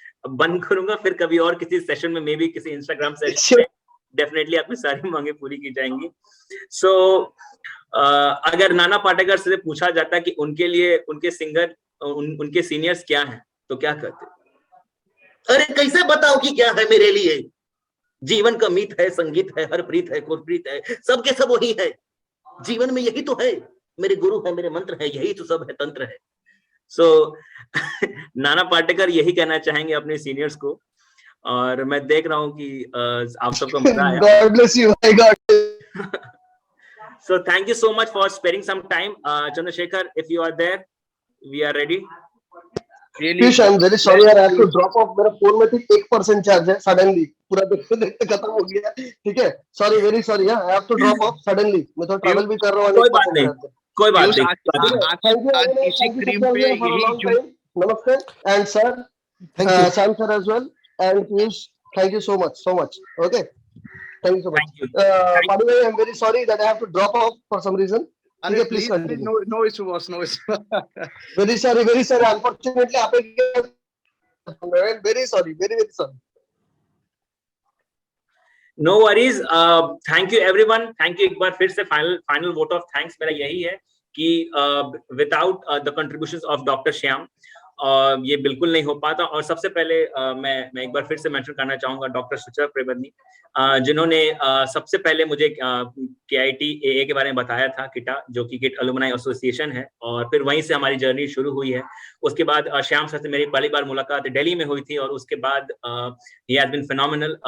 बंद करूंगा। फिर कभी और किसी सेशन में, मे बी किसी इंस्टाग्राम सेशन में डेफिनेटली आपकी सारी मांगे पूरी की जाएंगी। सो अगर नाना पाटेकर से पूछा जाता कि उनके लिए उनके सिंगर उनके सीनियर्स क्या हैं, तो क्या कहते? अरे कैसे बताओ कि क्या है मेरे लिए? जीवन का मीत है, संगीत है, हर प्रीत है, गुरप्रीत है, सबके सब वही है। जीवन में यही तो है, मेरे गुरु है, मेरे मंत्र है, यही तो सब है, तंत्र है। सो नाना पाटेकर यही कहना चाहेंगे अपने सीनियर्स को। और मैं देख रहा हूँ कि आप सबको मजा आया। God bless you, my God. So thank you so much for sparing some time. Chandrasekhar, if you are there, we are ready. Piyush, I'm very sorry यार, I have to drop off. मेरा फोन में 1% चार्ज है, सडनली पूरा देखते देखते खत्म हो गया। ठीक है, sorry, very sorry. I have to drop off suddenly. मैं तो ट्रैवल भी कर रहा हूँ। कोई बात नहीं। इसी क्रीम पे यही जो नमस्ते, and sir, Sam sir as well, and Piyush, thank you so much. Okay, thank you so much. By the way, I'm very sorry that I have to drop off for some reason. Okay, please continue. no issue boss, no issue. Very sorry. Unfortunately, very sorry. No worries. Thank you everyone. Thank you एक बार फिर से final vote of thanks मेरा यही है कि without the contributions of Dr. Shyam ये बिल्कुल नहीं हो पाता। और सबसे पहले मैं एक बार फिर से मेंशन करना चाहूंगा डॉक्टर सुचित्रा त्रिवेदी, जिन्होंने सबसे पहले मुझे KIT AA के बारे में बताया था, किटा, जो कि किट अलुमनाई एसोसिएशन है, और फिर वहीं से हमारी जर्नी शुरू हुई है। उसके बाद श्याम सर से मेरी पहली बार मुलाकात दिल्ली में हुई थी, और उसके बाद ही हैज बीन फिनोमिनल।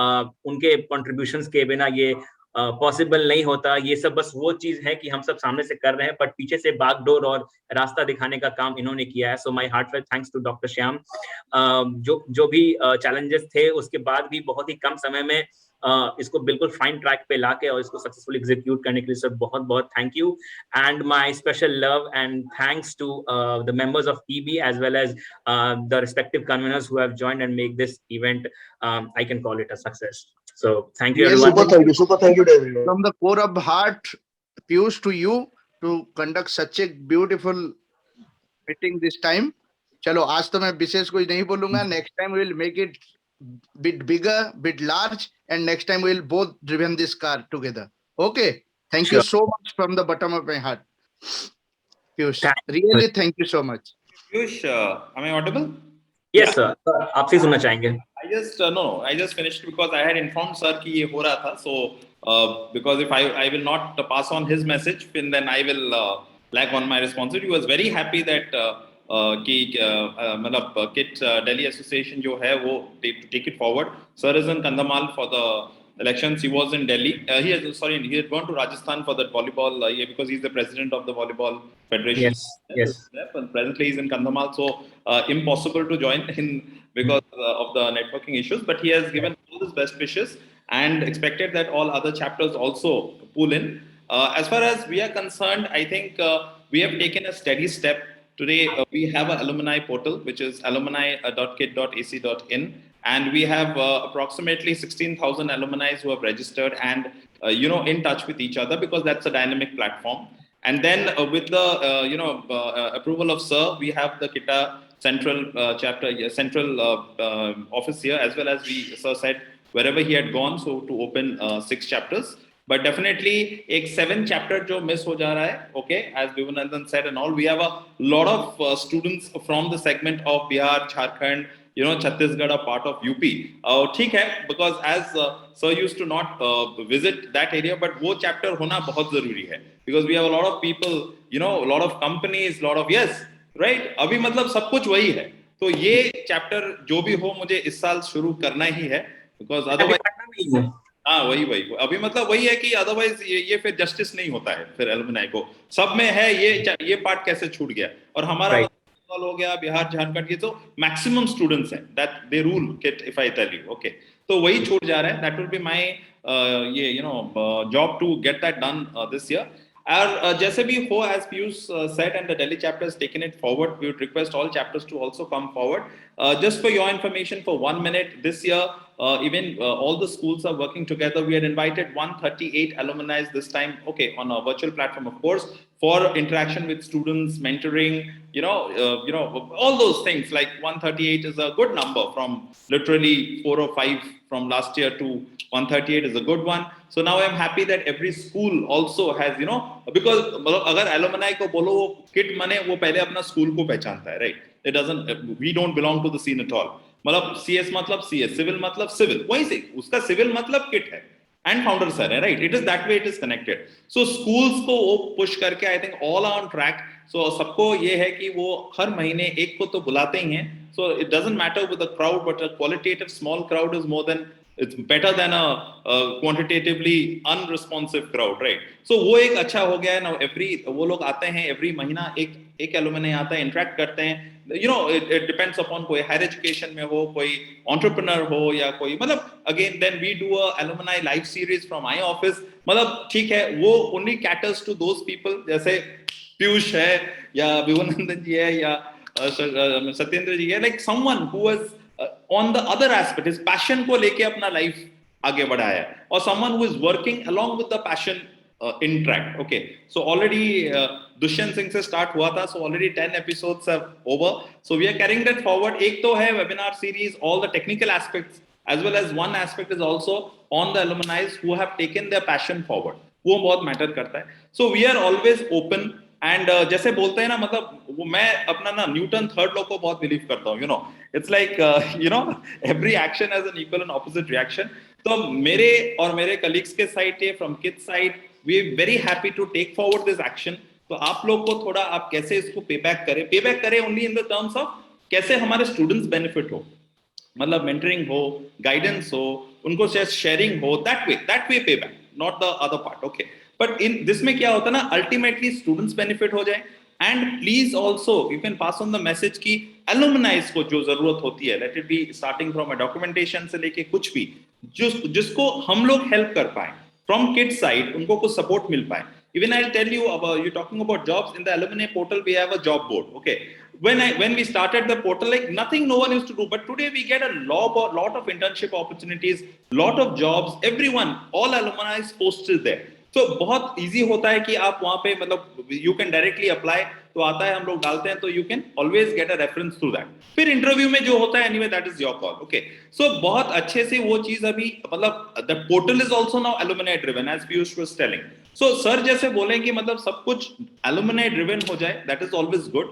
उनके कॉन्ट्रीब्यूशंस के बिना ये पॉसिबल नहीं होता। ये सब बस वो चीज है कि हम सब सामने से कर रहे हैं, बट पीछे से बागडोर और रास्ता दिखाने का काम इन्होंने किया है। So my heartfelt thanks to doctor Shyam. जो भी चैलेंजेस थे, उसके बाद भी बहुत ही कम समय में इसको बिल्कुल फाइन ट्रैक पे लाके और इसको सक्सेसफुली एग्जीक्यूट करने के लिए सर बहुत बहुत thank you. And my special love and thanks to the members of EB as well as the respective conveners who have joined and make this event I can call it a success. So thank you everyone. Super thank you to everyone. From the core of heart, Piyush, to you to conduct such a beautiful meeting this time. चलो आज तो मैं विशेष कुछ नहीं बोलूंगा. Next time we will make it bit bigger, bit large, and next time we will both driven this car together. Okay. Thank you so much from the bottom of my heart. Piyush, really thank you so much. Piyush, am I audible? Yes sir. आपसे सुनना चाहेंगे. I just finished because I had informed sir कि ये हो रहा था. So because if I will not pass on his message, then I will lack on my responsibility. He was very happy that कि मतलब किट दिल्ली एसोसिएशन जो है वो take it forward. Sir is in Kandhamal for the elections. He was in Delhi. He had gone to Rajasthan for that volleyball because he's the president of the volleyball federation. Yes. And presently he's in Kandhamal, so impossible to join in because of the networking issues. But he has given all his best wishes and expected that all other chapters also pull in. As far as we are concerned, I think we have taken a steady step. Today, we have an alumni portal, which is alumni.kit.ac.in. And we have approximately 16,000 alumni who have registered and, in touch with each other, because that's a dynamic platform. And then with the, approval of Sir, we have the KITA central central office here, as well as Sir said, wherever he had gone, so to open 6 chapters. But definitely, एक 7 chapter जो miss हो जा रहा है, okay, as Vivanandan said and all, we have a lot of students from the segment of Bihar, Jharkhand, Chhattisgarh are part of UP. ठीक है, because as Sir used to not visit that area, but वो chapter होना बहुत जरूरी है, because we have a lot of people, a lot of companies, lot of right? अभी मतलब सब कुछ वही है, तो ये chapter जो भी हो मुझे इस साल शुरू करना ही है, because otherwise हाँ वही अभी मतलब वही है कि अदरवाइज ये फिर जस्टिस नहीं होता है फिर एलुमनाई को, सब में है ये पार्ट कैसे छूट गया, और हमारा हो गया बिहार झारखंड की तो मैक्सिमम स्टूडेंट्स हैं that they rule kit if I tell you, okay, तो वही छूट जा रहा है. That will be my job to get that done this year. और जैसे भी हो, as Piyush said, and the Delhi chapter has taken it forward, we would request all chapters to also come forward. Just for your information, for 1 minute, this year, even all the schools are working together. We had invited 138 alumni this time, okay, on a virtual platform, of course, for interaction with students, mentoring, all those things. Like 138 is a good number, from literally 4 or 5 from last year to 138 is a good one. So now I'm happy that every school also has, because अगर alumni को बोलो वो kit मने वो पहले अपना school को पहचानता है, right? It doesn't, we don't belong to the scene at all. मतलब CS मतलब CS, civil मतलब civil, वही से उसका civil मतलब kit है and founder sir है, right? It is that way, it is connected. So schools को वो push करके I think all are on track. So सबको ये है कि वो हर महीने एक को तो बुलाते ही हैं. So it doesn't matter with the crowd, but a qualitative small crowd is more than, it's better than a quantitatively unresponsive crowd, right? So वो एक अच्छा हो गया है. Now वो लोग आते हैं every महीना, एक alumni आता है, interact करते हैं. It depends upon कोई higher education में हो, कोई entrepreneur हो, या कोई मतलब again then we do a alumni live series from my office. मतलब ठीक है, वो only caters to those people, जैसे पीयूष है या विवनंदन जी है या सत्येंद्र जी है, like someone who was on the other aspect, his passion को लेके अपना life आगे बढ़ाया है, or someone who is working along with the passion in track. Okay, so already Dushyant Singh से start हुआ था, so already 10 episodes are over, so we are carrying that forward. एक तो है webinar series, all the technical aspects, as well as one aspect is also on the alumni who have taken their passion forward. वो बहुत matter करता है. So we are always open. And जैसे बोलते हैं ना, मतलब मैं अपना ना न्यूटन थर्ड लॉ को बहुत बिलीव करता हूँ. It's like every action has an equal and opposite reaction. तो मेरे और मेरे कलीग्स के साइड है, from kids side, we are very happy to take forward this action. तो आप लोग को थोड़ा आप कैसे इसको पे बैक करें only in the terms of कैसे हमारे स्टूडेंट्स बेनिफिट हो, मतलब मेंटरिंग हो, गाइडेंस हो, उनको शेयरिंग हो, दैट वे पे back, not the other part. Okay, but in this में क्या होता है ना, अल्टीमेटली स्टूडेंट्स बेनिफिट हो जाए. And please also you can pass on the message की एलुमनाइज को जो जरूरत होती है, let it be starting from a documentation से लेके कुछ भी, जिसको हम लोग हेल्प कर पाए फ्रॉम किड्स साइड, उनको कुछ सपोर्ट मिल पाए. Even I'll tell you about, you're talking about jobs, in the alumni portal we have a job board. Okay, when we started the portal, like nothing no one used to do, but today we get a lot of internship opportunities, lot of jobs, everyone, all alumni is posted there. So बहुत easy होता है कि आप वहाँ पे मतलब you can directly apply, तो आता है, हम लोग डालते हैं, तो you can always get a reference through that. फिर इंटरव्यू में जो होता है, anyway that is your call. Okay, so बहुत अच्छे से वो चीज अभी मतलब the portal is also now alumni driven, as Piyush was telling. So sir जैसे बोलें कि मतलब सब कुछ alumni driven हो जाए, that is always good.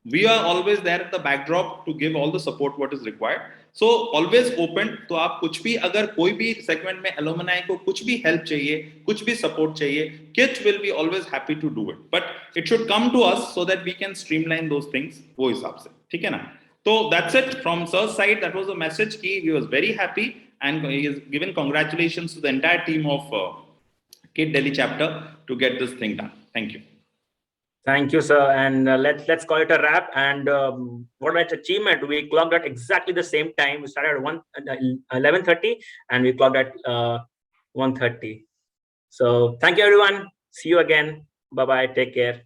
We are always there at the backdrop to give all the support what is required. So always open. तो आप कुछ भी, अगर कोई भी सेगमेंट में alumni को कुछ भी हेल्प चाहिए, कुछ भी सपोर्ट चाहिए, KIT will be always happy to do it. But it should come to us so that we can streamline those things. वो हिसाब से, ठीक है ना? So that's it from sir's side. That was a message. He was very happy, and he has given congratulations to the entire team of KIT Delhi chapter to get this thing done. Thank you. Thank you, sir. And let's call it a wrap. And what an achievement! We clocked at exactly the same time. We started at 11:30, and we clocked at 1:30. So thank you, everyone. See you again. Bye bye. Take care.